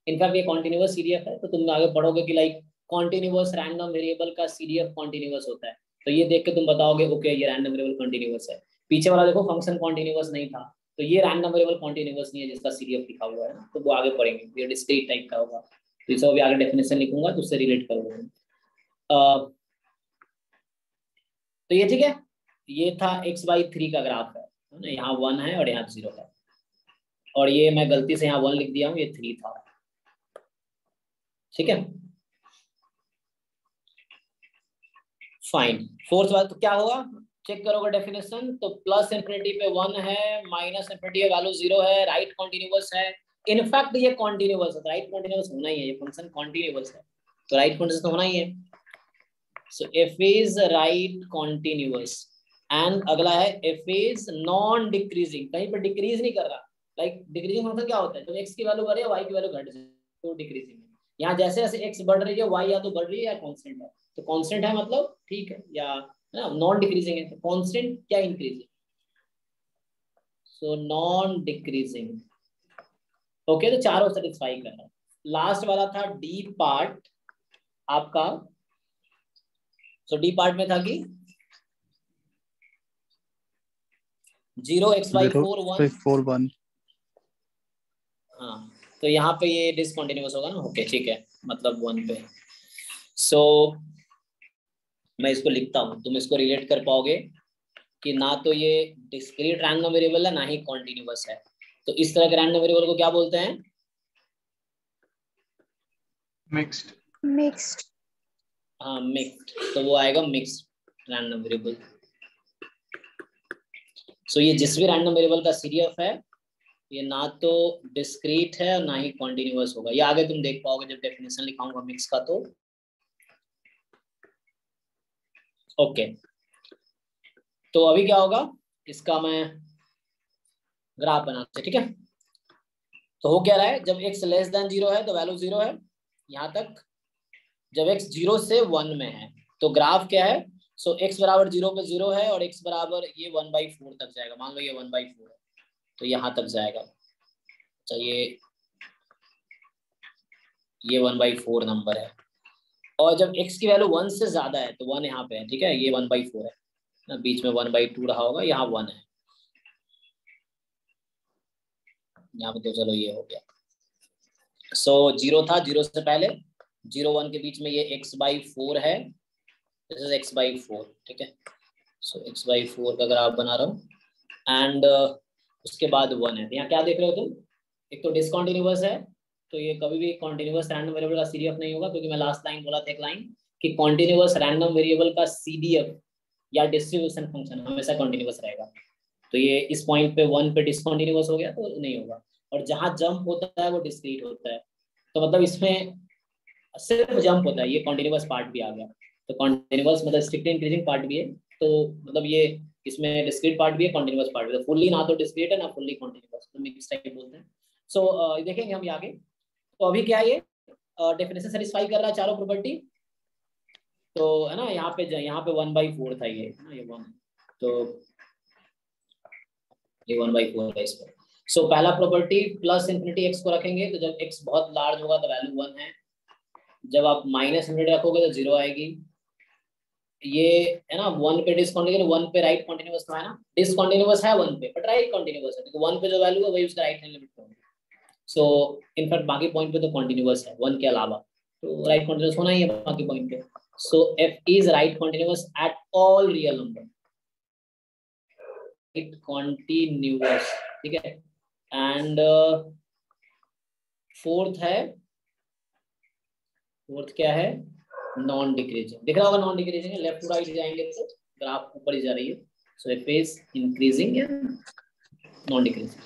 इनफैक्ट ये कॉन्टिन्यूअस CDF है। तो तुम आगे पढ़ोगे कि लाइक कॉन्टिन्यूअस रैंडम वेरिएबल का CDF कॉन्टिन्यूअस होता है, तो ये देख के तुम बताओगे ओके ये रैंडम वेरिएबल कॉन्टिन्यूअस है। पीछे वाला देखो फंक्शन कॉन्टिन्यूअस नहीं था, तो ये रैंडम वेरिएबल कॉन्टिन्यूअस नहीं है जिसका CDF लिखा हुआ है ना, तो वो आगे पढ़ेंगे, ये डिस्क्रीट टाइप का होगा। तो इसे अभी आगे डेफिनेशन लिखूंगा तो उससे रिलेट करोगे। तो ये ठीक है, ये था x/3 का ग्राफ है, यहाँ 1 है और यहाँ 0 है, और ये मैं गलती से यहाँ 1 लिख दिया हूँ, ये 3 था। ठीक है, फाइन। फोर्थ बात तो क्या होगा, चेक करोगे डेफिनेशन, तो प्लस इनफिनिटी पे 1 है, माइनस इनफिनिटी पे वैल्यू 0 है, राइट कॉन्टिन्यूअस है, इनफैक्ट ये कॉन्टिन्यूअस है, राइट कॉन्टिन्यूअस होना ही है, ये फंक्शन कॉन्टिन्यूअस है तो राइट कॉन्टिन्यूअस तो होना ही है। So F is right continuous and अगला है एफ इज नॉन डिक्रीजिंग, कहीं पर डिक्रीज नहीं कर रहा। लाइक डिक्रीजिंग फंक्शन क्या होता है, जब x की वैल्यू बढ़े y की वैल्यू घट जाए तो डिक्रीजिंग है। यहाँ जैसे जैसे x बढ़ रही है y या तो बढ़ रही है या कांस्टेंट है, तो कांस्टेंट है मतलब ठीक है, या नॉन डिक्रीजिंग है तो कांस्टेंट क्या increasing, so non decreasing. Okay, तो चारों सेटिस्फाई कर रहा है। लास्ट वाला था डी पार्ट आपका। सो डी पार्ट में था कि 0x/4 1। हाँ, तो यहाँ पे ये डिसकंटिन्यूअस होगा ना। ओके ठीक है, मतलब 1 पे। सो मैं इसको लिखता हूँ, तुम इसको रिलेट कर पाओगे कि ना तो ये डिस्क्रीट रैंडम वेरिएबल है ना ही कॉन्टिन्यूअस है। तो इस तरह के रैंडम वेरिएबल को क्या बोलते हैं? मिक्स्ड। मिक्स्ड। हाँ मिक्स्ड, तो वो आएगा मिक्स्ड रैंडम वेरिएबल। सो ये जिस भी रैंडम वेरिएबल का सीडीएफ है ये ना तो डिस्क्रीट है और ना ही कॉन्टिन्यूअस होगा। ये आगे तुम देख पाओगे जब डेफिनेशन लिखाऊंगा मिक्स का। तो ओके, तो अभी क्या होगा, इसका मैं ग्राफ बनाते हैं, ठीक है। तो हो क्या रहा है, जब x लेस देन 0 है तो वैल्यू 0 है यहाँ तक। जब x 0 से 1 में है तो ग्राफ क्या है, सो x बराबर 0 पे 0 है और x बराबर ये 1/4 तक जाएगा। मान लो ये 1/4 है तो यहाँ तक जाएगा। अच्छा ये 1/4 नंबर है। और जब x की वैल्यू 1 से ज्यादा है तो 1 यहाँ पे है, ठीक है, ये 1/4 है ना, बीच में 1/2 रहा होगा, यहाँ 1 है यहाँ पे। तो चलो ये हो गया। सो 0 था, 0 से पहले 0 1 के बीच में ये x/4 है, दिस इज x/4, ठीक है। सो x/4 का ग्राफ बना रहा हूँ एंड उसके बाद 1 है। यहाँ क्या देख रहे हो तुम, एक तो डिसकंटिन्यूअस है तो ये कभी भी कॉन्टिन्यूअस रैंडम वेरिएबल का सीडीएफ नहीं होगा, क्योंकि मैं लास्ट लाइन बोला था एक लाइन कि कॉन्टिन्यूअस रैंडम वेरिएबल का सीडीएफ या डिस्ट्रीब्यूशन फंक्शन हमेशा कॉन्टिन्यूअस रहेगा। तो ये इस पॉइंट पे 1 पे डिसकंटिन्यूअस हो गया तो नहीं होगा, और जहां जंप होता है वो डिस्क्रीट होता है। तो मतलब इसमें सिर्फ जंप होता है, ये कॉन्टिन्यूअस पार्ट भी आ गया। तो कॉन्टिन्यूअस मतलब स्ट्रिक्टली इंक्रीजिंग पार्ट भी है, तो मतलब ये इसमें डिस्क्रीट पार्ट भी है, कॉन्टिन्यूअस पार्ट भी है। फुल्ली ना तो डिस्क्रीट है ना फुल्ली कॉन्टिन्यूअस, तो मिक्स टाइप बोलते हैं। सो देखेंगे हम आगे। तो अभी क्या ये डेफिनेशन सेटिस्फाई कर रहा है चारों प्रॉपर्टी, तो है ना। यहाँ पे 1/4 था ये, है ना, ये 1, तो ये 1/4 है इस पर। सो पहला प्रॉपर्टी प्लस इंफिनिटी x को रखेंगे तो जब x बहुत लार्ज होगा तो वैल्यू 1 है। जब आप माइनस इंफिनिटी रखोगे तो 0 आएगी। ये है ना 1 पे डिसकंटिन्यूअस, 1 पे राइट कॉन्टिन्यूअस तो है ना, डिसकंटिन्यूअस है 1 पे बट राइट कॉन्टिन्यूअस है, तो 1 पे जो वैल्यू है वही उसका राइट हैंड लिमिट होगी। सो इनफैक्ट बाकी पॉइंट पे तो कॉन्टिन्यूअस है 1 के अलावा, तो राइट कॉन्टिन्यूअस होना ही है बाकी पॉइंट पे। सो f is right continuous at all real number, right continuous, ठीक है। एंड फोर्थ क्या है, नॉन डिक्रीजिंग। दिख रहा होगा नॉन डिक्रीजिंग है, लेफ्ट टू राइट जाएंगे तो ग्राफ ऊपर ही जा रही है। सो इफ इज इंक्रीजिंग या नॉन डिक्रीजिंग,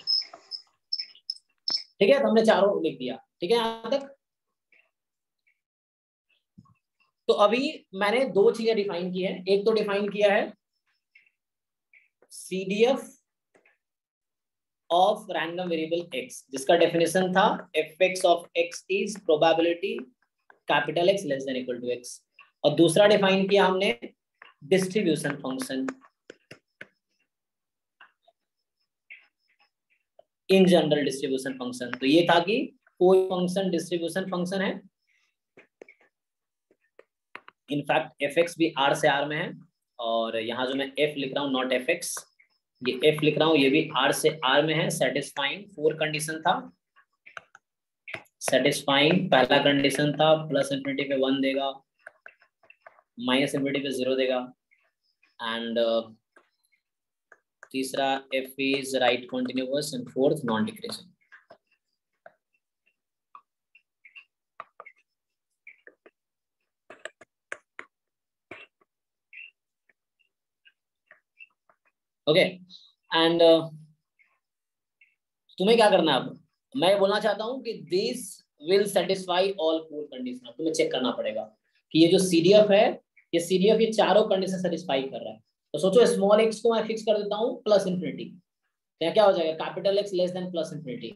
ठीक है। तो हमने चारों लिख दिया, ठीक है यहाँ तक। तो अभी मैंने 2 चीजें डिफाइन की है। एक तो डिफाइन किया है CDF of random variable x, जिसका डेफिनेशन था fx ऑफ x is probability capital X less than equal to x। और दूसरा डिफाइन किया हमने distribution function, in general distribution function. तो ये था कि कोई फंक्शन डिस्ट्रीब्यूशन फंक्शन है, इनफैक्ट fx भी R से R में है, और यहाँ जो मैं f लिख रहा हूँ नॉट fx, ये f लिख रहा हूँ ये भी R से R में है। सेटिस्फाइंग 4 कंडीशन था, सेटिस्फाइंग पहला कंडीशन था प्लस इंफिनिटी पे 1 देगा, माइनस इंफिनिटी पे 0 देगा, एंड तीसरा f is right continuous and fourth non decreasing. Okay, and तुम्हें क्या करना है अब, मैं बोलना चाहता हूँ कि this will satisfy all 4 condition. तुम्हें चेक करना पड़ेगा कि ये जो CDF है, ये CDF ये चारों कंडीशन सेटिस्फाई कर रहा है। तो सोचो स्मॉल x को मैं फिक्स कर देता हूँ +∞, तो क्या हो जाएगा, कैपिटल X लेस देन +∞,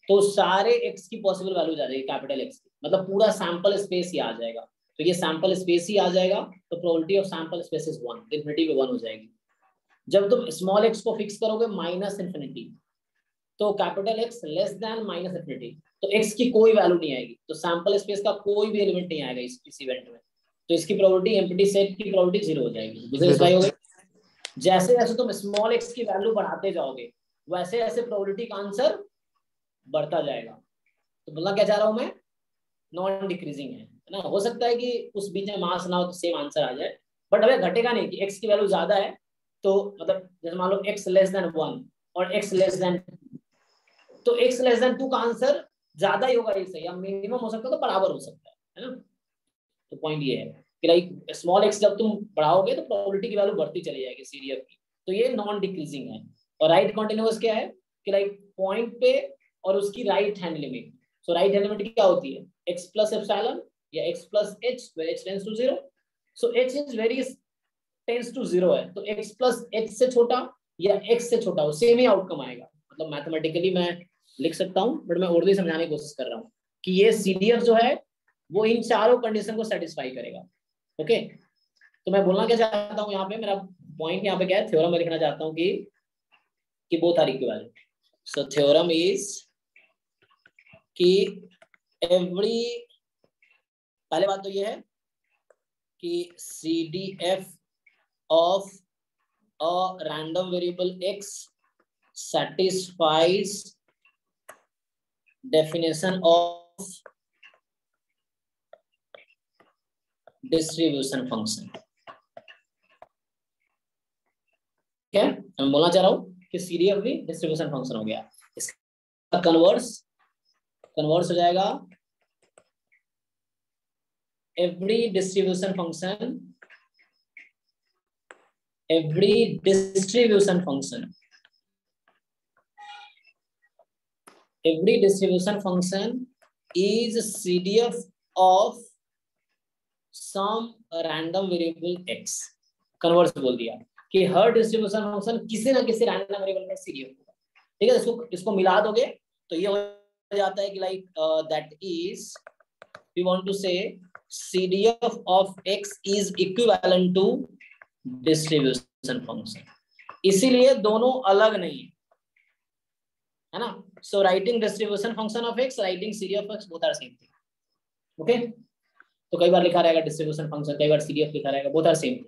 तो सारे x की पॉसिबल वैल्यू आ जाएगी कैपिटल X की, मतलब पूरा सैंपल स्पेस ही आ जाएगा। तो ये सैंपल स्पेस ही आ जाएगा, तो probability of sample space is 1, infinity पे 1 हो जाएगी। जब तुम स्मॉल x को फिक्स करोगे -∞, तो कैपिटल X लेस देन -∞, तो x की कोई वैल्यू नहीं आएगी, तो सैंपल स्पेस का कोई भी एलिमेंट नहीं आएगा इस इवेंट में, तो इसकी प्रोबेबिलिटी एम्प्टी सेट की प्रोबेबिलिटी 0 हो जाएगी। दूसरी स्लाइड हो गई। जैसे जैसे तुम स्मॉल x की वैल्यू बढ़ाते जाओगे वैसे ऐसे प्रोबेबिलिटी का आंसर बढ़ता जाएगा। तो बोलना क्या चाह रहा हूं मैं, नॉन डिक्रीजिंग है ना। हो सकता है कि उस बीच में मास ना हो तो सेम आंसर आ जाए, बट हमें घटेगा नहीं कि x की वैल्यू ज्यादा है, तो मतलब जैसे मान लो x लेस देन 1 और x लेस देन, तो x लेस देन 2 का आंसर ज्यादा ही होगा, ये या मिनिमम हो सकता है, तो बराबर हो सकता है ना। तो पॉइंट ये है कि लाइक स्मॉल x जब तुम बढ़ाओगे तो प्रोबेबिलिटी की वैल्यू बढ़ती चली जाएगी CDF की, तो ये नॉन डिक्रीजिंग है। और राइट कॉन्टिन्यूअस क्या है कि लाइक पॉइंट पे और उसकी right hand limit. So right hand limit क्या होती है, x प्लस एप्सिलॉन या x plus h where h tends to 0। So h is very tends to 0 है, तो x प्लस h से छोटा या x से छोटा हो सेम ही आउटकम आएगा। मतलब मैथमेटिकली मैं लिख सकता हूँ, बट मैं और भी समझाने की कोशिश कर रहा हूँ कि ये CDF जो है वो इन चारों कंडीशन को सेटिस्फाई करेगा। ओके, तो मैं बोलना क्या चाहता हूँ यहाँ पे, मेरा पॉइंट यहाँ पे क्या है, थ्योरम में लिखना चाहता हूँ कि both are equivalent. So theorem is कि एवरी, पहले बात तो ये है कि CDF of a random variable x satisfies definition of distribution function। क्या मैं बोलना चाह रहा हूं कि CDF भी डिस्ट्रीब्यूशन फंक्शन हो गया। इसका कन्वर्स हो जाएगा every distribution function is CDF of some random variable x। Converse बोल दिया कि हर डिस्ट्रीब्यूशन फंक्शन किसी ना किसी रैंडम वेरिएबल का CDF होगा। ठीक है, इसको मिला दोगे तो ये हो जाता है कि like that is we want to say CDF of x is equivalent to distribution function, इसीलिए दोनों अलग नहीं है ना। So writing distribution function of x, writing CDF of x, both are same thing. Okay, तो कई बार लिखा रहेगा डिस्ट्रीब्यूशन फंक्शन, कई बार CDF लिखा रहेगा, बोथ आर सेम थिंग।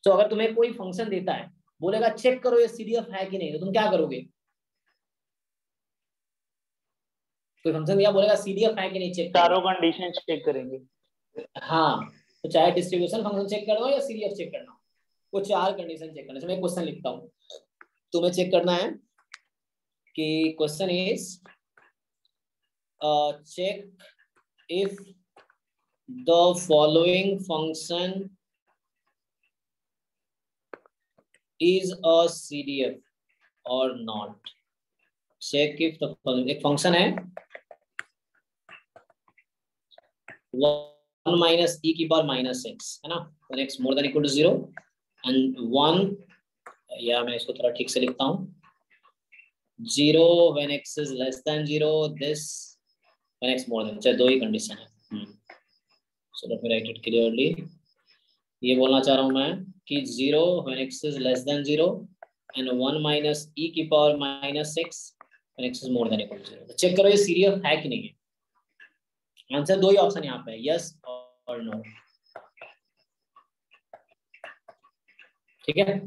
तो अगर तुम्हें कोई फंक्शन देता है, बोलेगा चेक करो ये CDF है कि नहीं, तो तुम क्या करोगे, कोई फंक्शन दिया बोलेगा CDF है कि नहीं चेक करो, चारों कंडीशन चेक करेंगे। हाँ, तो चाहे डिस्ट्रीब्यूशन फंक्शन चेक करना हो या CDF चेक करना हो, वो चार कंडीशन चेक करना है। मैं एक क्वेश्चन लिखता हूँ, तुम्हें चेक करना है कि question is check if the following function is a CDF or not। check if the following, एक फंक्शन है 1 minus e की पावर -x है ना, when x more than equal to 0 and 1, या मैं इसको थोड़ा ठीक से लिखता हूँ, 0 when x is less than 0, this when x more than, दो ही कंडीशन है। so let me write it clearly। ये बोलना चाह रहा हूँ मैं कि 0 when x is less than 0 and 1 minus e की power -x when x is more than equal to 0। तो चेक करो ये CDF है कि नहीं है। आंसर दो ही ऑप्शन यहाँ पे है, यस और नो। ठीक है,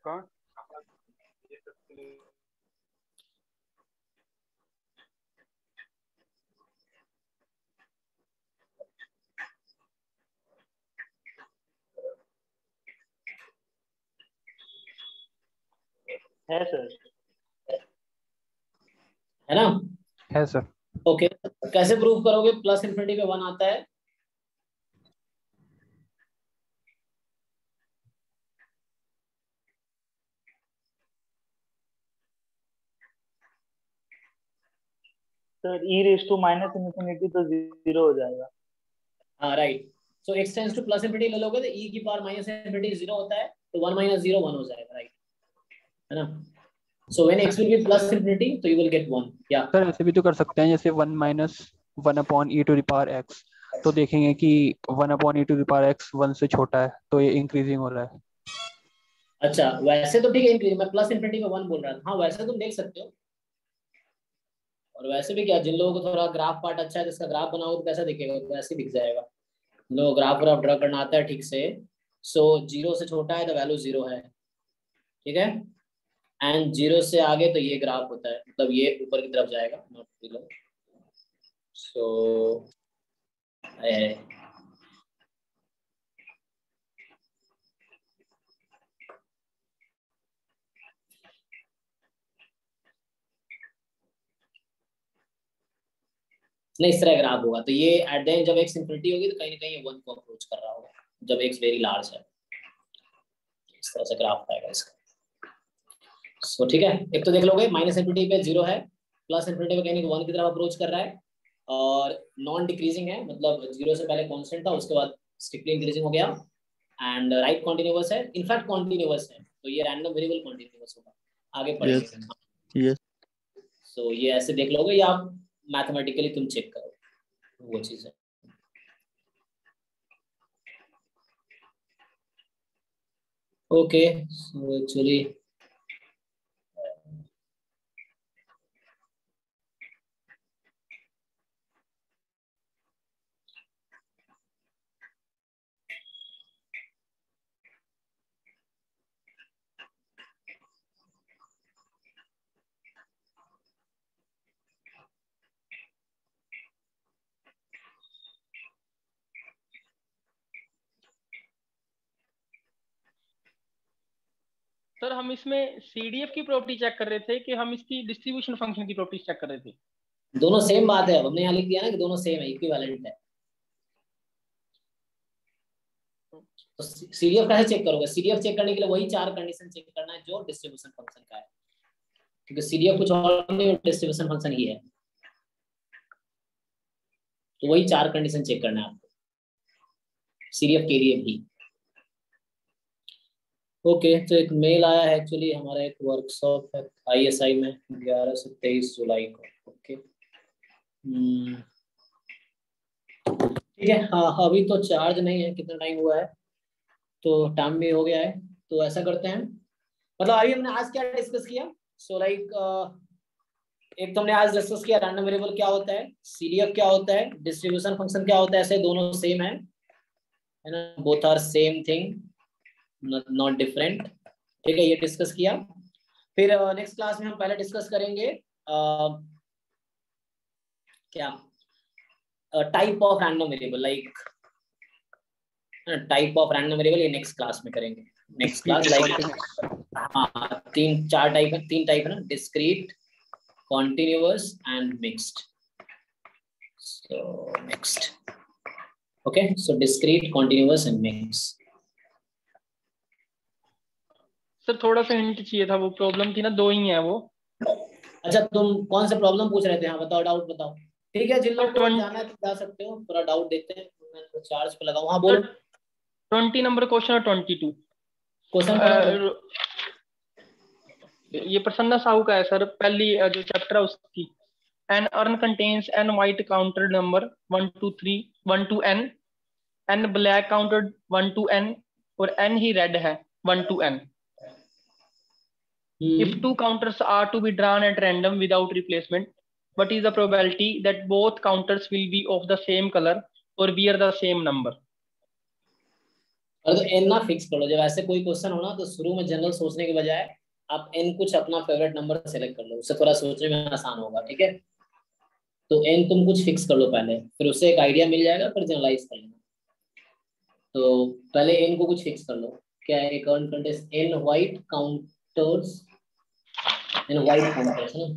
कौन है सर। है ना? है सर। ओके, कैसे प्रूव करोगे प्लस इन्फिनिटी पे 1 आता है? Sir e raise to minus infinity तो 0 हो जाएगा। हाँ right, so x tends to plus infinity ले लोगे तो e की पावर माइनस इन्फिनिटी 0 होता है, तो 1 माइनस 0 1 हो जाएगा, राइट? है ना? So when x will be plus infinity तो यू विल गेट 1। या सर ऐसे भी तो कर सकते हैं, जैसे 1 minus 1 upon e to the power x, तो देखेंगे कि 1 upon e to the power x 1 से छोटा है, तो ये इंक्रीजिंग हो रहा है। अच्छा, वैसे तो ठीक है, इंक्रीज, मैं प्लस इन्फिनिटी में 1 बोल रहा था। हाँ वैसे तुम देख सकते हो, और वैसे भी क्या, जिन लोगों को थोड़ा ग्राफ पार्ट अच्छा है, जिसका ग्राफ बनाओ तो कैसा दिखेगा, तो ऐसे दिख जाएगा। जिन लोगों को ग्राफ व्राफ ड्रा करना आता है ठीक से, सो 0 से छोटा है तो वैल्यू 0 है, ठीक है? एंड 0 से आगे तो ये ग्राफ होता है, मतलब ये ऊपर की तरफ जाएगा, नॉट बिलो। सो नहीं, इस तरह ग्राफ होगा, तो ये एट द एंड जब x इंफिनिटी होगी तो कहीं ना कहीं ये 1 को अप्रोच कर रहा होगा, जब x वेरी लार्ज है। इस तरह से ग्राफ आएगा इसका। सो ठीक है, एक तो देख लोगे माइनस इन्फिनिटी पे 0 है, प्लस इन्फिनिटी पे कहीं 1 की तरफ अप्रोच कर रहा है, और नॉन डिक्रीजिंग है, मतलब 0 से पहले कांस्टेंट था, उसके बाद स्ट्रिक्टली इंक्रीजिंग हो गया, एंड राइट कॉन्टिन्यूअस है, इनफैक्ट कॉन्टिन्यूअस है, तो ये रैंडम वेरिएबल कॉन्टिन्यूअस होगा, आगे पढ़ेंगे। यस सो ये ऐसे देख लोगे, या आप मैथमेटिकली तुम चेक करो, वो चीज है। ओके, सो एक्चुअली सर हम इसमें सीडीएफ की प्रॉपर्टी चेक कर रहे थे कि हम इसकी डिस्ट्रीब्यूशन फंक्शन की प्रॉपर्टी चेक कर रहे थे? दोनों सेम बात है, हमने यहाँ लिख दिया ना कि दोनों सेम है, इक्विवेलेंट है। तो सीडीएफ कैसे चेक करोगे? सीडीएफ चेक करने के लिए वही 4 कंडीशन चेक करना है जो डिस्ट्रीब्यूशन फंक्शन का है, क्योंकि सीडीएफ कुछ और नहीं, डिस्ट्रीब्यूशन फंक्शन ही है, तो वही 4 कंडीशन चेक करना है आपको सीडीएफ के लिए भी। ओके, तो एक मेल आया है, एक्चुअली हमारा एक वर्कशॉप है आईएसआई में 11 से 23 जुलाई को। ओके ठीक है, हाँ अभी तो चार्ज नहीं है, कितना टाइम हुआ है, तो टाइम भी हो गया है, तो ऐसा करते हैं, मतलब अभी हमने आज क्या डिस्कस किया? सो लाइक एक तो हमने आज डिस्कस किया रैंडम वेरिएबल क्या होता है, सीडीएफ क्या होता है, डिस्ट्रीब्यूशन फंक्शन क्या होता है, ऐसे दोनों सेम है ना, both are same thing, not different, ठीक है, ये डिस्कस किया। फिर नेक्स्ट क्लास में हम पहले डिस्कस करेंगे क्या type of random variable, like type of random variable, ये नेक्स्ट क्लास में करेंगे। नेक्स्ट क्लास लाइक हाँ 3-4 टाइप है, 3 टाइप है ना, discrete, continuous and mixed. So next okay, so discrete, continuous and mixed. Sir थोड़ा सा हिंट चाहिए था, वो प्रॉब्लम थी ना, 2 ही है वो। अच्छा, तुम कौन सा प्रॉब्लम पूछ रहे थे? हाँ बताओ, डाउट बताओ। ठीक है, जिन लोगों को जाना है तो जा सकते हो, पूरा डाउट देखते हैं, मैं तो चार्ज पे लगाऊं। हाँ बोलो। 20 नंबर क्वेश्चन और 22 क्वेश्चन ये प्रसन्ना साहू का है सर, पहली जो चैप्टर है उसकी। An urn contains n white counted number 1 to 3 1 to n, n black counted 1 to n, और n ही red है 1 to n. If 2 counters are to be drawn at random without replacement, what is the probability that both counters will be of the same color or bear the same number? अरे तो n ना fix कर लो, जब ऐसे कोई question हो ना तो शुरू में जनरल सोचने के बजाय आप n कुछ अपना फेवरेट नंबर सेलेक्ट कर लो, उससे थोड़ा सोचने में आसान होगा, ठीक है? तो n तुम कुछ फिक्स कर लो पहले, फिर उससे एक आइडिया मिल जाएगा, फिर जनरलाइज कर लेना। तो पहले n को कुछ फिक्स कर लो, क्या है? एक earn contest n white counters in white counters है ना।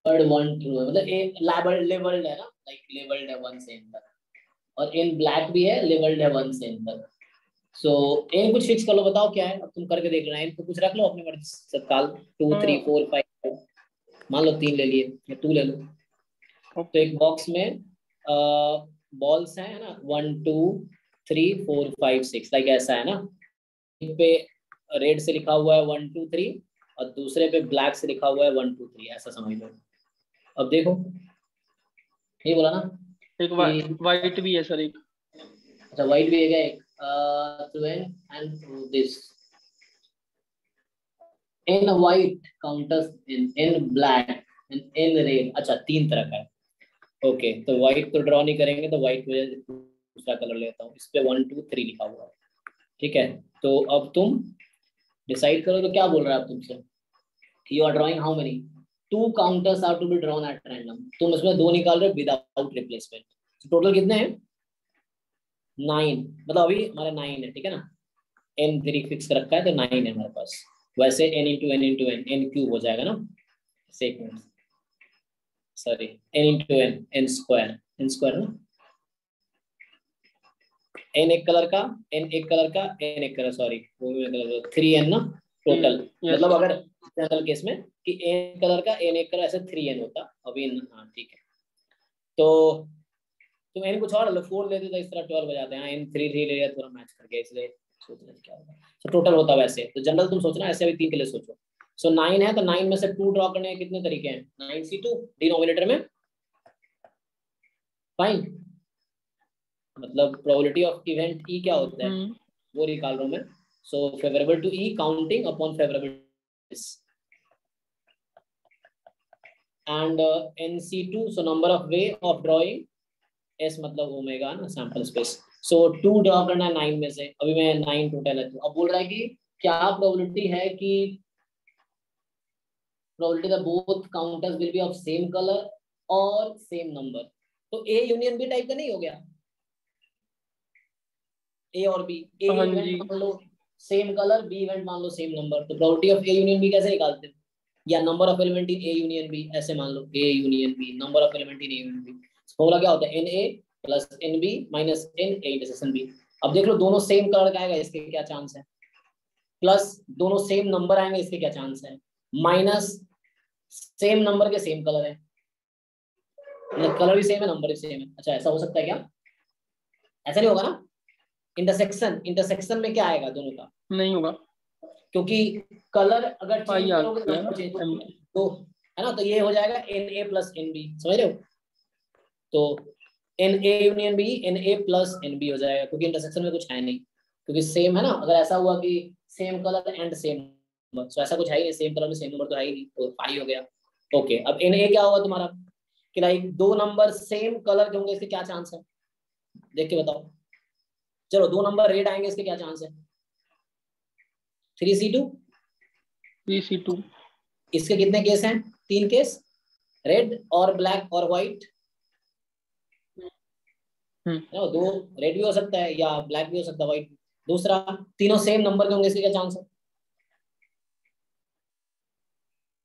थर्ड वन ट्रू है, मतलब ए लेबल्ड है ना, लाइक लेबल्ड है 1 से n तक, और इन ब्लैक भी है, लेबल्ड है 1 से n तक। सो n कुछ फिक्स कर लो, बताओ क्या है, अब तुम करके देख लेना। n को कुछ रख लो अपनी मर्जी से तत्काल, 2 3 4 5, मान लो 3 ले लिए या 2 ले लो। तो एक बॉक्स में बॉल्स हैं, है ना, 1 2 3 4 5 6, लाइक ऐसा है ना। एक पे रेड से लिखा हुआ है 1 2 3, और दूसरे पे ब्लैक से लिखा हुआ है 1 2 3, ऐसा समझ लो। अब देखो, ये बोला ना एक वाइट भी है सर, एक अच्छा वाइट भी है क्या, एक through n and through this n white counters in black and n red, अच्छा 3 तरह का है। ओके, तो व्हाइट तो ड्रॉ नहीं करेंगे, तो व्हाइट की वजह से दूसरा कलर लेता हूँ, इस पे 1 2 3 लिखा हुआ है, ठीक है। तो अब तुम डिसाइड करो, तो क्या बोल रहा है अब तुमसे, you are drawing how many 2 counters are to be drawn at random, तुम इसमें 2 निकाल रहे हो विदाउट रिप्लेसमेंट। टोटल कितने हैं 9, मतलब अभी हमारे 9 है, ठीक है ना, n 3 फिक्स कर रखा है तो 9 है हमारे पास। वैसे n into n into n, n cube हो जाएगा ना, sorry n into n, n square ना, n एक कलर का, n एक कलर का, n एक कलर, सॉरी 3n ना टोटल, मतलब अगर जनरल केस में कि n कलर का n एक कलर, ऐसे 3n होता अभी। हाँ ठीक है, तो तुम n कुछ और 4 लेते तो इस तरह 12 हो जाते हैं, n 3 3 ले लिया, थोड़ा मैच कर गया, इसलिए सोच रहे क्या होगा। तो टोटल होता वैसे, तो जनरल तुम सोचना, ऐसे अभी 3 के लिए सोचो। सो 9 है, तो 9 में से 2 ड्रॉ करने के कितने तरीके हैं, 9c2 डिनोमिनेटर में, फाइन, मतलब प्रोबेबिलिटी ऑफ इवेंट e क्या होता है वो निकाल रहा हूं मैं। So favourable to e counting upon favourable and nc2, so number of way of drawing, s मतलब ओमेगा ना, सैंपल स्पेस। सो 2 ड्रॉ करना है 9 में से, अभी मैं 9 टोटल है। अब बोल रहा है कि क्या प्रोबेबिलिटी है कि probability that both counters will be of same colour और सेम नंबर, तो a यूनियन b टाइप का नहीं हो गया, a और b, a इवेंट मान लो सेम कलर, b इवेंट मान लो सेम नंबर, तो probability of a union b कैसे निकालते हैं, या number of element in a union b, ऐसे मान लो a union b, number of element in a union b, formula क्या होता है, na plus nb minus na intersection b। अब देख लो दोनों सेम कलर का आएगा, इसके क्या चांस है, प्लस दोनों सेम नंबर आएंगे, इसके क्या चांस है, माइनस सेम नंबर के सेम कलर है, मतलब कलर भी सेम है नंबर भी सेम है। अच्छा ऐसा हो सकता है क्या, ऐसा नहीं होगा ना, इंटरसेक्शन में क्या आएगा, दोनों का नहीं होगा, क्योंकि कलर अगर चेंज करोगे तो है ना, तो ये हो जाएगा na प्लस nb, समझ रहे हो, तो na union b na plus nb हो जाएगा, क्योंकि इंटरसेक्शन में कुछ है नहीं, क्योंकि सेम है ना। अगर ऐसा हुआ कि same colour and same number, तो ऐसा कुछ है ही नहीं, सेम कलर में सेम नंबर तो है ही नहीं, तो पाई हो गया। ओके, अब na क्या होगा तुम्हारा, कि लाइक 2 नंबर सेम कलर के होंगे, इसके क्या चांस है, देख के बताओ। चलो 2 नंबर रेड आएंगे, इसके क्या चांस है, 3c2, इसके कितने केस हैं, 3 केस, रेड और ब्लैक और व्हाइट, 2 रेड भी हो सकता है या ब्लैक भी हो सकता है, व्हाइट। दूसरा, तीनों सेम नंबर के होंगे, इसके क्या चांस है,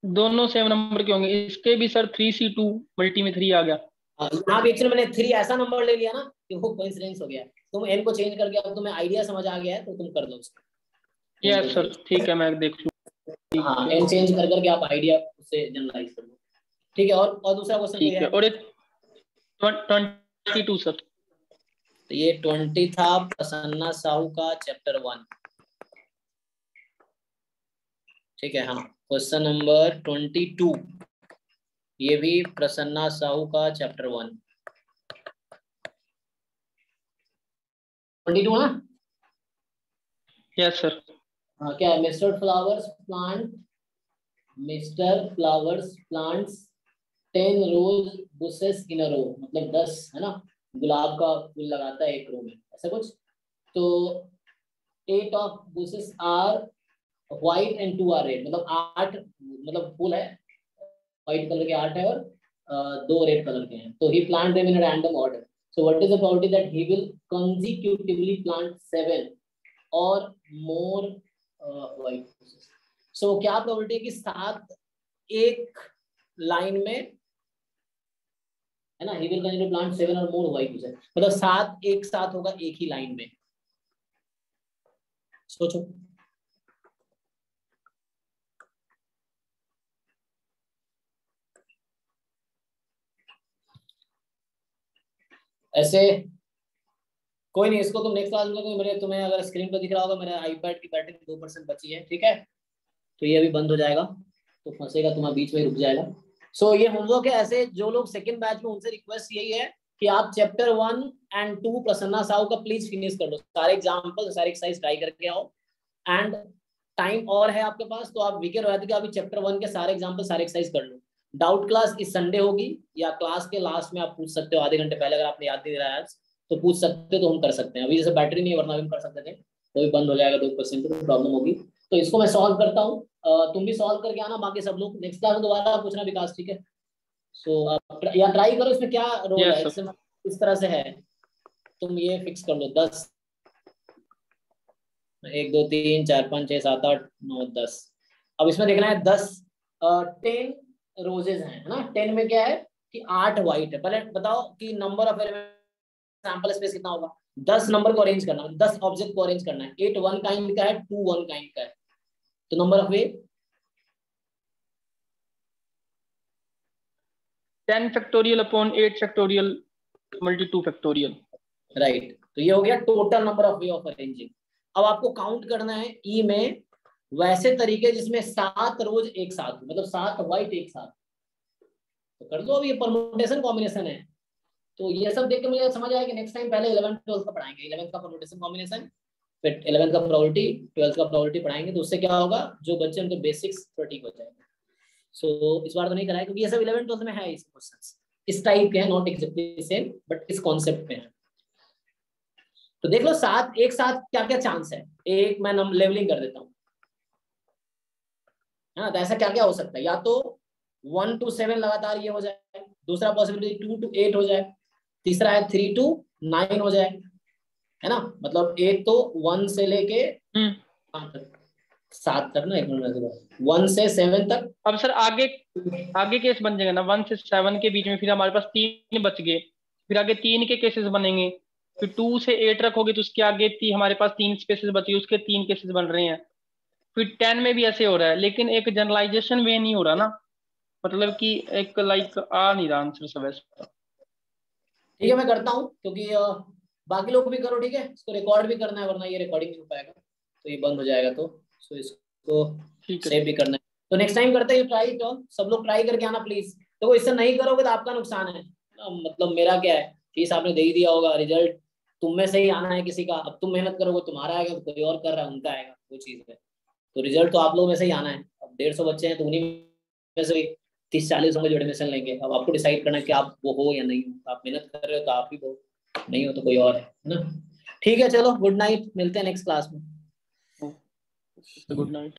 दोनों सेम नंबर के होंगे, इसके भी सर 3c2 मल्टी में 3 आ गया। यहाँ भी एक्चुअली मैंने 3 ऐसा नंबर ले लिया ना कि वो कोइंसिडेंस हो गया, तुम n को चेंज करके अब तुम्हें आइडिया समझ आ गया है, तो तुम कर लो उसको। यस सर, ठीक है, मैं देख लूँ। हाँ, n चेंज कर करके आप आइडिया उससे जनरलाइज कर लो, ठीक है। और दूसरा क्वेश्चन ठीक है, और एक 22 सर, तो ये 20 था प्रसन्ना साहू का चैप्टर 1, ठीक है। हाँ, क्वेश्चन नंबर 22, ये भी प्रसन्ना साहू का चैप्टर 1, 22 ना, यस सर। हाँ, क्या है, मिस्टर फ्लावर्स प्लांट्स 10 रोज बुशेस इन अ रो, मतलब 10 है ना, गुलाब का फूल लगाता है एक रो में, ऐसा कुछ। तो 8 of bushes are white and 2 are red, मतलब 8 मतलब फूल है व्हाइट कलर के 8 है और 2 रेड कलर के हैं, तो he plant them in a random order. So what is the probability that he will consecutively plant 7 or more white bushes? So क्या प्रोबेबिलिटी की 7 एक लाइन में, है ना, ही विल कंटिन्यू प्लांट 7 और मोर वाई यूजर, मतलब 7 एक साथ होगा एक ही लाइन में। सोचो ऐसे। कोई नहीं, इसको तुम नेक्स्ट क्लास में, मेरे तुम्हें अगर स्क्रीन पर दिख रहा होगा मेरे आईपैड की बैटरी 2% बची है, ठीक है, तो ये अभी बंद हो जाएगा, तो फंसेगा तुम्हारा बीच में रुक जाएगा। सो ये होमवर्क है। ऐसे जो लोग सेकंड बैच में, उनसे रिक्वेस्ट यही है कि आप चैप्टर 1 एंड 2 प्रसन्ना साहू का प्लीज फिनिश कर लो, सारे एग्जाम्पल सारे एक्सरसाइज ट्राई करके आओ। एंड टाइम और है आपके पास, तो आप वीकेंड रहते कि अभी चैप्टर 1 के सारे एग्जाम्पल सारे एक्सरसाइज कर लो। डाउट क्लास इस संडे होगी, या क्लास के लास्ट में आप पूछ सकते हो आधे घंटे पहले, अगर आपने याद नहीं रहा तो पूछ सकते हो, तो हम कर सकते हैं। अभी जैसे बैटरी नहीं है, वरना हम कर सकते थे, तो भी बंद हो जाएगा 2% तो प्रॉब्लम होगी। तो इसको मैं सॉल्व करता हूँ, तुम भी सॉल्व करके आना, बाकी सब लोग नेक्स्ट क्लास में दोबारा पूछना विकास, ठीक है। सो या ट्राई करो, इसमें क्या रोल है, इस तरह से है, तुम ये फिक्स कर लो 10, 1 2 3 4 5 6 7 8 9 10। अब इसमें देखना है 10 रोजेज हैं, है ना। 10 में क्या है कि 8 व्हाइट है। पहले बताओ कि नंबर ऑफ सैंपल स्पेस कितना होगा। 10 नंबर को अरेंज करना, 10 ऑब्जेक्ट को अरेंज करना है। 8 वन काइंड का है, 2 वन काइंड का है, तो number of way 10 factorial upon 8 factorial multi 2 factorial, right. तो ये हो गया total number of way of arranging. अब आपको काउंट करना है ई में वैसे तरीके जिसमें 7 रोज एक साथ, मतलब 7 व्हाइट एक साथ, तो कर दो। अब ये परमुटेशन कॉम्बिनेशन है, तो ये सब देख के मुझे समझ आया कि नेक्स्ट टाइम पहले 11th 12th का पढ़ाएंगे, 11th का परमुटेशन कॉम्बिनेशन, फिर 11th का प्रोबेबिलिटी, 12th का प्रोबेबिलिटी पढ़ाएंगे। तो उससे क्या होगा, जो बच्चे उनके बेसिक्स थोड़ा ठीक हो जाएगा। सो इस बार तो नहीं कराया, क्योंकि ये सब 11th 12th में है, इस क्वेश्चंस इस टाइप के हैं, नॉट एग्जैक्टली सेम बट इस कॉन्सेप्ट में है। तो देख लो 7 एक साथ क्या क्या चांस है। एक मैं लेवलिंग कर देता हूँ, हाँ, तो ऐसा क्या क्या हो सकता है, या तो 1 to 7 लगातार ये हो जाए, दूसरा पॉसिबिलिटी 2 to 8 हो जाए, तीसरा है 3 to 9 हो जाए, है ना। मतलब एक तो 1 से लेके 7 तक ना, 1 से 7 तक। अब सर आगे केस बन जाएगा ना, 1 से 7 के बीच में, फिर हमारे पास 3 बच गए, फिर आगे 3 के केसेस बनेंगे, फिर 2 से 8 रखोगे तो उसके आगे हमारे पास 3 स्पेसेस बचे, उसके 3 केसेस बन रहे हैं। फिर 10 में भी ऐसे हो रहा है, लेकिन एक जनरलाइजेशन वे नहीं हो रहा ना, मतलब कि एक लाइक आ नहीं रहा आंसर सब ऐसा। ठीक है, मैं करता हूँ, क्योंकि बाकी लोग भी करो, ठीक है। इसको रिकॉर्ड भी करना है, वरना ये रिकॉर्डिंग नहीं हो पाएगा, तो ये बंद हो जाएगा। तो इसको सेव भी करना है, तो नेक्स्ट टाइम करते हैं ट्राई। तो सब लोग ट्राई करके आना प्लीज। तो इससे नहीं करोगे तो आपका नुकसान है, मतलब मेरा क्या है, फीस आपने दे ही दिया होगा, रिजल्ट तुम में से ही आना है किसी का। अब तुम मेहनत करोगे तुम्हारा आएगा, तो कोई और कर रहा है उनका आएगा, वो चीज है। तो रिजल्ट तो आप लोगों में से ही आना है। अब 150 बच्चे हैं, तो उन्हीं में से 30-40 होंगे जो एडमिशन लेंगे। अब आपको डिसाइड करना है कि आप वो हो या नहीं हो। आप मेहनत कर रहे हो तो आप ही हो, नहीं हो तो कोई और है ना। ठीक है, चलो गुड नाइट, मिलते हैं नेक्स्ट क्लास में। Good night.